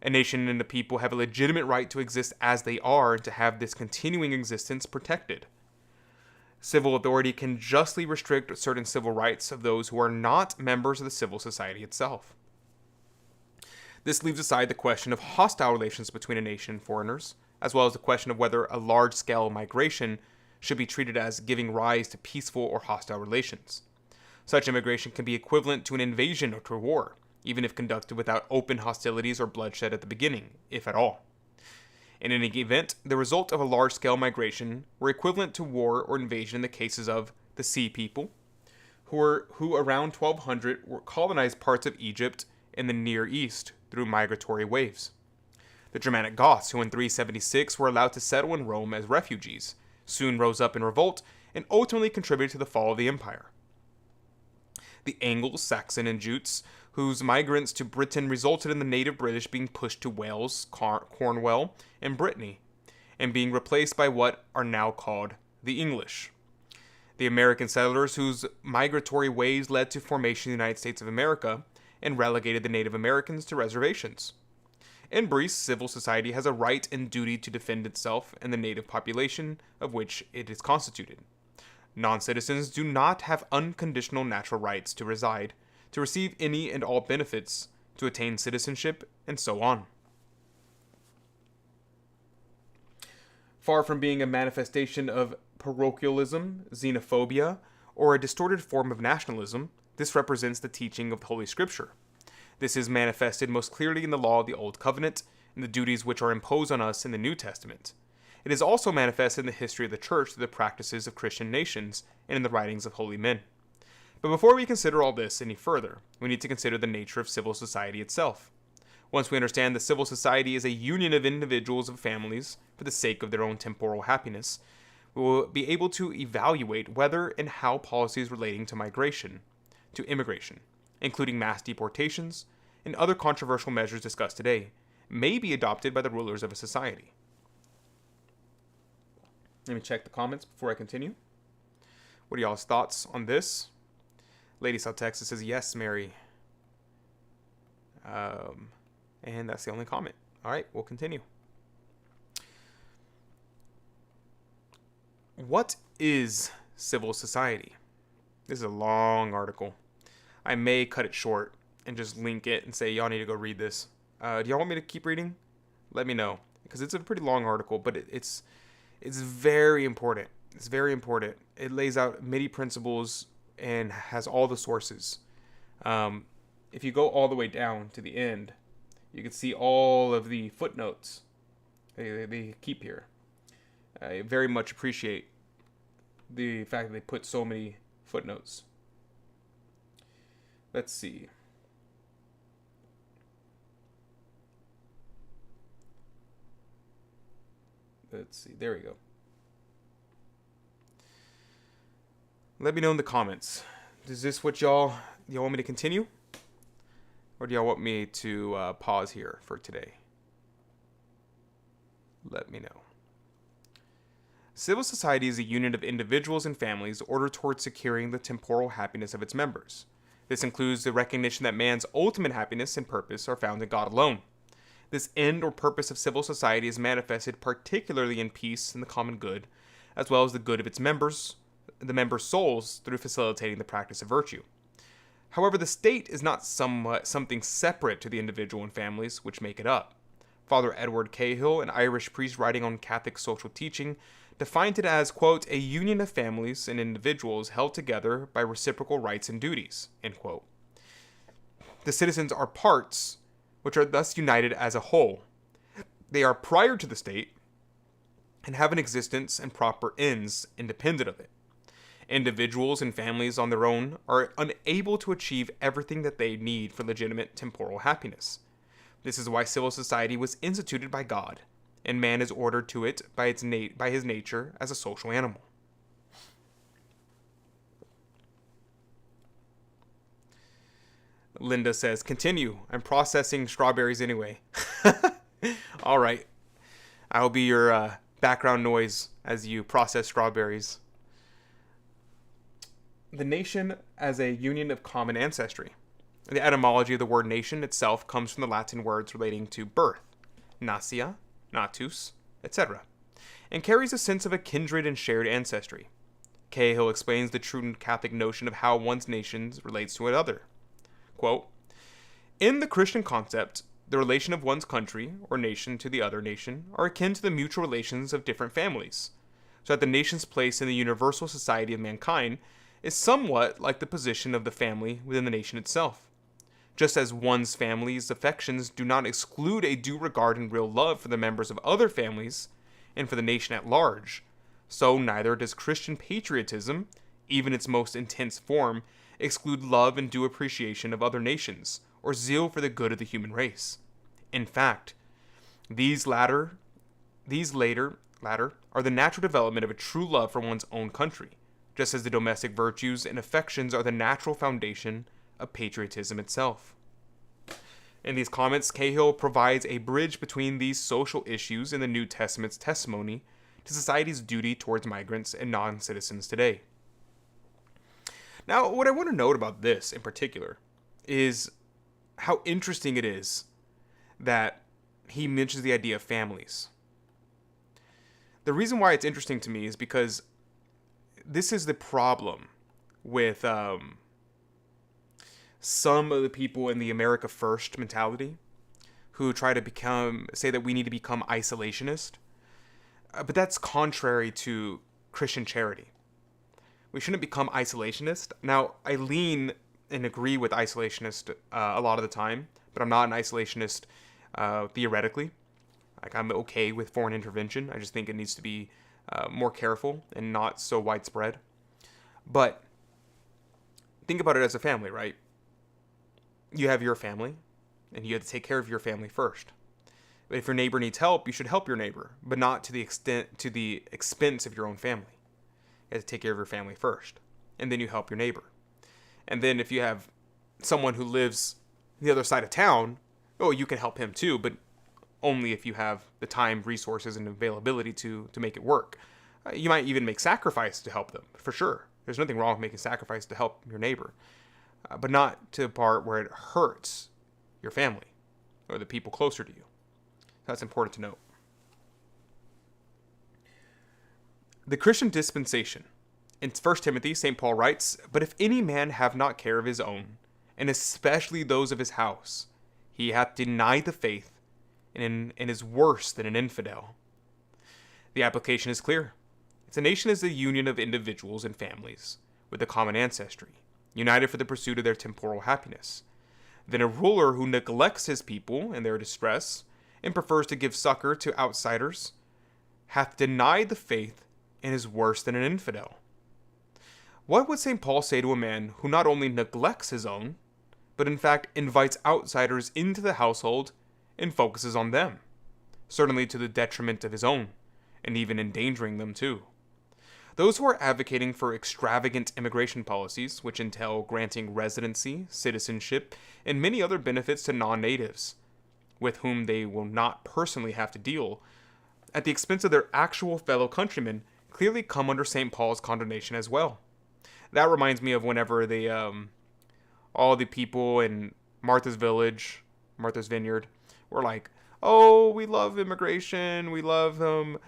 A nation and the people have a legitimate right to exist as they are and to have this continuing existence protected. Civil authority can justly restrict certain civil rights of those who are not members of the civil society itself. This leaves aside the question of hostile relations between a nation and foreigners, as well as the question of whether a large-scale migration should be treated as giving rise to peaceful or hostile relations. Such immigration can be equivalent to an invasion or to a war, even if conducted without open hostilities or bloodshed at the beginning, if at all. In any event, the result of a large-scale migration were equivalent to war or invasion in the cases of the Sea People, who around 1200 were colonized parts of Egypt and the Near East through migratory waves. The Germanic Goths, who in 376 were allowed to settle in Rome as refugees, soon rose up in revolt and ultimately contributed to the fall of the empire. The Angles, Saxon, and Jutes, whose migrants to Britain resulted in the native British being pushed to Wales, Cornwall, and Brittany, and being replaced by what are now called the English. The American settlers, whose migratory waves led to formation of the United States of America and relegated the Native Americans to reservations. In brief, civil society has a right and duty to defend itself and the native population of which it is constituted. Non-citizens do not have unconditional natural rights to reside, to receive any and all benefits, to attain citizenship, and so on. Far from being a manifestation of parochialism, xenophobia, or a distorted form of nationalism, this represents the teaching of Holy Scripture. This is manifested most clearly in the law of the Old Covenant and the duties which are imposed on us in the New Testament. It is also manifested in the history of the Church through the practices of Christian nations and in the writings of holy men. But before we consider all this any further, we need to consider the nature of civil society itself. Once we understand that civil society is a union of individuals and families for the sake of their own temporal happiness, we will be able to evaluate whether and how policies relating to migration, to immigration, including mass deportations and other controversial measures discussed today, may be adopted by the rulers of a society. Let me check the comments before I continue. What are y'all's thoughts on this? Lady South Texas says, yes, Mary. And that's the only comment. All right, we'll continue. What is civil society? This is a long article. I may cut it short and just link it and say, y'all need to go read this. Do y'all want me to keep reading? Let me know. Because it's a pretty long article, but it's very important. It's very important. It lays out many principles and has all the sources. If you go all the way down to the end, you can see all of the footnotes they keep here. I very much appreciate the fact that they put so many footnotes. Let's see. There we go. Let me know in the comments. Is this what y'all want me to continue? Or do y'all want me to pause here for today? Let me know. Civil society is a union of individuals and families ordered towards securing the temporal happiness of its members. This includes the recognition that man's ultimate happiness and purpose are found in God alone. This end or purpose of civil society is manifested particularly in peace and the common good, as well as the good of its members, the members' souls, through facilitating the practice of virtue. However, the state is not something separate to the individual and families which make it up. Father Edward Cahill, an Irish priest writing on Catholic social teaching, defined it as, quote, a union of families and individuals held together by reciprocal rights and duties, end quote. The citizens are parts, which are thus united as a whole. They are prior to the state and have an existence and proper ends independent of it. Individuals and families on their own are unable to achieve everything that they need for legitimate temporal happiness. This is why civil society was instituted by God, and man is ordered to it by his nature as a social animal. Linda says, continue. I'm processing strawberries anyway. All right. I'll be your background noise as you process strawberries. The nation as a union of common ancestry. The etymology of the word nation itself comes from the Latin words relating to birth, natia, natus, etc., and carries a sense of a kindred and shared ancestry. Cahill explains the true Catholic notion of how one's nation relates to another. Quote, in the Christian concept, the relation of one's country or nation to the other nation are akin to the mutual relations of different families, so that the nation's place in the universal society of mankind is somewhat like the position of the family within the nation itself. Just as one's family's affections do not exclude a due regard and real love for the members of other families and for the nation at large, so neither does Christian patriotism, even its most intense form, exclude love and due appreciation of other nations, or zeal for the good of the human race. In fact, these latter are the natural development of a true love for one's own country, just as the domestic virtues and affections are the natural foundation of patriotism itself. In these comments, Cahill provides a bridge between these social issues and the New Testament's testimony to society's duty towards migrants and non-citizens today. Now, what I want to note about this in particular is how interesting it is that he mentions the idea of families. The reason why it's interesting to me is because this is the problem with some of the people in the America First mentality who try to say that we need to become isolationist. But that's contrary to Christian charity. We shouldn't become isolationist. Now, I lean and agree with isolationist a lot of the time, but I'm not an isolationist theoretically. Like, I'm okay with foreign intervention. I just think it needs to be more careful and not so widespread. But think about it as a family, right? You have your family, and you have to take care of your family first. But if your neighbor needs help, you should help your neighbor, but not to the expense of your own family. You have to take care of your family first, and then you help your neighbor. And then if you have someone who lives the other side of town, oh, you can help him too, but only if you have the time, resources, and availability to make it work. You might even make sacrifice to help them, for sure. There's nothing wrong with making sacrifice to help your neighbor, but not to the part where it hurts your family or the people closer to you. That's important to note. The Christian dispensation. In 1 Timothy, St. Paul writes, but if any man have not care of his own, and especially those of his house, he hath denied the faith, and is worse than an infidel. The application is clear. If the nation is a union of individuals and families with a common ancestry, united for the pursuit of their temporal happiness, then a ruler who neglects his people in their distress and prefers to give succor to outsiders, hath denied the faith and is worse than an infidel. What would St. Paul say to a man who not only neglects his own, but in fact invites outsiders into the household and focuses on them, certainly to the detriment of his own, and even endangering them too? Those who are advocating for extravagant immigration policies, which entail granting residency, citizenship, and many other benefits to non-natives, with whom they will not personally have to deal, at the expense of their actual fellow countrymen, clearly come under St. Paul's condemnation as well. That reminds me of whenever they, all the people in Martha's Vineyard, were like, oh, we love immigration, we love them,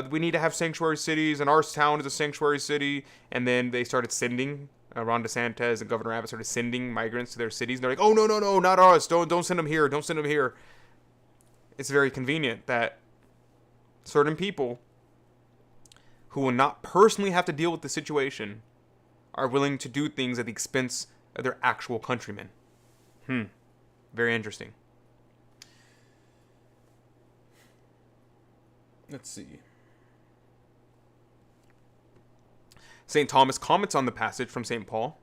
we need to have sanctuary cities, and our town is a sanctuary city. And then they started sending, Ron DeSantis and Governor Abbott started sending migrants to their cities, and they're like, oh, no, not us, don't send them here, don't send them here. It's very convenient that certain people who will not personally have to deal with the situation are willing to do things at the expense of their actual countrymen. Very interesting. Let's see. St. Thomas comments on the passage from St. Paul,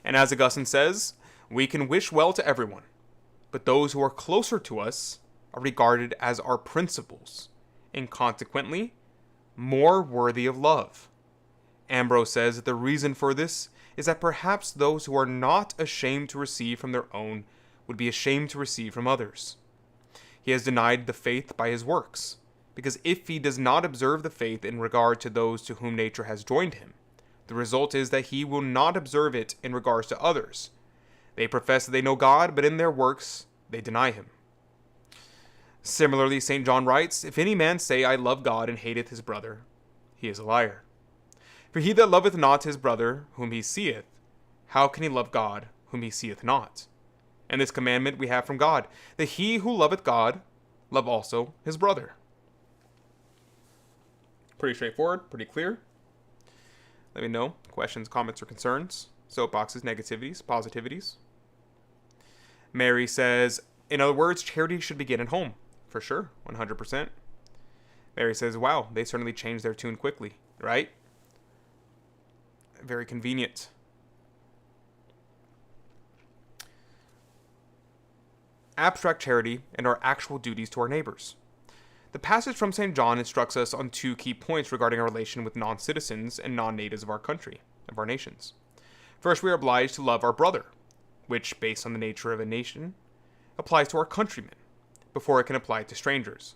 and as Augustine says, we can wish well to everyone, but those who are closer to us are regarded as our principals, and consequently, more worthy of love. Ambrose says that the reason for this is that perhaps those who are not ashamed to receive from their own would be ashamed to receive from others. He has denied the faith by his works, because if he does not observe the faith in regard to those to whom nature has joined him, the result is that he will not observe it in regards to others. They profess that they know God, but in their works they deny him. Similarly, St. John writes, if any man say, I love God, and hateth his brother, he is a liar. For he that loveth not his brother whom he seeth, how can he love God whom he seeth not? And this commandment we have from God, that he who loveth God, love also his brother. Pretty straightforward, pretty clear. Let me know, questions, comments, or concerns. Soapboxes, negativities, positivities. Mary says, in other words, charity should begin at home. For sure, 100%. Mary says, wow, they certainly changed their tune quickly, right? Very convenient. Abstract charity and our actual duties to our neighbors. The passage from St. John instructs us on two key points regarding our relation with non-citizens and non-natives of our country, of our nations. First, we are obliged to love our brother, which, based on the nature of a nation, applies to our countrymen, before it can apply to strangers,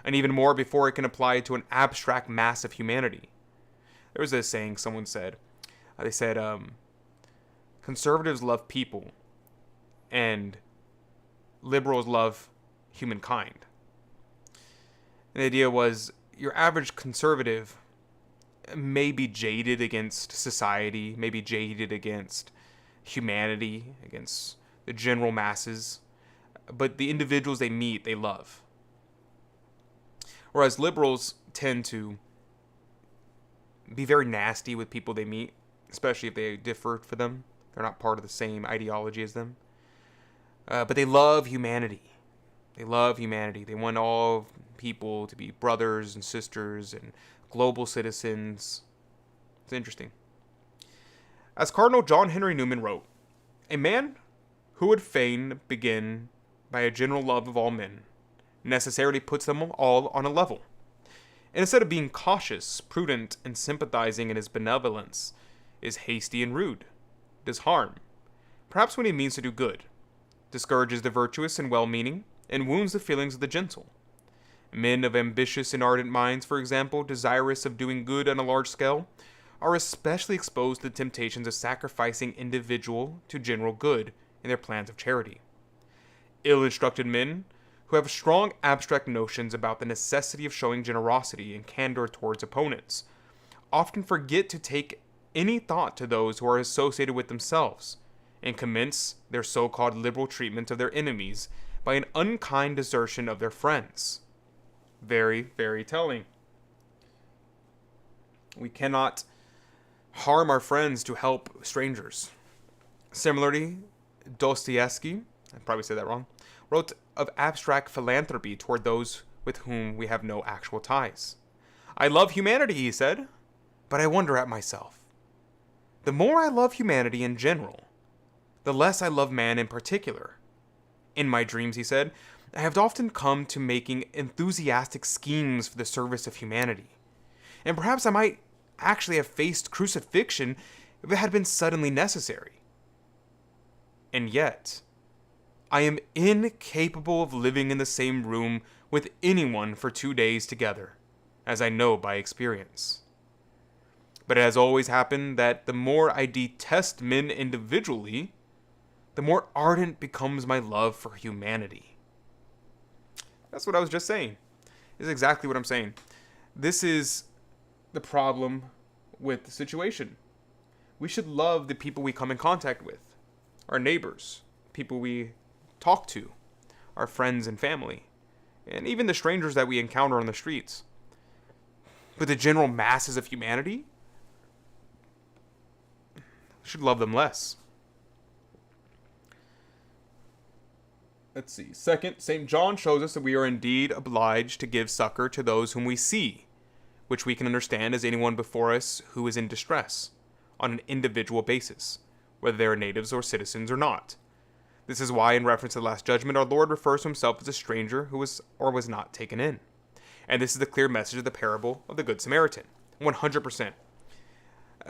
and even more before it can apply to an abstract mass of humanity. There was this saying someone said, they said, conservatives love people, and liberals love humankind. And the idea was, your average conservative may be jaded against society, may be jaded against humanity, against the general masses, but the individuals they meet, they love. Whereas liberals tend to be very nasty with people they meet, especially if they differ for them. They're not part of the same ideology as them. But they love humanity. They love humanity. They want all people to be brothers and sisters and global citizens. It's interesting. As Cardinal John Henry Newman wrote, a man who would fain begin by a general love of all men necessarily puts them all on a level. And instead of being cautious, prudent, and sympathizing in his benevolence, is hasty and rude, does harm, perhaps when he means to do good, discourages the virtuous and well-meaning, and wounds the feelings of the gentle. Men of ambitious and ardent minds, for example, desirous of doing good on a large scale, are especially exposed to the temptations of sacrificing individual to general good in their plans of charity. Ill-instructed men, who have strong abstract notions about the necessity of showing generosity and candor towards opponents, often forget to take any thought to those who are associated with themselves, and commence their so-called liberal treatment of their enemies by an unkind desertion of their friends. Very, very telling. We cannot harm our friends to help strangers. Similarly, Dostoevsky, I probably said that wrong, wrote of abstract philanthropy toward those with whom we have no actual ties. I love humanity, he said, but I wonder at myself. The more I love humanity in general, the less I love man in particular. In my dreams, he said, I have often come to making enthusiastic schemes for the service of humanity. And perhaps I might actually have faced crucifixion if it had been suddenly necessary. And yet, I am incapable of living in the same room with anyone for 2 days together, as I know by experience. But it has always happened that the more I detest men individually, the more ardent becomes my love for humanity. That's what I was just saying. This is exactly what I'm saying. This is the problem with the situation. We should love the people we come in contact with, our neighbors, people we talk to, our friends and family, and even the strangers that we encounter on the streets. But the general masses of humanity, we should love them less. Let's see. Second, St. John shows us that we are indeed obliged to give succor to those whom we see, which we can understand as anyone before us who is in distress, on an individual basis, whether they are natives or citizens or not. This is why, in reference to the Last Judgment, our Lord refers to himself as a stranger who was or was not taken in. And this is the clear message of the parable of the Good Samaritan. 100%.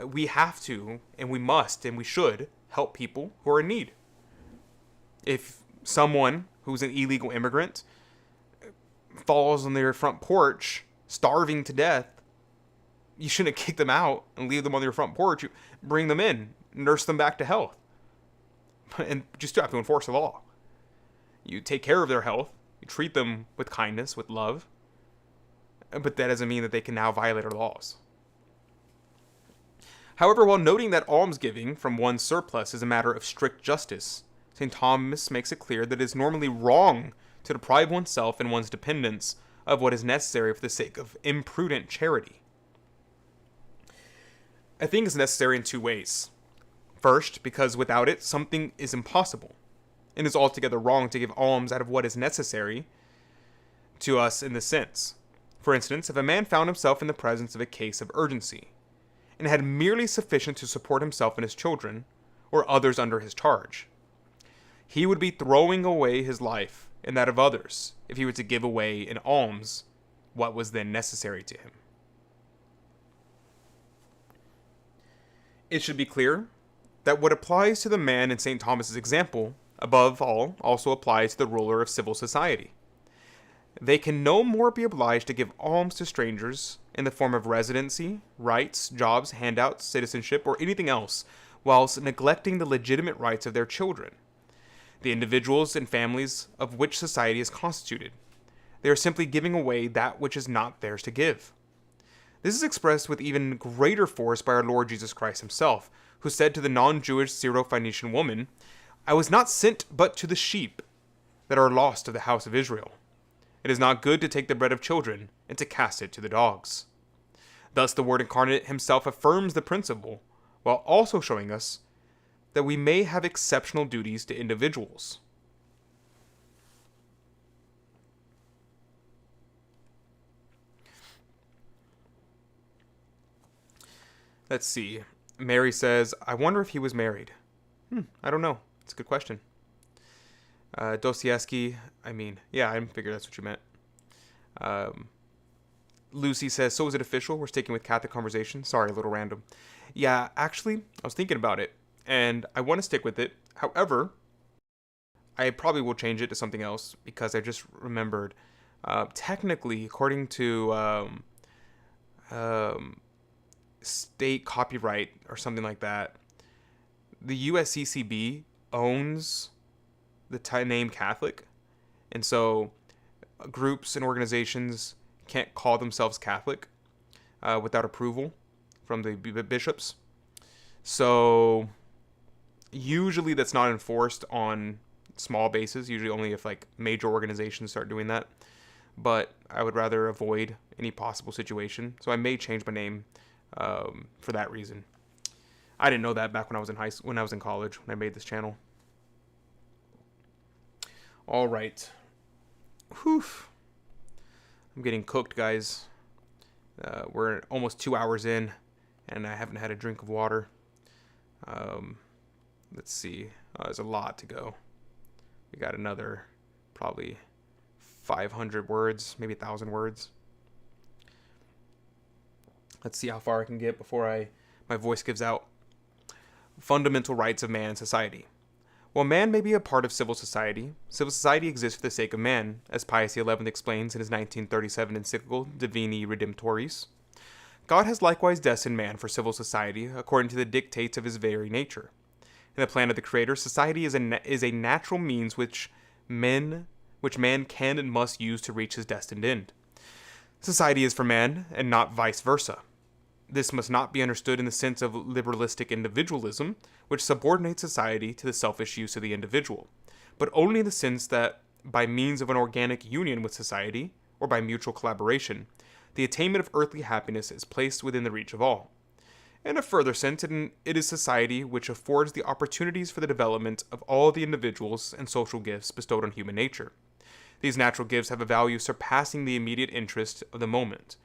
We have to, and we must, and we should help people who are in need. If someone who's an illegal immigrant falls on their front porch, starving to death, you shouldn't kick them out and leave them on their front porch. You bring them in, nurse them back to health. And just have to enforce the law. You take care of their health, you treat them with kindness, with love, but that doesn't mean that they can now violate our laws. However, while noting that almsgiving from one's surplus is a matter of strict justice, St. Thomas makes it clear that it is normally wrong to deprive oneself and one's dependents of what is necessary for the sake of imprudent charity. I think it's necessary in two ways. First, because without it, something is impossible, and it's altogether wrong to give alms out of what is necessary to us in this sense. For instance, if a man found himself in the presence of a case of urgency, and had merely sufficient to support himself and his children, or others under his charge, he would be throwing away his life and that of others if he were to give away in alms what was then necessary to him. It should be clear that what applies to the man in St. Thomas's example, above all, also applies to the ruler of civil society. They can no more be obliged to give alms to strangers in the form of residency, rights, jobs, handouts, citizenship, or anything else, whilst neglecting the legitimate rights of their children, the individuals and families of which society is constituted. They are simply giving away that which is not theirs to give. This is expressed with even greater force by our Lord Jesus Christ himself, who said to the non-Jewish Syro-Phoenician woman, I was not sent but to the sheep that are lost of the house of Israel. It is not good to take the bread of children and to cast it to the dogs. Thus the Word incarnate himself affirms the principle, while also showing us that we may have exceptional duties to individuals. Let's see. Mary says, I wonder if he was married. I don't know. It's a good question. Dostoevsky, I figured that's what you meant. Lucy says, so is it official? We're sticking with Catholic conversation. Sorry, a little random. Yeah, actually, I was thinking about it, and I want to stick with it. However, I probably will change it to something else, because I just remembered, technically, according to state copyright or something like that, the USCCB owns the name Catholic, and so groups and organizations can't call themselves Catholic without approval from the bishops. So usually that's not enforced on small bases, usually only if like major organizations start doing that, but I would rather avoid any possible situation, so I may change my name for that reason. I didn't know that back when I was in college when I made this channel. All right. Whew. I'm getting cooked, guys. We're almost 2 hours in, and I haven't had a drink of water. Let's see. There's a lot to go. We got another probably 500 words, maybe 1,000 words. Let's see how far I can get before my voice gives out. Fundamental rights of man and society. While man may be a part of civil society exists for the sake of man, as Pius XI explains in his 1937 encyclical Divini Redemptoris. God has likewise destined man for civil society according to the dictates of his very nature. In the plan of the Creator, society is a natural means which man can and must use to reach his destined end. Society is for man, and not vice versa. This must not be understood in the sense of liberalistic individualism, which subordinates society to the selfish use of the individual, but only in the sense that, by means of an organic union with society, or by mutual collaboration, the attainment of earthly happiness is placed within the reach of all. In a further sense, it is society which affords the opportunities for the development of all the individuals and social gifts bestowed on human nature. These natural gifts have a value surpassing the immediate interest of the moment,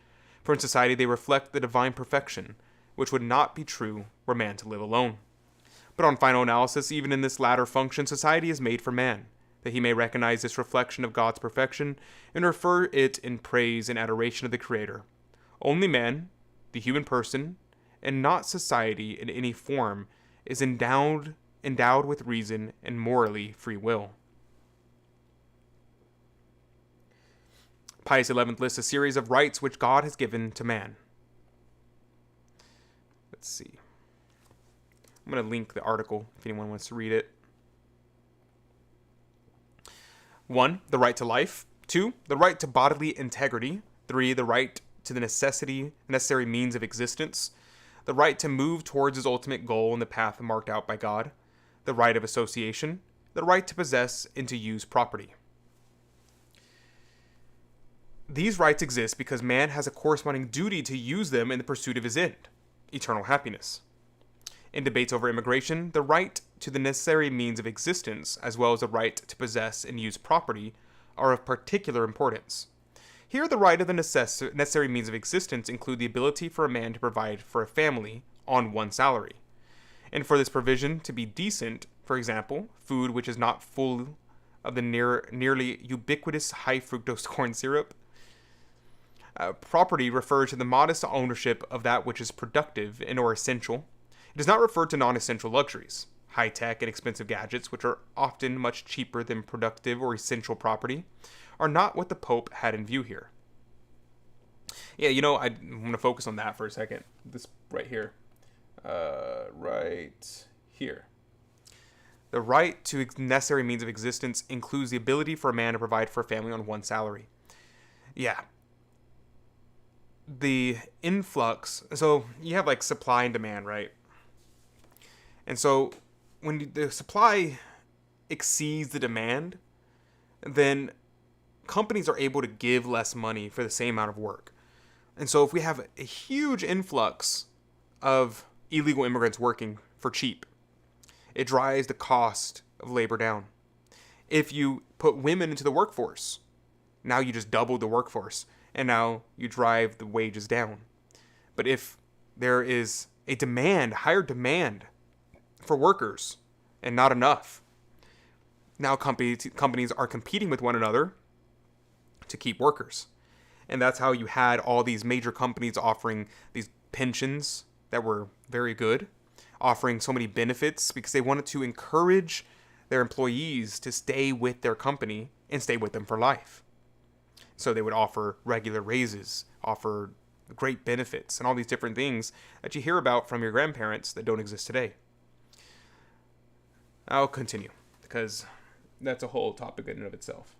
for in society they reflect the divine perfection, which would not be true were man to live alone. But on final analysis, even in this latter function, society is made for man, that he may recognize this reflection of God's perfection and refer it in praise and adoration of the Creator. Only man, the human person, and not society in any form, is endowed with reason and morally free will. Pius XI lists a series of rights which God has given to man. Let's see. I'm going to link the article if anyone wants to read it. 1. The right to life. 2. The right to bodily integrity. 3. The right to the necessary means of existence. The right to move towards his ultimate goal in the path marked out by God. The right of association. The right to possess and to use property. These rights exist because man has a corresponding duty to use them in the pursuit of his end, eternal happiness. In debates over immigration, the right to the necessary means of existence, as well as the right to possess and use property, are of particular importance. Here, the right of the necessary means of existence include the ability for a man to provide for a family on one salary, and for this provision to be decent, for example, food which is not full of the nearly ubiquitous high fructose corn syrup. Property refers to the modest ownership of that which is productive and or essential. It does not refer to non-essential luxuries. High-tech and expensive gadgets, which are often much cheaper than productive or essential property, are not what the Pope had in view here. Yeah, I want to focus on that for a second. This right here. Right here. The right to necessary means of existence includes the ability for a man to provide for a family on one salary. Yeah. The influx, so you have like supply and demand, right? And so when the supply exceeds the demand, then companies are able to give less money for the same amount of work. And so if we have a huge influx of illegal immigrants working for cheap, it drives the cost of labor down. If you put women into the workforce, now you just double the workforce, and now you drive the wages down. But if there is a higher demand for workers, and not enough, now companies are competing with one another to keep workers. And that's how you had all these major companies offering these pensions that were very good, offering so many benefits because they wanted to encourage their employees to stay with their company and stay with them for life. So they would offer regular raises, offer great benefits, and all these different things that you hear about from your grandparents that don't exist today. I'll continue, because that's a whole topic in and of itself.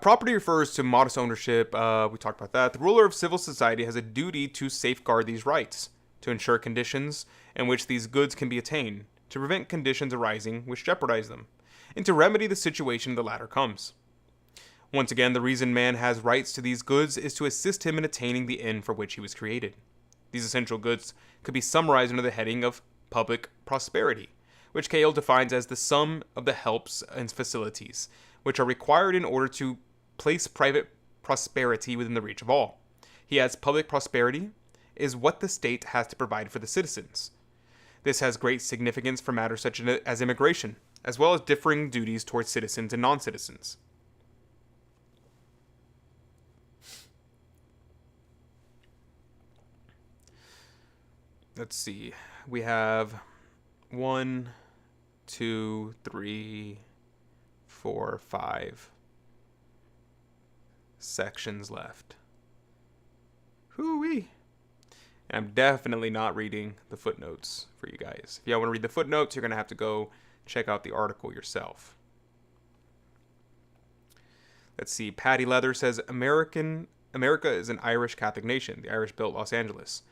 Property refers to modest ownership. We talked about that. The ruler of civil society has a duty to safeguard these rights, to ensure conditions in which these goods can be attained, to prevent conditions arising which jeopardize them, and to remedy the situation the latter comes. Once again, the reason man has rights to these goods is to assist him in attaining the end for which he was created. These essential goods could be summarized under the heading of public prosperity, which Cahill defines as the sum of the helps and facilities, which are required in order to place private prosperity within the reach of all. He adds public prosperity is what the state has to provide for the citizens. This has great significance for matters such as immigration, as well as differing duties towards citizens and non-citizens. Let's see. We have 1, 2, 3, 4, 5 sections left. Hoo-wee. And I'm definitely not reading the footnotes for you guys. If you want to read the footnotes, you're going to have to go check out the article yourself. Let's see. Patty Leather says, America is an Irish Catholic nation. The Irish built Los Angeles.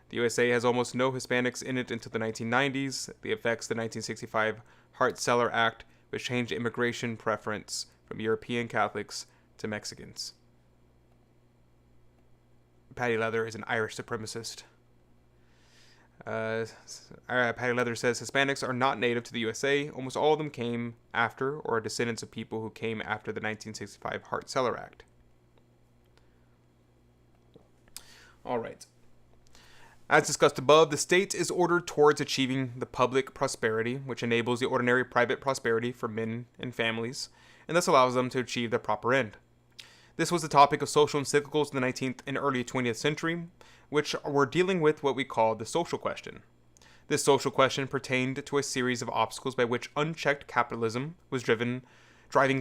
The USA has almost no Hispanics in it until the 1990s. The effects of the 1965 Hart-Celler Act, which changed immigration preference from European Catholics to Mexicans. Patty Leather is an Irish supremacist. Patty Leather says Hispanics are not native to the USA. Almost all of them came after or are descendants of people who came after the 1965 Hart-Celler Act. All right. As discussed above, the state is ordered towards achieving the public prosperity, which enables the ordinary private prosperity for men and families, and thus allows them to achieve their proper end. This was the topic of social encyclicals in the 19th and early 20th century, which were dealing with what we call the social question. This social question pertained to a series of obstacles by which unchecked capitalism was driving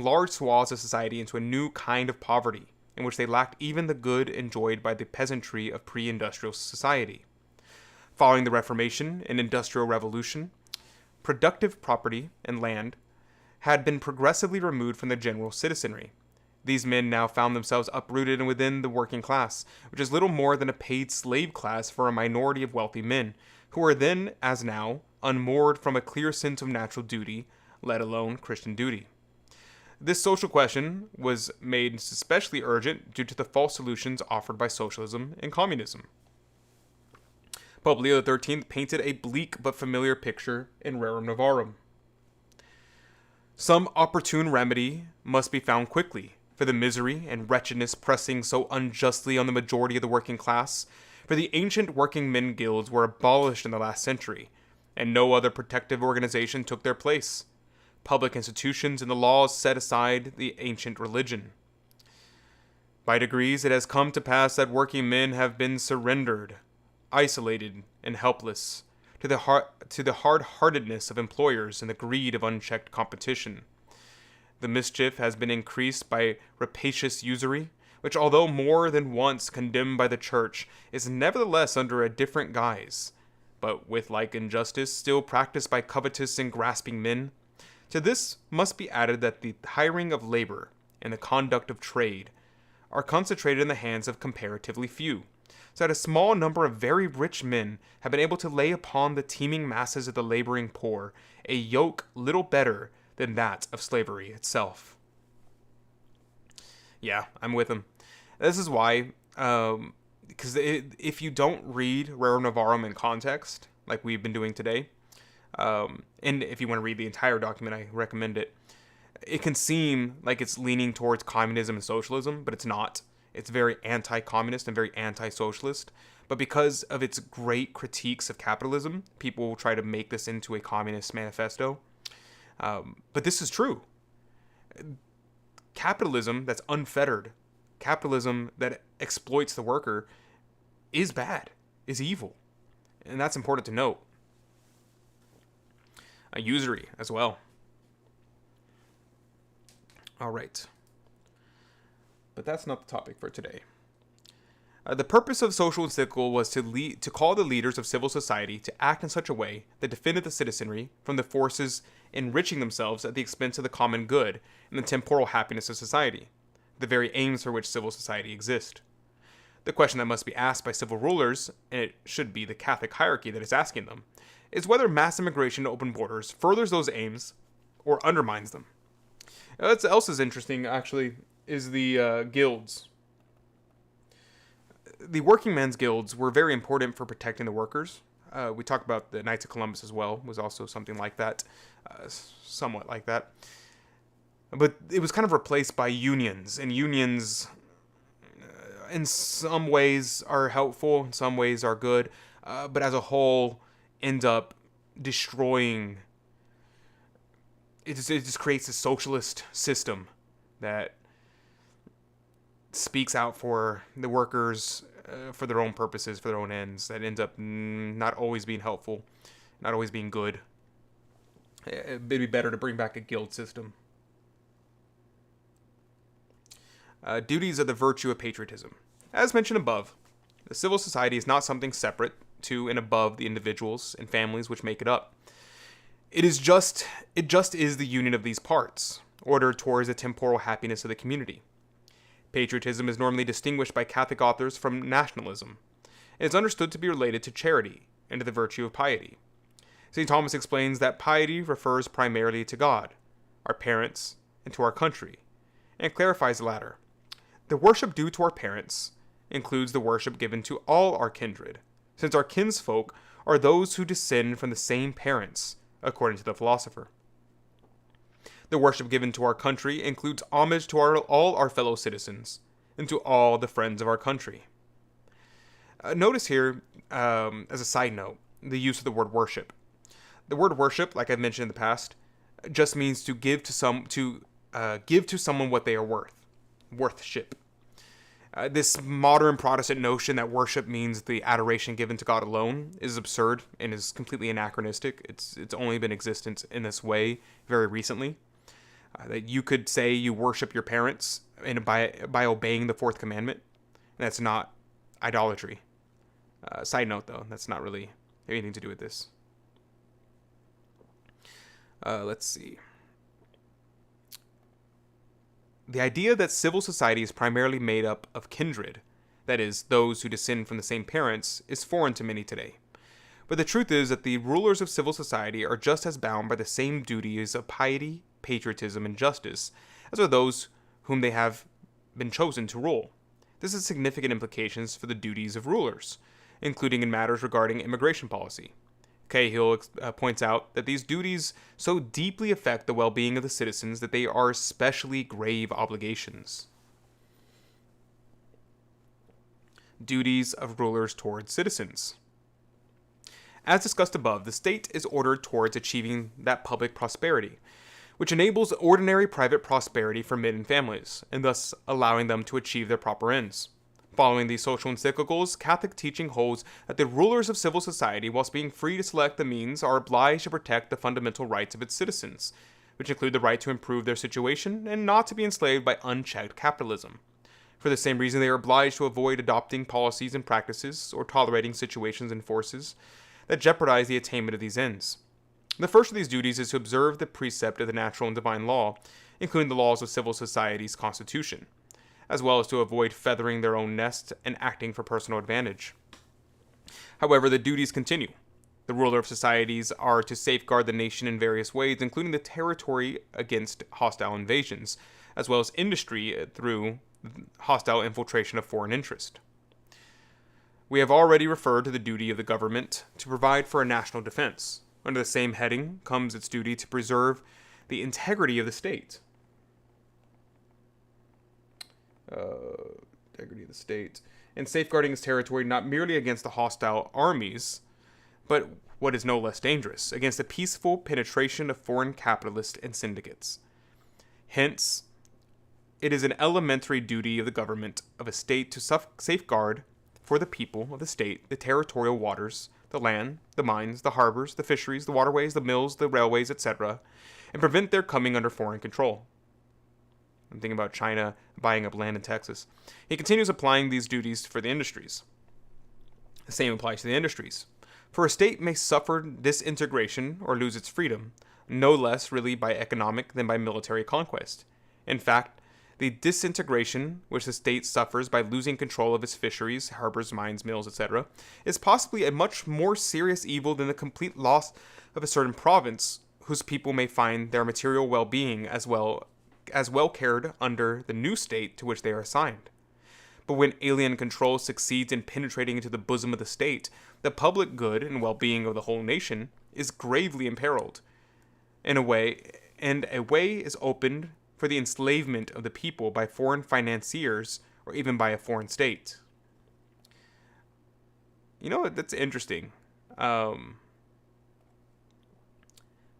large swaths of society into a new kind of poverty, in which they lacked even the good enjoyed by the peasantry of pre-industrial society. Following the Reformation and Industrial Revolution, productive property and land had been progressively removed from the general citizenry. These men now found themselves uprooted within the working class, which is little more than a paid slave class for a minority of wealthy men, who were then, as now, unmoored from a clear sense of natural duty, let alone Christian duty. This social question was made especially urgent due to the false solutions offered by socialism and communism. Pope Leo XIII painted a bleak but familiar picture in Rerum Novarum. Some opportune remedy must be found quickly for the misery and wretchedness pressing so unjustly on the majority of the working class, for the ancient working men guilds were abolished in the last century, and no other protective organization took their place. Public institutions and the laws set aside the ancient religion. By degrees, it has come to pass that working men have been surrendered, isolated and helpless, to the hard-heartedness of employers and the greed of unchecked competition. The mischief has been increased by rapacious usury, which, although more than once condemned by the Church, is nevertheless under a different guise, but with like injustice still practiced by covetous and grasping men. To this must be added that the hiring of labor and the conduct of trade are concentrated in the hands of comparatively few, so that a small number of very rich men have been able to lay upon the teeming masses of the laboring poor a yoke little better than that of slavery itself. Yeah, I'm with him. This is why, because if you don't read Rerum Novarum in context, like we've been doing today, and if you want to read the entire document, I recommend it. It can seem like it's leaning towards communism and socialism, but it's not. It's very anti-communist and very anti-socialist. But because of its great critiques of capitalism, people will try to make this into a communist manifesto. But this is true. Capitalism that's unfettered, capitalism that exploits the worker, is bad, is evil. And that's important to note. Usury as well. All right. But that's not the topic for today. The purpose of social encyclical was to call the leaders of civil society to act in such a way that defended the citizenry from the forces enriching themselves at the expense of the common good and the temporal happiness of society, the very aims for which civil society exists. The question that must be asked by civil rulers, and it should be the Catholic hierarchy that is asking them, is whether mass immigration to open borders furthers those aims or undermines them. What else is interesting, actually, is the guilds. The working men's guilds were very important for protecting the workers. We talked about the Knights of Columbus as well, was also something like that, somewhat like that. But it was kind of replaced by unions, and unions in some ways are helpful, in some ways are good, but as a whole end up destroying. It just creates a socialist system that speaks out for the workers, for their own purposes, for their own ends, that ends up not always being helpful, not always being good. It'd be better to bring back a guild system. Duties of the virtue of patriotism. As mentioned above, the civil society is not something separate to and above the individuals and families which make it up. It just is the union of these parts, ordered towards the temporal happiness of the community. Patriotism is normally distinguished by Catholic authors from nationalism, and is understood to be related to charity and to the virtue of piety. St. Thomas explains that piety refers primarily to God, our parents, and to our country, and clarifies the latter. The worship due to our parents includes the worship given to all our kindred, since our kinsfolk are those who descend from the same parents, according to the philosopher. The worship given to our country includes homage to all our fellow citizens, and to all the friends of our country. Notice here, as a side note, the use of the word worship. The word worship, like I've mentioned in the past, just means to give to someone what they are worth. Worthship. This modern Protestant notion that worship means the adoration given to God alone is absurd and is completely anachronistic. It's only been existent in this way very recently. That you could say you worship your parents and by obeying the fourth commandment. And that's not idolatry. Side note, though, that's not really anything to do with this. Let's see. The idea that civil society is primarily made up of kindred, that is, those who descend from the same parents, is foreign to many today. But the truth is that the rulers of civil society are just as bound by the same duties of piety, patriotism, and justice as are those whom they have been chosen to rule. This has significant implications for the duties of rulers, including in matters regarding immigration policy. Cahill points out that these duties so deeply affect the well-being of the citizens that they are especially grave obligations. Duties of rulers towards citizens. As discussed above, the state is ordered towards achieving that public prosperity, which enables ordinary private prosperity for men and families, and thus allowing them to achieve their proper ends. Following these social encyclicals, Catholic teaching holds that the rulers of civil society, whilst being free to select the means, are obliged to protect the fundamental rights of its citizens, which include the right to improve their situation and not to be enslaved by unchecked capitalism. For the same reason, they are obliged to avoid adopting policies and practices or tolerating situations and forces that jeopardize the attainment of these ends. The first of these duties is to observe the precept of the natural and divine law, including the laws of civil society's constitution, as well as to avoid feathering their own nest and acting for personal advantage. However, the duties continue. The ruler of societies are to safeguard the nation in various ways, including the territory against hostile invasions, as well as industry through hostile infiltration of foreign interest. We have already referred to the duty of the government to provide for a national defense. Under the same heading comes its duty to preserve the integrity of the state. Integrity of the state, and safeguarding its territory not merely against the hostile armies, but what is no less dangerous, against the peaceful penetration of foreign capitalists and syndicates. Hence, it is an elementary duty of the government of a state to safeguard for the people of the state the territorial waters, the land, the mines, the harbors, the fisheries, the waterways, the mills, the railways, etc., and prevent their coming under foreign control. I'm thinking about China buying up land in Texas. He continues applying these duties for the industries. The same applies to the industries. For a state may suffer disintegration or lose its freedom, no less really by economic than by military conquest. In fact, the disintegration which the state suffers by losing control of its fisheries, harbors, mines, mills, etc., is possibly a much more serious evil than the complete loss of a certain province, whose people may find their material well-being as well cared under the new state to which they are assigned. But when alien control succeeds in penetrating into the bosom of the state, the public good and well-being of the whole nation is gravely imperiled. A way is opened for the enslavement of the people by foreign financiers or even by a foreign state. You know what? That's interesting. The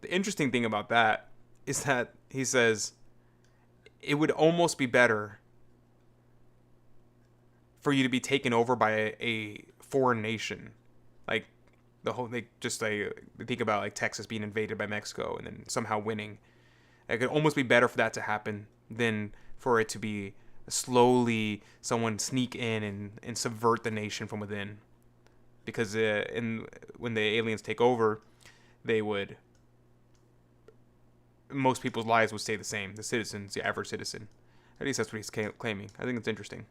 interesting thing about that is that he says it would almost be better for you to be taken over by a foreign nation. Like the whole, they think about like Texas being invaded by Mexico and then somehow winning. It could almost be better for that to happen than for it to be slowly someone sneak in and subvert the nation from within. Because when the aliens take over, most people's lives would stay the same. The citizens, the average citizen. At least that's what he's claiming. I think it's interesting.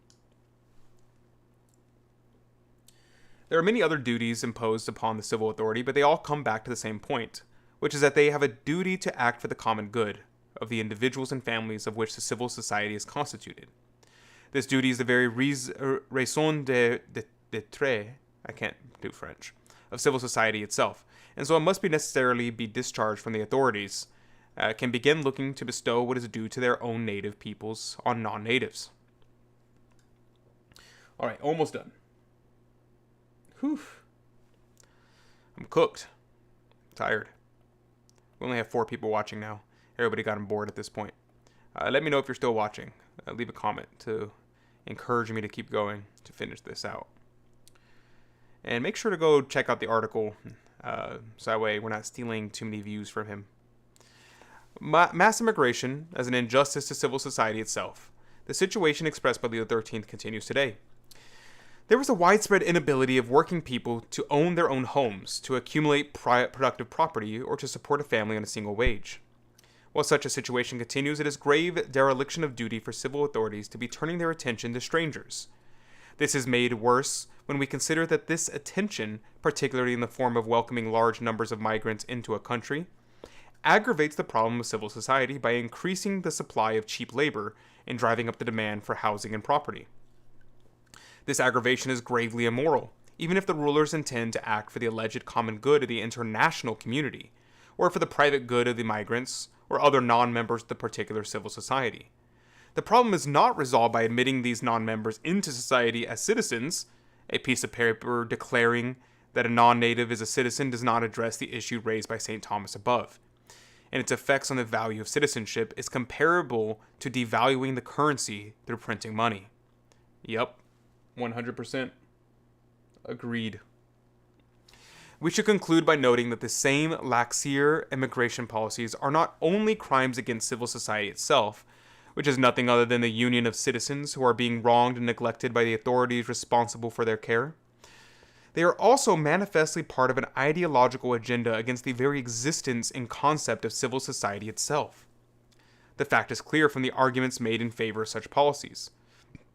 There are many other duties imposed upon the civil authority, but they all come back to the same point, which is that they have a duty to act for the common good of the individuals and families of which the civil society is constituted. This duty is the very raison d'être, I can't do French, of civil society itself, and so it must necessarily be discharged from the authorities, can begin looking to bestow what is due to their own native peoples on non-natives. Alright, almost done. Whew. I'm cooked. Tired. We only have 4 people watching now. Everybody got on board at this point. Let me know if you're still watching. Leave a comment to encourage me to keep going to finish this out. And make sure to go check out the article so that way we're not stealing too many views from him. Mass immigration as an injustice to civil society itself. The situation expressed by Leo XIII continues today. There was a widespread inability of working people to own their own homes, to accumulate productive property, or to support a family on a single wage. While such a situation continues, it is grave dereliction of duty for civil authorities to be turning their attention to strangers. This is made worse when we consider that this attention, particularly in the form of welcoming large numbers of migrants into a country, aggravates the problem of civil society by increasing the supply of cheap labor and driving up the demand for housing and property. This aggravation is gravely immoral, even if the rulers intend to act for the alleged common good of the international community, or for the private good of the migrants or other non-members of the particular civil society. The problem is not resolved by admitting these non-members into society as citizens. A piece of paper declaring that a non-native is a citizen does not address the issue raised by St. Thomas above, and its effects on the value of citizenship is comparable to devaluing the currency through printing money. Yep, 100%. Agreed. We should conclude by noting that the same laxier immigration policies are not only crimes against civil society itself, which is nothing other than the union of citizens who are being wronged and neglected by the authorities responsible for their care. They are also manifestly part of an ideological agenda against the very existence and concept of civil society itself. The fact is clear from the arguments made in favor of such policies.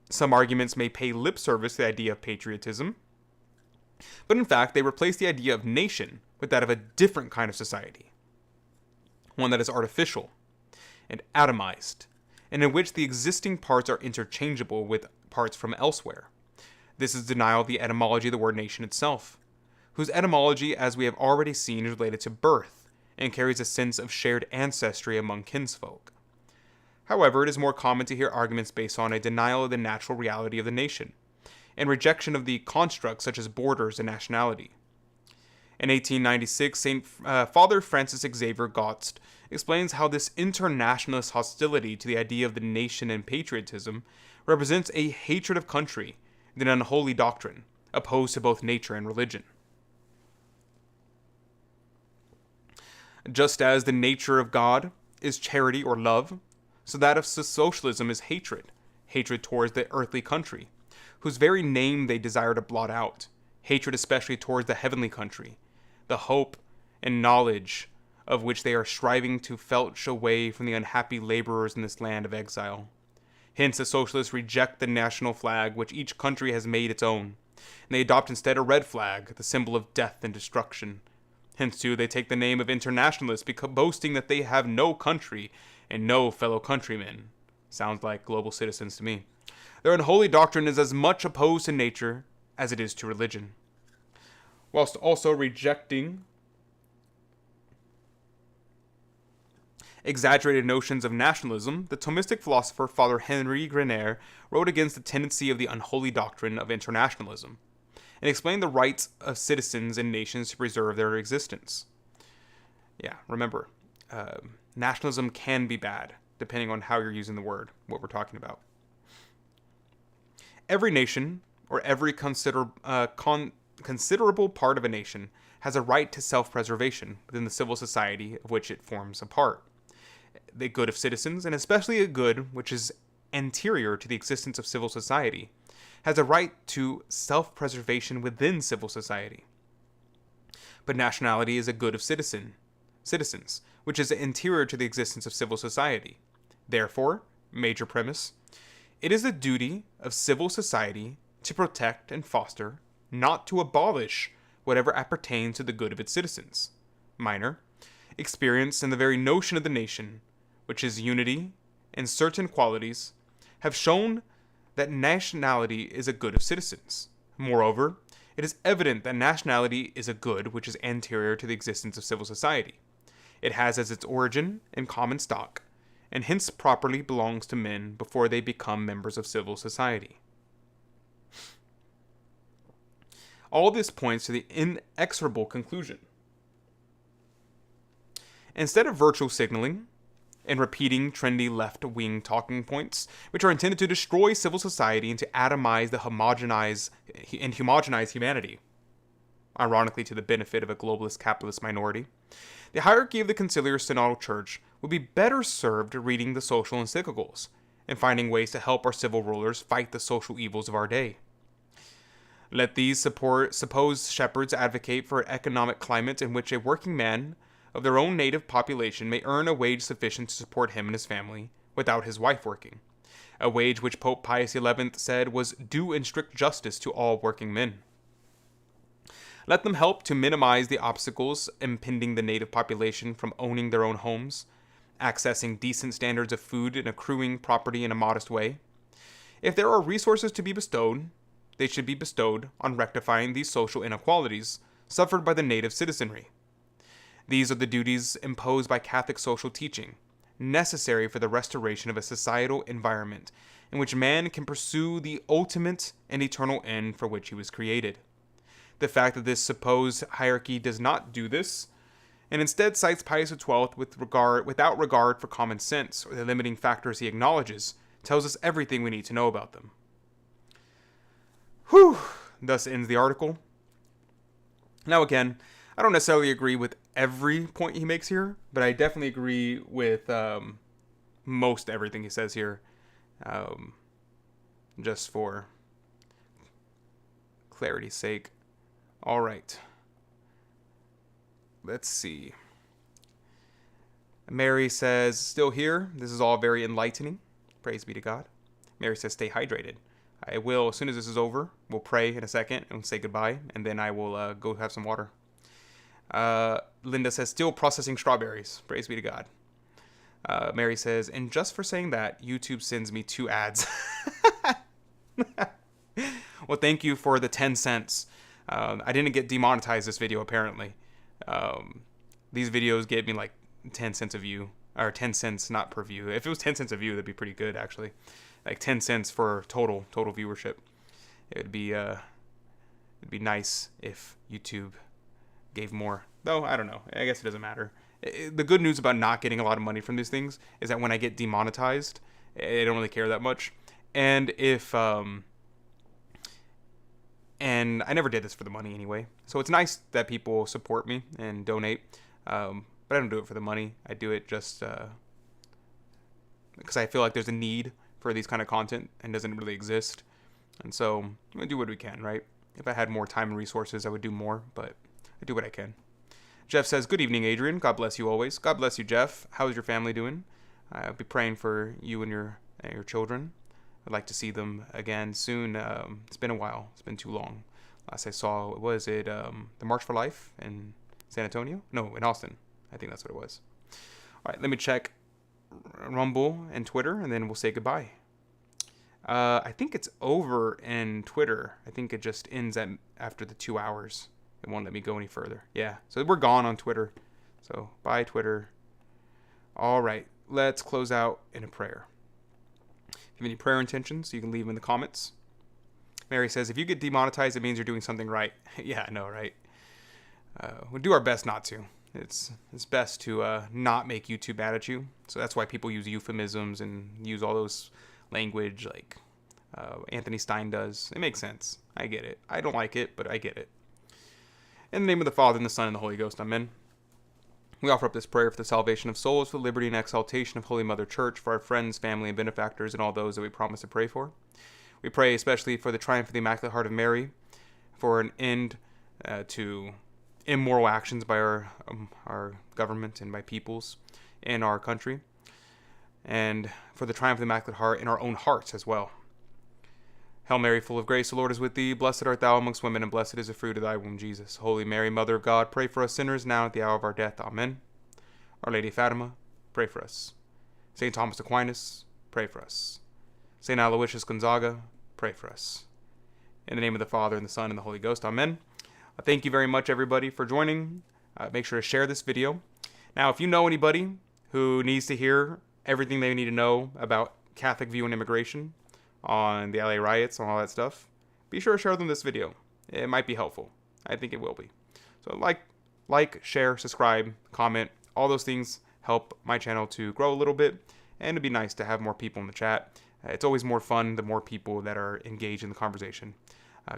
Some arguments may pay lip service to the idea of patriotism, but in fact they replace the idea of nation with that of a different kind of society. One that is artificial and atomized, and in which the existing parts are interchangeable with parts from elsewhere. This is denial of the etymology of the word nation itself, whose etymology, as we have already seen, is related to birth, and carries a sense of shared ancestry among kinsfolk. However, it is more common to hear arguments based on a denial of the natural reality of the nation, and rejection of the constructs such as borders and nationality. In 1896, Father Francis Xavier Gotst explains how this internationalist hostility to the idea of the nation and patriotism represents a hatred of country and an unholy doctrine, opposed to both nature and religion. Just as the nature of God is charity or love, so that of socialism is hatred towards the earthly country, whose very name they desire to blot out, hatred especially towards the heavenly country, the hope and knowledge of which they are striving to filch away from the unhappy laborers in this land of exile. Hence, the socialists reject the national flag which each country has made its own, and they adopt instead a red flag, the symbol of death and destruction. Hence, too, they take the name of internationalists, boasting that they have no country and no fellow countrymen. Sounds like global citizens to me. Their unholy doctrine is as much opposed to nature as it is to religion. Whilst also rejecting exaggerated notions of nationalism, the Thomistic philosopher Father Henri Grener wrote against the tendency of the unholy doctrine of internationalism, and explained the rights of citizens and nations to preserve their existence. Yeah, remember, nationalism can be bad, depending on how you're using the word, what we're talking about. Every nation, or every considerable part of a nation, has a right to self-preservation within the civil society of which it forms a part. The good of citizens, and especially a good which is anterior to the existence of civil society, has a right to self-preservation within civil society. But nationality is a good of citizens, which is anterior to the existence of civil society. Therefore, major premise, it is the duty of civil society to protect and foster, not to abolish, whatever appertains to the good of its citizens. Minor, experience and the very notion of the nation, which is unity and certain qualities, have shown that nationality is a good of citizens. Moreover, it is evident that nationality is a good which is anterior to the existence of civil society. It has as its origin in common stock, and hence properly belongs to men before they become members of civil society. All this points to the inexorable conclusion. Instead of virtual signaling and repeating trendy left-wing talking points, which are intended to destroy civil society and to atomize the homogenize humanity, ironically to the benefit of a globalist capitalist minority, the hierarchy of the conciliar synodal church would be better served reading the social encyclicals and finding ways to help our civil rulers fight the social evils of our day. Let these supposed shepherds advocate for an economic climate in which a working man of their own native population may earn a wage sufficient to support him and his family without his wife working, a wage which Pope Pius XI said was due in strict justice to all working men. Let them help to minimize the obstacles impeding the native population from owning their own homes, accessing decent standards of food, and accruing property in a modest way. If there are resources to be bestowed, they should be bestowed on rectifying these social inequalities suffered by the native citizenry. These are the duties imposed by Catholic social teaching, necessary for the restoration of a societal environment in which man can pursue the ultimate and eternal end for which he was created. The fact that this supposed hierarchy does not do this, and instead cites Pius XII without regard for common sense or the limiting factors he acknowledges, tells us everything we need to know about them. Whew! Thus ends the article. Now again, I don't necessarily agree with every point he makes here, but I definitely agree with most everything he says here. Just for clarity's sake. All right. Let's see. Mary says, still here. This is all very enlightening. Praise be to God. Mary says, stay hydrated. I will, as soon as this is over, we'll pray in a second and say goodbye, and then I will go have some water. Linda says, still processing strawberries. Praise be to God. Mary says, and just for saying that, YouTube sends me 2 ads. Well, thank you for the 10 cents. I didn't get demonetized this video, apparently. These videos gave me like 10 cents a view, or 10 cents not per view. If it was 10 cents a view, that'd be pretty good, actually. Like 10 cents for total viewership. It'd be nice if YouTube gave more. Though, I don't know. I guess it doesn't matter. The good news about not getting a lot of money from these things is that when I get demonetized, I don't really care that much. And if and I never did this for the money anyway. So it's nice that people support me and donate. But I don't do it for the money. I do it just because I feel like there's a need for these kind of content and doesn't really exist. And so I do what we can, right? If I had more time and resources, I would do more, but I do what I can. Jeff says, good evening, Adrian. God bless you always. God bless you, Jeff. How's your family doing? I'll be praying for you and your children. I'd like to see them again soon. It's been a while. It's been too long. Last I saw, was it the March for Life in San Antonio? No, in Austin. I think that's what it was. All right, let me check Rumble and Twitter, and then we'll say goodbye. I think it's over in Twitter. I think it just ends after the 2 hours. It won't let me go any further. Yeah, so we're gone on Twitter. So bye, Twitter. All right, let's close out in a prayer. If you have any prayer intentions, you can leave them in the comments. Mary says, if you get demonetized, it means you're doing something right. Yeah, I know, right? We'll do our best not to. It's best to not make YouTube mad at you. So that's why people use euphemisms and use all those language like Anthony Stein does. It makes sense. I get it. I don't like it, but I get it. In the name of the Father, and the Son, and the Holy Ghost. Amen. We offer up this prayer for the salvation of souls, for the liberty and exaltation of Holy Mother Church, for our friends, family, and benefactors, and all those that we promise to pray for. We pray especially for the triumph of the Immaculate Heart of Mary, for an end to immoral actions by our government and by peoples in our country, and for the triumph of the Immaculate Heart in our own hearts as well. Hail Mary, full of grace, the Lord is with thee. Blessed art thou amongst women, and blessed is the fruit of thy womb, Jesus. Holy Mary, Mother of God, pray for us sinners now and at the hour of our death. Amen. Our Lady of Fatima, pray for us. St. Thomas Aquinas, pray for us. St. Aloysius Gonzaga, pray for us. In the name of the Father, and the Son, and the Holy Ghost. Amen. Thank you very much, everybody, for joining. Make sure to share this video. Now, if you know anybody who needs to hear everything they need to know about Catholic view on immigration, on the LA riots, and all that stuff, be sure to share them this video. It might be helpful. I think it will be. So like, share, subscribe, comment. All those things help my channel to grow a little bit, and it'd be nice to have more people in the chat. It's always more fun the more people that are engaged in the conversation.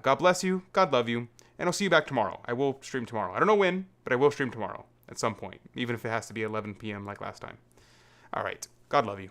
God bless you. God love you. And I'll see you back tomorrow. I will stream tomorrow. I don't know when, but I will stream tomorrow at some point, even if it has to be 11 p.m. like last time. All right. God love you.